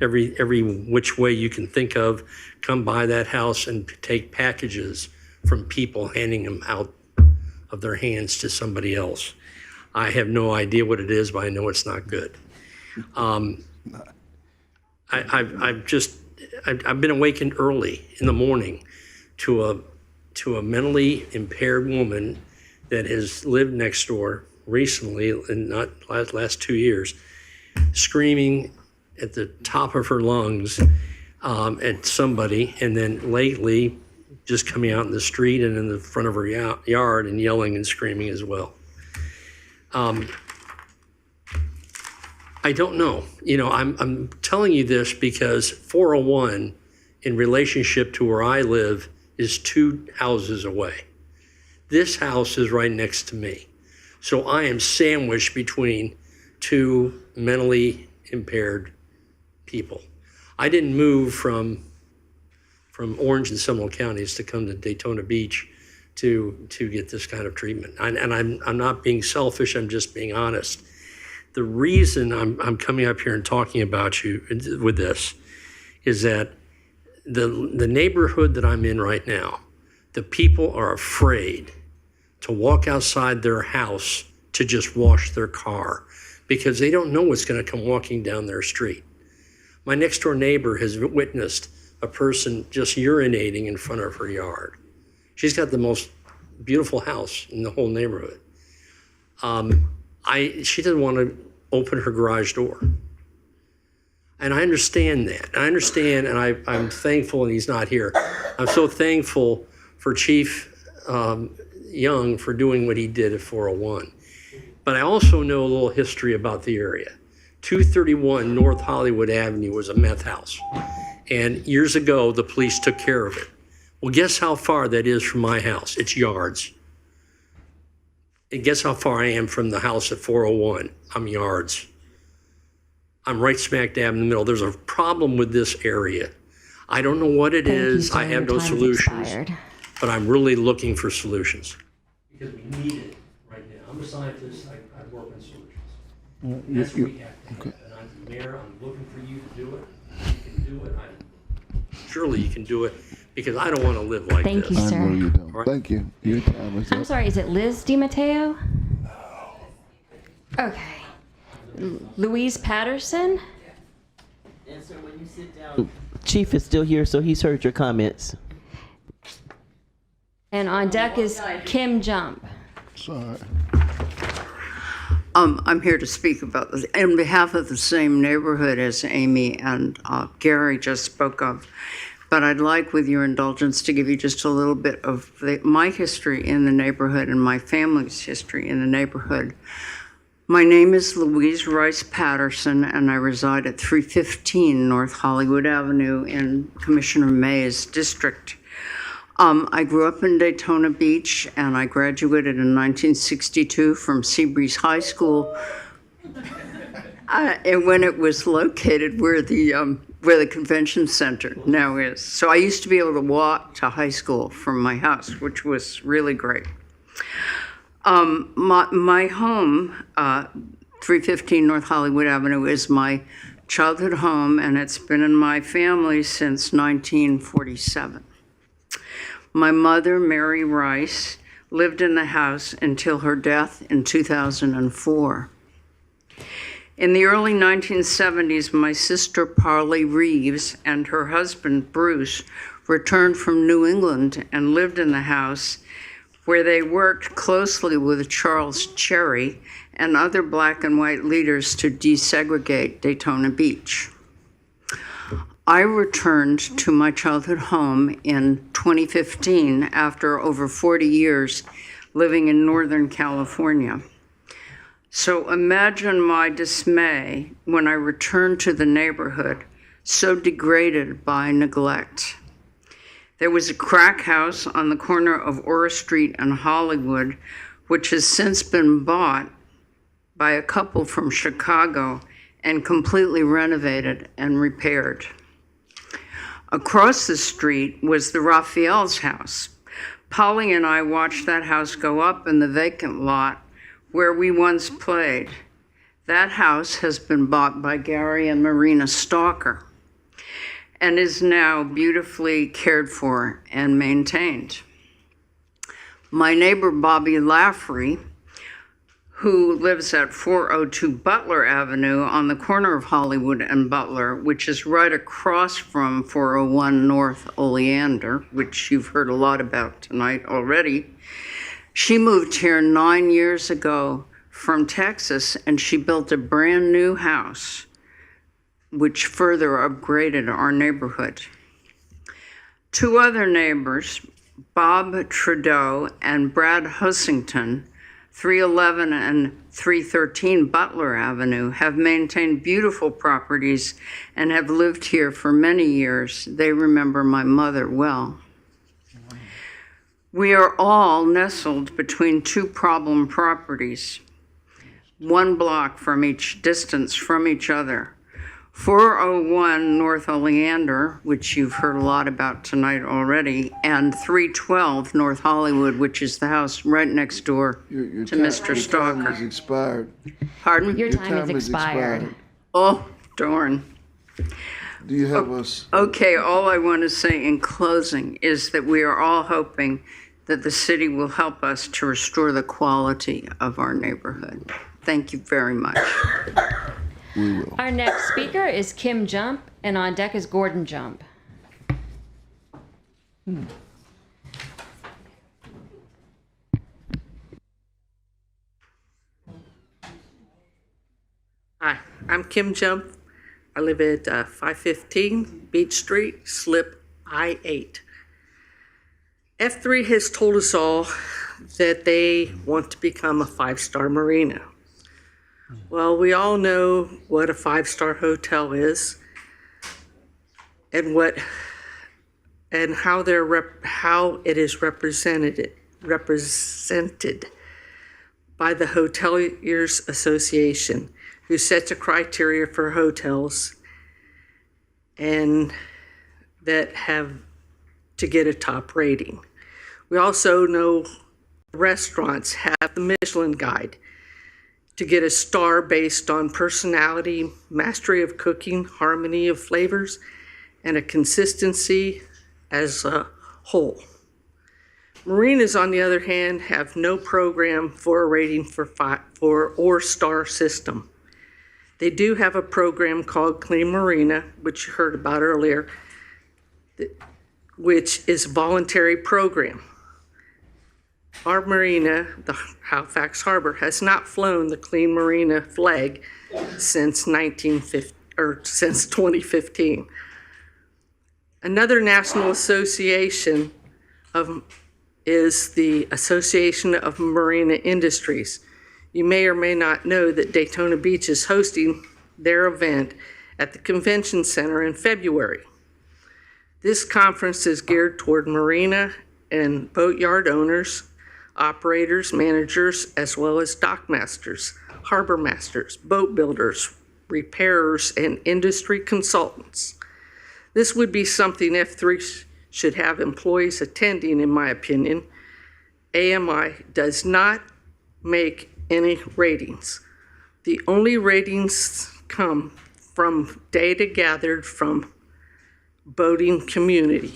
every which way you can think of, come by that house and take packages from people, handing them out of their hands to somebody else. I have no idea what it is, but I know it's not good. I've been awakened early in the morning to a mentally impaired woman that has lived next door recently, in not last 2 years, screaming at the top of her lungs at somebody, and then lately just coming out in the street and in the front of her yard and yelling and screaming as well. I don't know. I'm telling you this because 401 in relationship to where I live is 2 houses away. This house is right next to me. So I am sandwiched between 2 mentally impaired people. I didn't move from Orange and Seminole counties to come to Daytona Beach to get this kind of treatment. And I'm not being selfish, I'm just being honest. The reason I'm coming up here and talking about you with this is that the neighborhood that I'm in right now, the people are afraid to walk outside their house to just wash their car because they don't know what's going to come walking down their street. My next door neighbor has witnessed a person just urinating in front of her yard. She's got the most beautiful house in the whole neighborhood. She doesn't want to open her garage door. And I understand that. And I'm thankful, and he's not here. I'm so thankful for Chief Young for doing what he did at 401. But I also know a little history about the area. 231 North Hollywood Avenue was a meth house. And years ago, the police took care of it. Well, guess how far that is from my house? It's yards. And guess how far I am from the house at 401? I'm yards. I'm right smack dab in the middle. There's a problem with this area. I don't know what it is. I have no solutions. But I'm really looking for solutions. Because we need it right now. I'm a scientist. I work on solutions. That's what we have to have. And I'm the mayor. I'm looking for you to do it. You can do it. Surely you can do it, because I don't want to live like Thank this. you, sir. I know you don't. Thank you. Your time is I'm up. sorry, is it Liz DiMatteo? Okay. Louise Patterson? And sir, when you sit down, Chief is still here, so he's heard your comments. And on deck is Kim Jump. Sorry. I'm here to speak about this on behalf of the same neighborhood as Amy and Gary just spoke of. But I'd like, with your indulgence, to give you just a little bit of my history in the neighborhood and my family's history in the neighborhood. My name is Louise Rice Patterson, and I reside at 315 North Hollywood Avenue in Commissioner May's district. I grew up in Daytona Beach, and I graduated in 1962 from Seabreeze High School, and when it was located where the convention center now is. So I used to be able to walk to high school from my house, which was really great. My home, 315 North Hollywood Avenue, is my childhood home, and it's been in my family since 1947. My mother, Mary Rice, lived in the house until her death in 2004. In the early 1970s, my sister Parley Reeves and her husband Bruce returned from New England and lived in the house, where they worked closely with Charles Cherry and other black and white leaders to desegregate Daytona Beach. I returned to my childhood home in 2015 after over 40 years living in Northern California. So imagine my dismay when I returned to the neighborhood so degraded by neglect. There was a crack house on the corner of Ora Street and Hollywood, which has since been bought by a couple from Chicago and completely renovated and repaired. Across the street was the Raphael's house. Polly and I watched that house go up in the vacant lot where we once played. That house has been bought by Gary and Marina Stalker and is now beautifully cared for and maintained. My neighbor Bobby Laffrey, who lives at 402 Butler Avenue on the corner of Hollywood and Butler, which is right across from 401 North Oleander, which you've heard a lot about tonight already. She moved here 9 years ago from Texas, and she built a brand new house, which further upgraded our neighborhood. Two other neighbors, Bob Trudeau and Brad Hussington, 311 and 313 Butler Avenue, have maintained beautiful properties and have lived here for many years. They remember my mother well. We are all nestled between two problem properties, 1 block from distance from each other. 401 North Oleander, which you've heard a lot about tonight already, and 312 North Hollywood, which is the house right next door to Mr. Your time Stalker. has expired. Pardon? Your time has expired. Oh, darn. Do you have us? Okay, all I want to say in closing is that we are all hoping that the city will help us to restore the quality of our neighborhood. Thank you very much. We will. Our next speaker is Kim Jump, and on deck is Gordon Jump. Hi, I'm Kim Jump. I live at 515 Beach Street, slip I-8. F3 has told us all that they want to become a five-star marina. Well, we all know what a five-star hotel is and how it is represented by the Hoteliers Association, who sets a criteria for hotels and that have to get a top rating. We also know restaurants have the Michelin Guide to get a star based on personality, mastery of cooking, harmony of flavors, and a consistency as a whole. Marinas, on the other hand, have no program for a rating or star system. They do have a program called Clean Marina, which you heard about earlier, which is a voluntary program. Our marina, the Halifax Harbor, has not flown the Clean Marina flag since 2015. Another national association is the Association of Marina Industries. You may or may not know that Daytona Beach is hosting their event at the Convention Center in February. This conference is geared toward marina and boatyard owners, operators, managers, as well as dock masters, harbor masters, boat builders, repairers, and industry consultants. This would be something F3 should have employees attending, in my opinion. AMI does not make any ratings. The only ratings come from data gathered from boating community.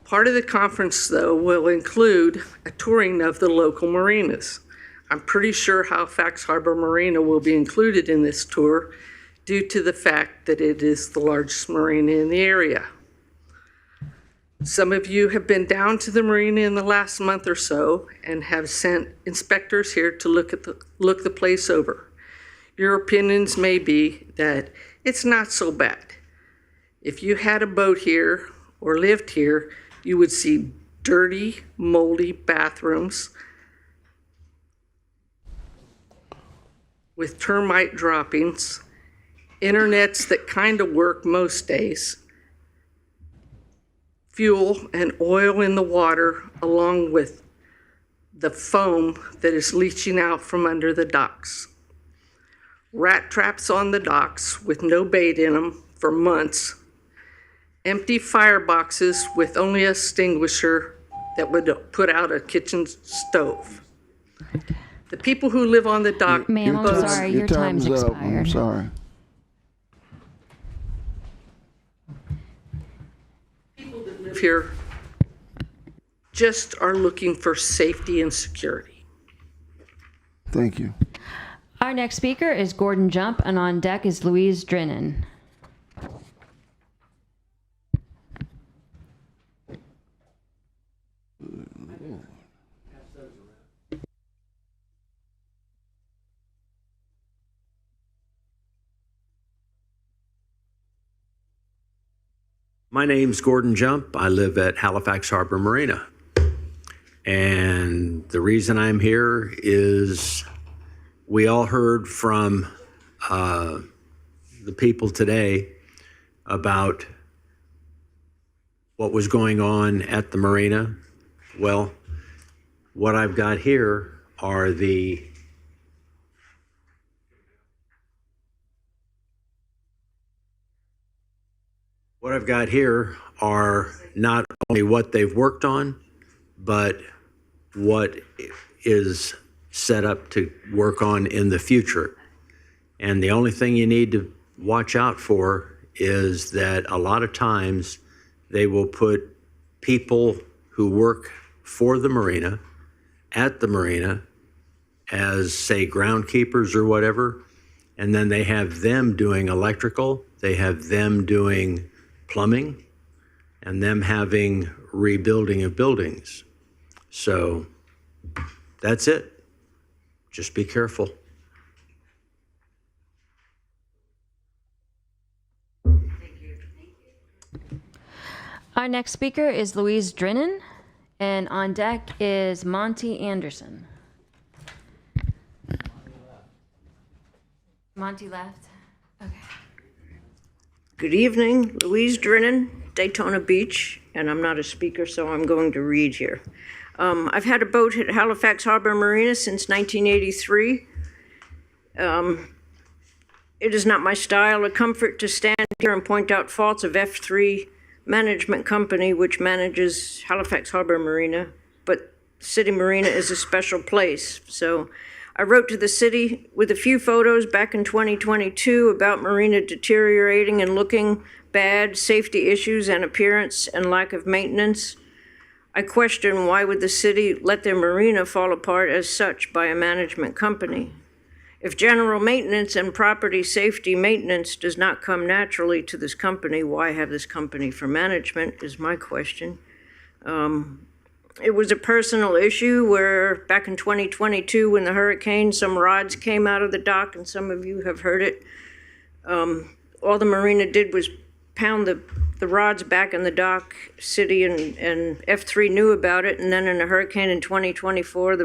Part of the conference, though, will include a touring of the local marinas. I'm pretty sure Halifax Harbor Marina will be included in this tour due to the fact that it is the largest marina in the area. Some of you have been down to the marina in the last month or so and have sent inspectors here to look the place over. Your opinions may be that it's not so bad. If you had a boat here or lived here, you would see dirty, moldy bathrooms with termite droppings, internets that kind of work most days, fuel and oil in the water, along with the foam that is leaching out from under the docks. Rat traps on the docks with no bait in them for months. Empty fireboxes with only a extinguisher that would put out a kitchen stove. The people who live on the dock. Ma'am, I'm sorry, your time's up. expired. I'm sorry. People that live here just are looking for safety and security. Thank you. Our next speaker is Gordon Jump, and on deck is Louise Drennan. My name's Gordon Jump. I live at Halifax Harbor Marina. And the reason I'm here is we all heard from the people today about what was going on at the marina. Well, what I've got here are the What I've got here are not only what they've worked on, but what is set up to work on in the future. And the only thing you need to watch out for is that a lot of times they will put people who work for the marina at the marina as, say, groundkeepers or whatever, and then they have them doing electrical, they have them doing plumbing, and them having rebuilding of buildings. So that's it. Just be careful. Our next speaker is Louise Drennan, and on deck is Monty Anderson. Monty left. Okay. Good evening, Louise Drennan, Daytona Beach, and I'm not a speaker, so I'm going to read here. I've had a boat at Halifax Harbor Marina since 1983. It is not my style or comfort to stand here and point out faults of F3 Management Company, which manages Halifax Harbor Marina, but City Marina is a special place. So I wrote to the city with a few photos back in 2022 about marina deteriorating and looking bad, safety issues and appearance and lack of maintenance. I question why would the city let their marina fall apart as such by a management company? If general maintenance and property safety maintenance does not come naturally to this company, why have this company for management is my question. It was a personal issue where back in 2022 when the hurricane, some rods came out of the dock, and some of you have heard it. All the marina did was pound the rods back in the dock. City and F3 knew about it, and then in a hurricane in 2024,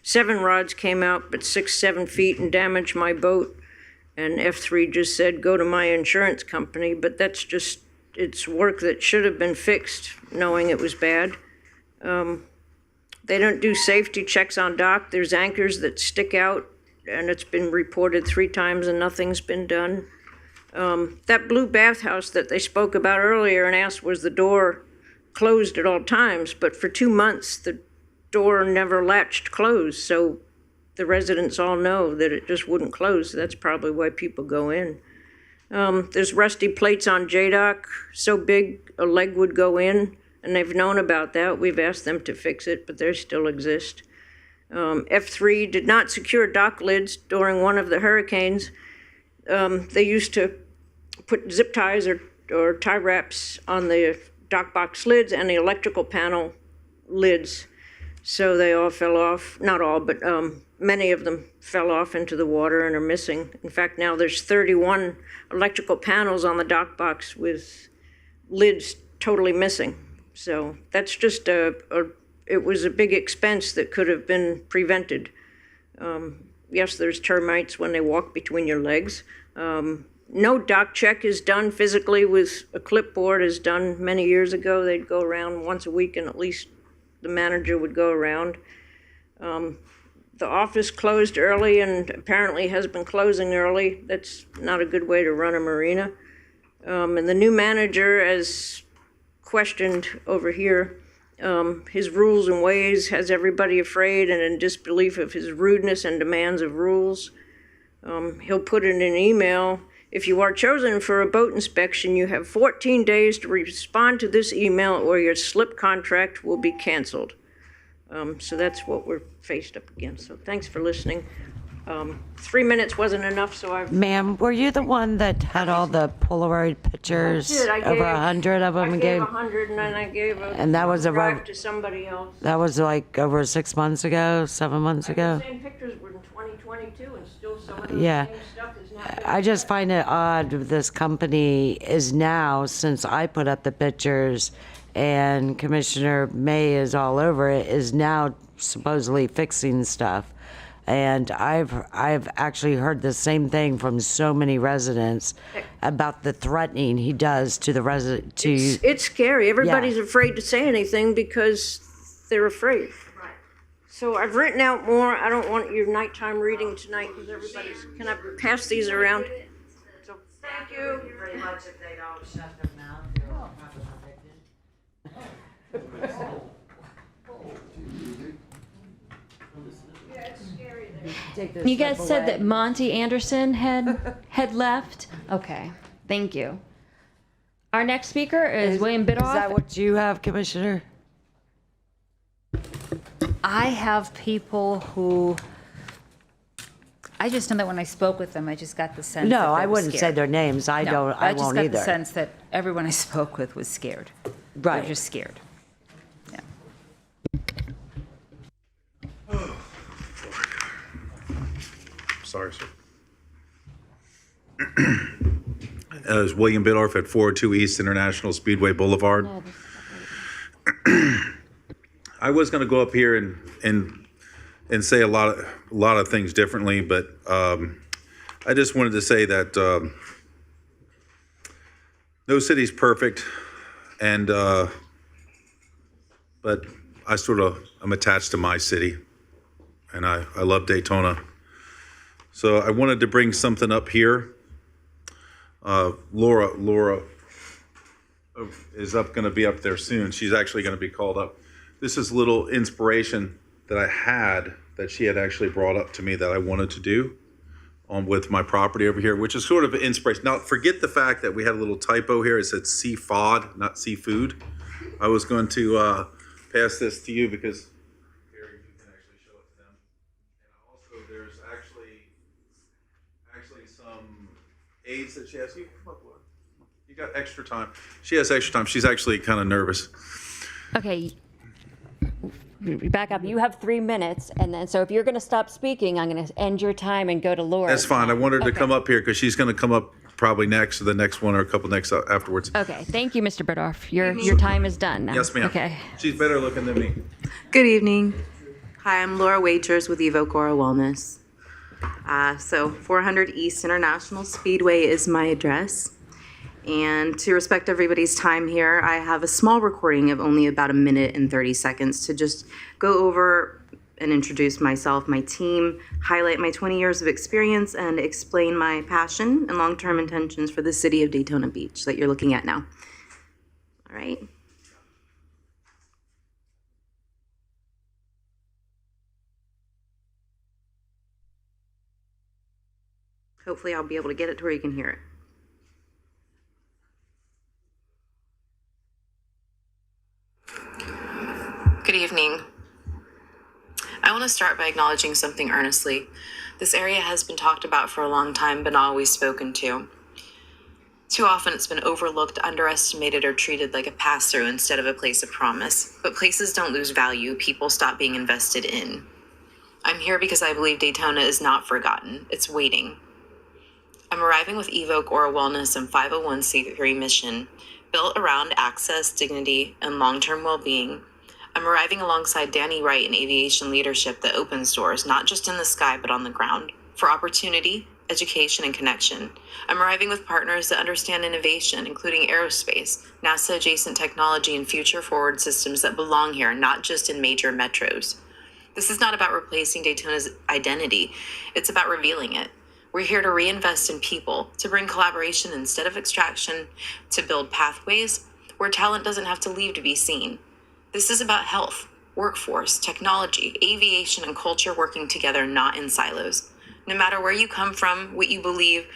7 rods came out, but 6-7 feet and damaged my boat. And F3 just said, go to my insurance company, but that's just, it's work that should have been fixed, knowing it was bad. They don't do safety checks on dock. There's anchors that stick out, and it's been reported 3 times and nothing's been done. That blue bathhouse that they spoke about earlier and asked was the door closed at all times, but for 2 months, the door never latched closed, so the residents all know that it just wouldn't close. That's probably why people go in. There's rusty plates on J-Dock, so big a leg would go in, and they've known about that. We've asked them to fix it, but they still exist. F3 did not secure dock lids during one of the hurricanes. They used to put zip ties or tie wraps on the dock box lids and the electrical panel lids. So they all fell off, not all, but many of them fell off into the water and are missing. In fact, now there's 31 electrical panels on the dock box with lids totally missing. So that's just it was a big expense that could have been prevented. Yes, there's termites when they walk between your legs. No dock check is done physically with a clipboard is done many years ago. They'd go around once a week and at least the manager would go around. The office closed early and apparently has been closing early. That's not a good way to run a marina. And the new manager, as questioned over here, his rules and ways has everybody afraid and in disbelief of his rudeness and demands of rules. He'll put in an email, if you are chosen for a boat inspection, you have 14 days to respond to this email or your slip contract will be canceled. So that's what we're faced up against. So thanks for listening. 3 minutes wasn't enough, so I've... Ma'am, were you the one that had all the Polaroid pictures? I did. Over 100 of them? I gave 100 and then I gave And that was drive to somebody else. That was like over 6 months ago, 7 months ago? The same pictures were in 2022 and still some of the Yeah. same stuff is not... I just find it odd this company is now, since I put up the pictures and Commissioner May is all over it, is now supposedly fixing stuff. And I've actually heard the same thing from so many residents about the threatening he does to the resident. It's scary. Everybody's afraid to say anything because they're afraid. Right. So I've written out more. I don't want your nighttime reading tonight because everybody's... Can I pass these around? So Thank you. Pretty much if they don't shut their mouth, they're probably evicted. You guys said that Monty Anderson had left? Okay, thank you. Our next speaker is William Bidoff. Is that what you have, Commissioner? I have people who, I just know that when I spoke with them, I just got the sense that No, they I were wouldn't say scared. their names. I No, don't. I just won't got either. the sense that everyone I spoke with was scared. Right. They're just scared. Yeah. Sorry, sir. It's William Biddorf at 402 East International Speedway Boulevard. I was going to go up here and say a lot of things differently, but I just wanted to say that no city's perfect, and but I'm attached to my city, and I love Daytona. So I wanted to bring something up here. Laura is going to be up there soon. She's actually going to be called up. This is a little inspiration that I had that she had actually brought up to me that I wanted to do with my property over here, which is sort of an inspiration. Now, forget the fact that we had a little typo here. It said seafod, not seafood. I was going to pass this to you because here you can actually show it to them. And also, there's actually some aids that she has. You come up, Laura. You got extra time. She has extra time. She's actually kind of nervous. Okay. Back up. You have 3 minutes, and then so if you're going to stop speaking, I'm going to end your time and go to Laura. That's fine. I wanted her to come up here because she's going to come up probably next, or the next one, or a couple next afterwards. Okay. Thank you, Mr. Bidoff. Your time is done now. Yes, ma'am. Okay. She's better looking than me. Good evening. Hi, I'm Laura Wagers with Evoque Wellness. So 400 East International Speedway is my address. And to respect everybody's time here, I have a small recording of only about 1 minute and 30 seconds to just go over and introduce myself, my team, highlight my 20 years of experience, and explain my passion and long-term intentions for the city of Daytona Beach that you're looking at now. All right. Hopefully I'll be able to get it to where you can hear it. Good evening. I want to start by acknowledging something earnestly. This area has been talked about for a long time, but not always spoken to. Too often it's been overlooked, underestimated, or treated like a pass-through instead of a place of promise. But places don't lose value, people stop being invested in. I'm here because I believe Daytona is not forgotten, it's waiting. I'm arriving with Evoque Wellness and 501c3 mission, built around access, dignity, and long-term well-being. I'm arriving alongside Danny Wright in aviation leadership that opens doors, not just in the sky, but on the ground, for opportunity, education, and connection. I'm arriving with partners that understand innovation, including aerospace, NASA-adjacent technology, and future-forward systems that belong here, not just in major metros. This is not about replacing Daytona's identity. It's about revealing it. We're here to reinvest in people, to bring collaboration instead of extraction, to build pathways where talent doesn't have to leave to be seen. This is about health, workforce, technology, aviation, and culture working together, not in silos. No matter where you come from, what you believe,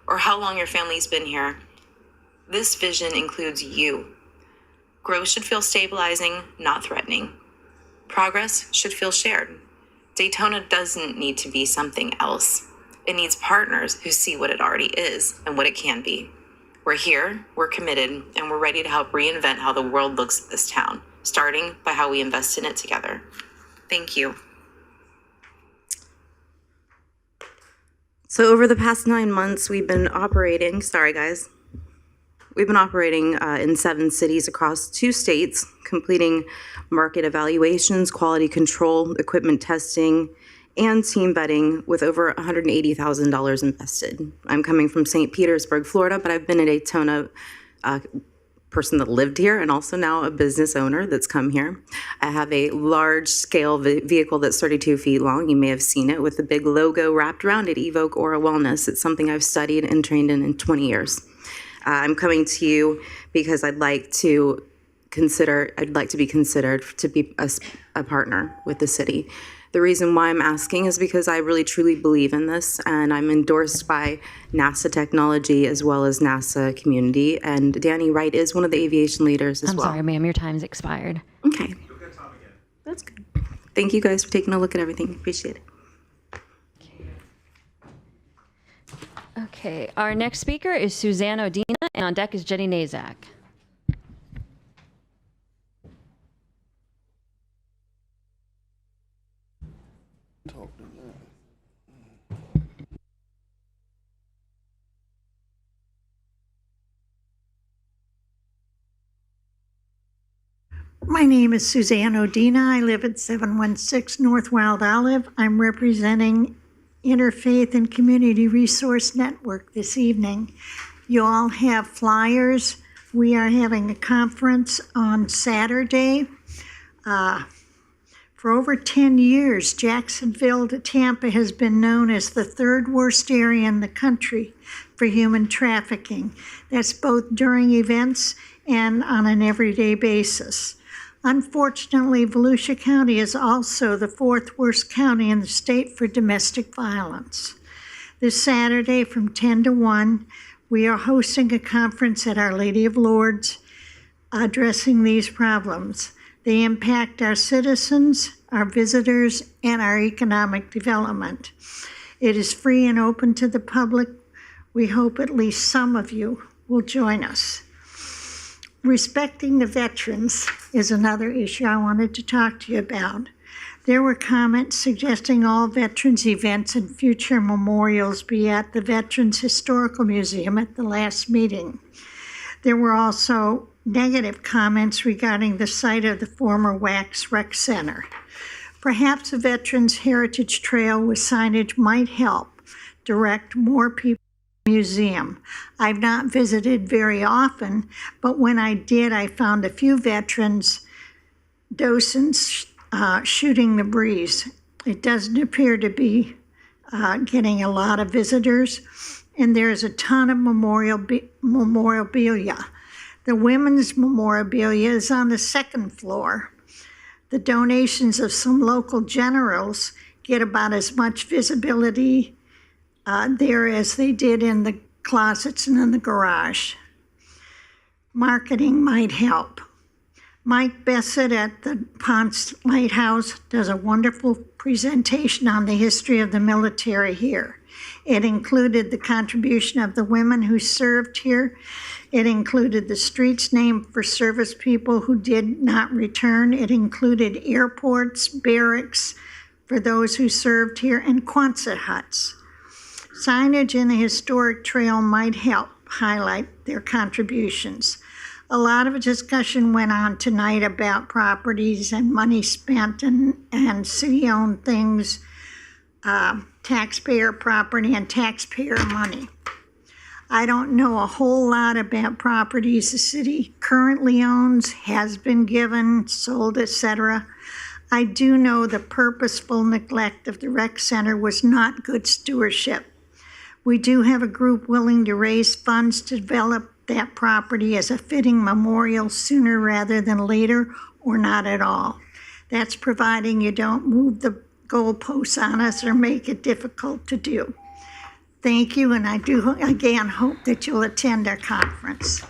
or how long your family's been here, this vision includes you. Growth should feel stabilizing, not threatening. Progress should feel shared. Daytona doesn't need to be something else. It needs partners who see what it already is and what it can be. We're here, we're committed, and we're ready to help reinvent how the world looks at this town, starting by how we invest in it together. Thank you. So over the past 9 months, we've been operating, in 7 cities across 2 states, completing market evaluations, quality control, equipment testing, and team vetting with over $180,000 invested. I'm coming from St. Petersburg, Florida, but I've been in Daytona person that lived here and also now a business owner that's come here. I have a large-scale vehicle that's 32 feet long. You may have seen it with the big logo wrapped around it, Evoke Aura Wellness. It's something I've studied and trained in 20 years. I'm coming to you because I'd like to be considered to be a partner with the city. The reason why I'm asking is because I really truly believe in this, and I'm endorsed by NASA technology as well as NASA community, and Danny Wright is one of the aviation leaders as well. I'm sorry, ma'am, your time's expired. Okay. That's good. Thank you guys for taking a look at everything. Appreciate it. Okay, our next speaker is Suzanne Odina, and on deck is Jenny Nazak. My name is Suzanne Odina. I live at 716 North Wild Olive. I'm representing Interfaith and Community Resource Network this evening. You all have flyers. We are having a conference on Saturday. For over 10 years, Jacksonville to Tampa has been known as the third worst area in the country for human trafficking. That's both during events and on an everyday basis. Unfortunately, Volusia County is also the fourth worst county in the state for domestic violence. This Saturday from 10 to 1, we are hosting a conference at Our Lady of Lourdes addressing these problems. They impact our citizens, our visitors, and our economic development. It is free and open to the public. We hope at least some of you will join us. Respecting the veterans is another issue I wanted to talk to you about. There were comments suggesting all veterans events and future memorials be at the Veterans Historical Museum at the last meeting. There were also negative comments regarding the site of the former Wax Rec Center. Perhaps a Veterans Heritage Trail with signage might help direct more people to the museum. I've not visited very often, but when I did, I found a few veterans, docents, shooting the breeze. It doesn't appear to be getting a lot of visitors, and there's a ton of memorabilia. The women's memorabilia is on the second floor. The donations of some local generals get about as much visibility there as they did in the closets and in the garage. Marketing might help. Mike Bessett at the Ponce Lighthouse does a wonderful presentation on the history of the military here. It included the contribution of the women who served here. It included the streets named for service people who did not return. It included airports, barracks for those who served here, and Quonset huts. Signage in a historic trail might help highlight their contributions. A lot of discussion went on tonight about properties and money spent and city-owned things, taxpayer property and taxpayer money. I don't know a whole lot about properties the city currently owns, has been given, sold, etc. I do know the purposeful neglect of the rec center was not good stewardship. We do have a group willing to raise funds to develop that property as a fitting memorial sooner rather than later, or not at all. That's providing you don't move the goalposts on us or make it difficult to do. Thank you, and I do again hope that you'll attend our conference.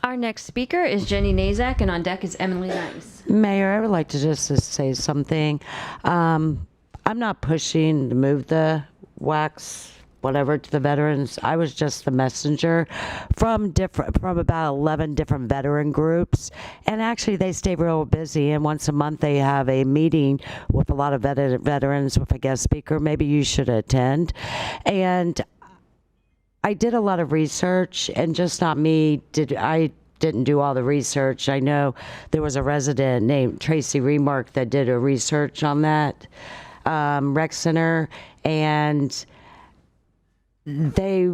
Our next speaker is Jenny Nazak, and on deck is Emily Nice. Mayor, I would like to just say something. I'm not pushing to move the wax, whatever, to the veterans. I was just the messenger from about 11 different veteran groups, and actually they stay real busy, and once a month they have a meeting with a lot of veterans with a guest speaker. Maybe you should attend. And I did a lot of research, and just not me, I didn't do all the research. I know there was a resident named Tracy Remark that did a research on that rec center, and they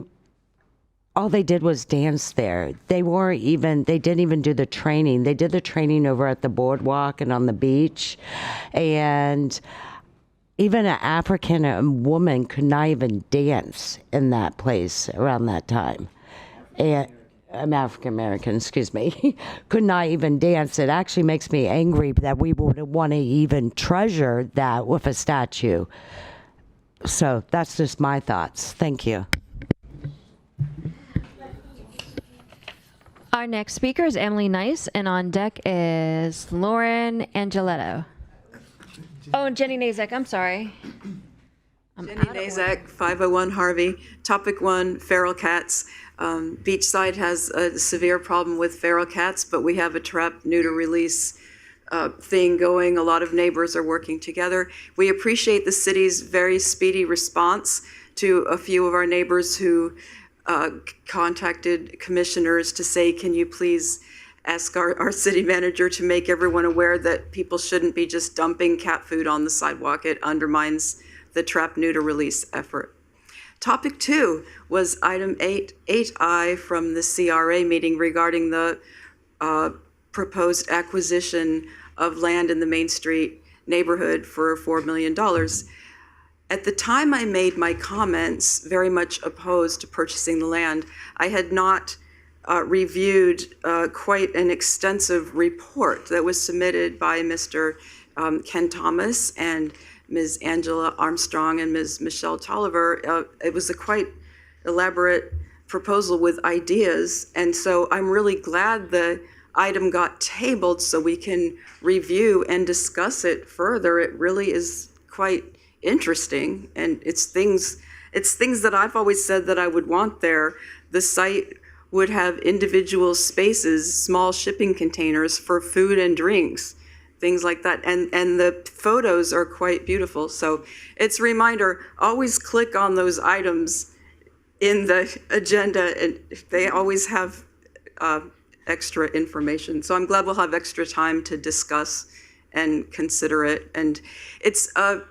all they did was dance there. They didn't even do the training. They did the training over at the boardwalk and on the beach. And even an African woman could not even dance in that place around that time. And I'm African American, excuse me, could not even dance. It actually makes me angry that we would want to even treasure that with a statue. So that's just my thoughts. Thank you. Our next speaker is Emily Nice, and on deck is Lauren Angeletto. Oh, and Jenny Nazek, I'm sorry. Jenny Nazek, 501 Harvey. Topic 1, feral cats. Beachside has a severe problem with feral cats, but we have a trap, neuter, release thing going. A lot of neighbors are working together. We appreciate the city's very speedy response to a few of our neighbors who contacted commissioners to say, can you please ask our city manager to make everyone aware that people shouldn't be just dumping cat food on the sidewalk. It undermines the trap, neuter, release effort. Topic 2 was item 8I from the CRA meeting regarding the proposed acquisition of land in the Main Street neighborhood for $4 million. At the time I made my comments, very much opposed to purchasing the land, I had not reviewed quite an extensive report that was submitted by Mr. Ken Thomas and Ms. Angela Armstrong and Ms. Michelle Tolliver. It was a quite elaborate proposal with ideas, and so I'm really glad the item got tabled so we can review and discuss it further. It really is quite interesting, and it's things that I've always said that I would want there. The site would have individual spaces, small shipping containers for food and drinks, things like that. And the photos are quite beautiful. So it's a reminder, always click on those items in the agenda, and they always have extra information. So I'm glad we'll have extra time to discuss and consider it. And it's a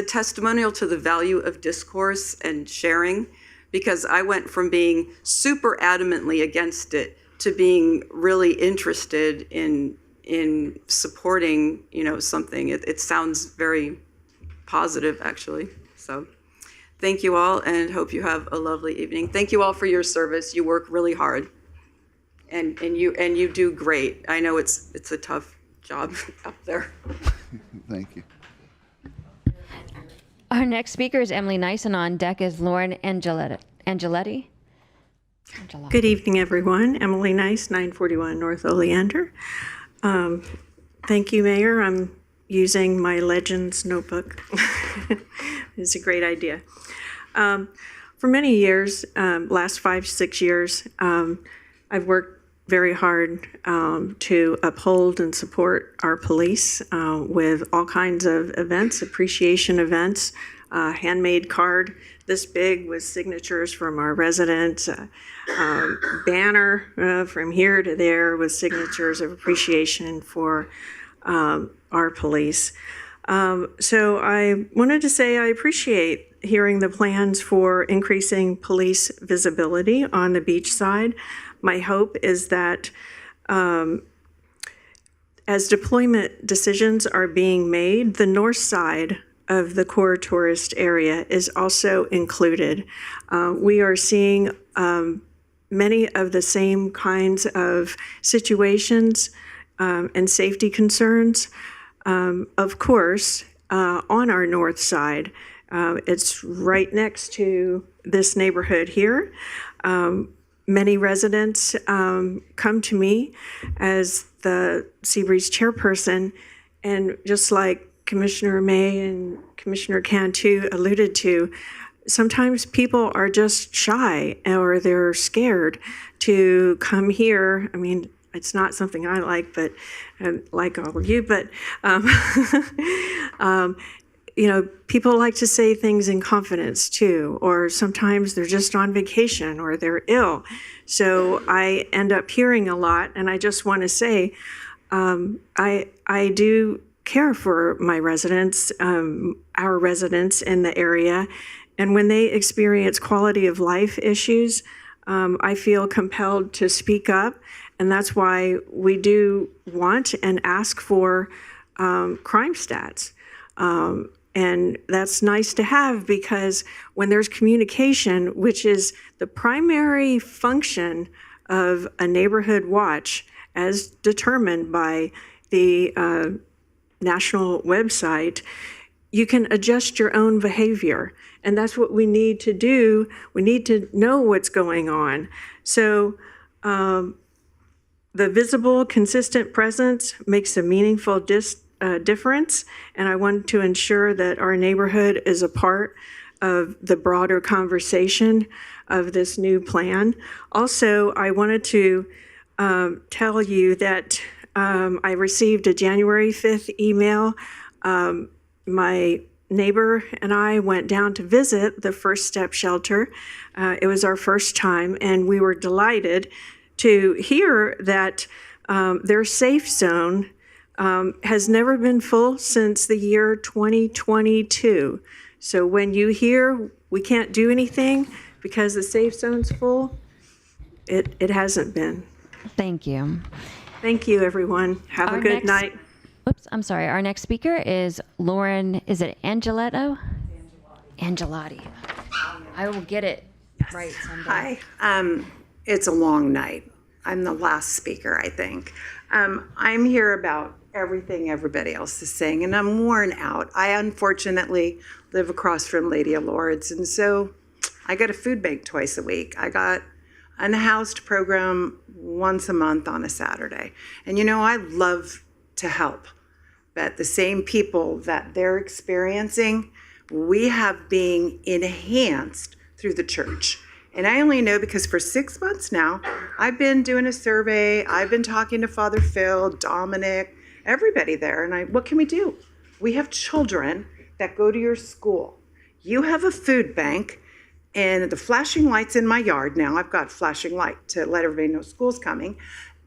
testimonial to the value of discourse and sharing, because I went from being super adamantly against it to being really interested in supporting, something. It sounds very positive, actually. So thank you all, and hope you have a lovely evening. Thank you all for your service. You work really hard, and you do great. I know it's a tough job up there. Thank you. Our next speaker is Emily Nice, and on deck is Lauren Angeletti. Good evening, everyone. Emily Nice, 941 North Oleander. Thank you, Mayor. I'm using my Legends notebook. It's a great idea. For many years, last 5-6 years, I've worked very hard to uphold and support our police with all kinds of events, appreciation events, handmade card this big with signatures from our residents, banner from here to there with signatures of appreciation for our police. So I wanted to say I appreciate hearing the plans for increasing police visibility on the beach side. My hope is that as deployment decisions are being made, the north side of the core tourist area is also included. We are seeing many of the same kinds of situations and safety concerns. Of course, on our north side, it's right next to this neighborhood here. Many residents come to me as the Seabreeze chairperson, and just like Commissioner May and Commissioner Cantu alluded to, sometimes people are just shy or they're scared to come here. I mean, it's not something I like, but like all of you, but people like to say things in confidence too, or sometimes they're just on vacation or they're ill. So I end up hearing a lot, and I just want to say, I do care for my residents, our residents in the area, and when they experience quality of life issues, I feel compelled to speak up, and that's why we do want and ask for crime stats. And that's nice to have, because when there's communication, which is the primary function of a neighborhood watch as determined by the national website, you can adjust your own behavior. And that's what we need to do. We need to know what's going on. So the visible, consistent presence makes a meaningful difference. And I want to ensure that our neighborhood is a part of the broader conversation of this new plan. Also, I wanted to tell you that I received a January 5th email. My neighbor and I went down to visit the First Step Shelter. It was our first time, and we were delighted to hear that their safe zone has never been full since the year 2022. So when you hear we can't do anything because the safe zone's full, it hasn't been. Thank you. Thank you, everyone. Have a good night. Oops, I'm sorry. Our next speaker is Lauren, is it Angeletto? Angelotti. I will get it right someday. Hi. It's a long night. I'm the last speaker, I think. I'm here about everything everybody else is saying, and I'm worn out. I unfortunately live across from Lady of Lords, and so I get a food bank twice a week. I got unhoused program once a month on a Saturday. And you know, I love to help, but the same people that they're experiencing, we have being enhanced through the church. And I only know because for 6 months now, I've been doing a survey. I've been talking to Father Phil, Dominic, everybody there. And what can we do? We have children that go to your school. You have a food bank, and the flashing lights in my yard now, I've got flashing light to let everybody know school's coming.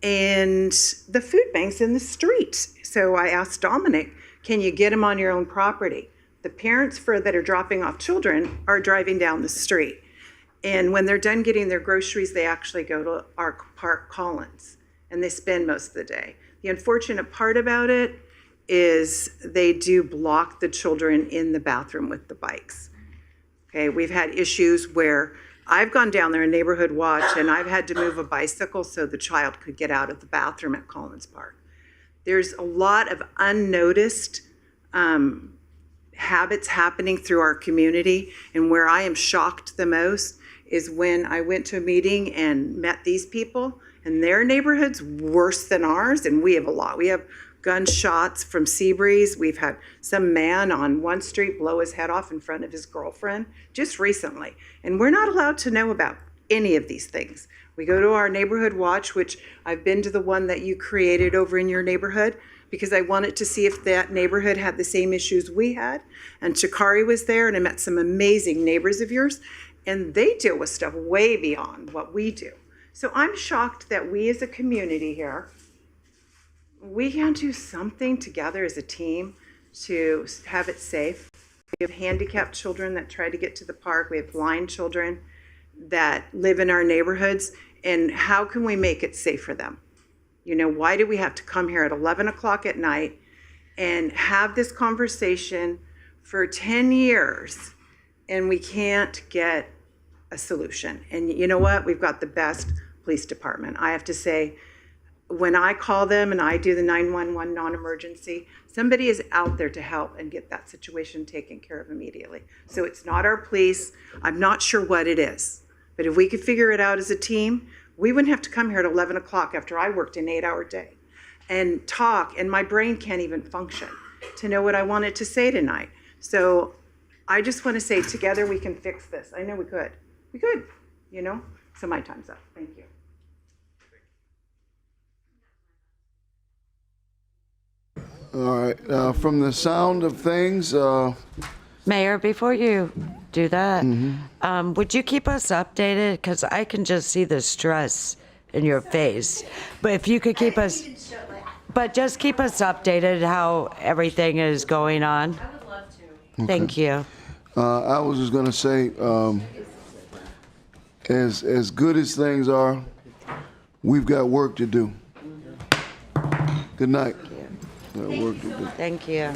And the food bank's in the street. So I asked Dominic, can you get them on your own property? The parents that are dropping off children are driving down the street. And when they're done getting their groceries, they actually go to our Park Collins, and they spend most of the day. The unfortunate part about it is they do block the children in the bathroom with the bikes. Okay, we've had issues where I've gone down there in Neighborhood Watch, and I've had to move a bicycle so the child could get out of the bathroom at Collins Park. There's a lot of unnoticed habits happening through our community, and where I am shocked the most is when I went to a meeting and met these people, and their neighborhood's worse than ours, and we have a lot. We have gunshots from Seabreeze. We've had some man on one street blow his head off in front of his girlfriend just recently, and we're not allowed to know about any of these things. We go to our neighborhood watch, which I've been to the one that you created over in your neighborhood, because I wanted to see if that neighborhood had the same issues we had. And Shikari was there, and I met some amazing neighbors of yours, and they deal with stuff way beyond what we do. So I'm shocked that we as a community here, we can't do something together as a team to have it safe. We have handicapped children that try to get to the park. We have blind children that live in our neighborhoods. And how can we make it safe for them? You know, why do we have to come here at 11 o'clock at night and have this conversation for 10 years and we can't get a solution? And you know what? We've got the best police department. I have to say, when I call them and I do the 911 non-emergency, somebody is out there to help and get that situation taken care of immediately. So it's not our police. I'm not sure what it is. But if we could figure it out as a team, we wouldn't have to come here at 11 o'clock after I worked an 8-hour day and talk, and my brain can't even function to know what I wanted to say tonight. So I just want to say together we can fix this. I know we could. We could, you know? So my time's up. Thank you. All right, from the sound of things, Mayor, before you do that, would you keep us updated? Because I can just see the stress in your face. But if you could keep us, but just keep us updated how everything is going on. I would love to. Thank you. I was just going to say, as good as things are, we've got work to do. Good night. Got work to do. Thank you.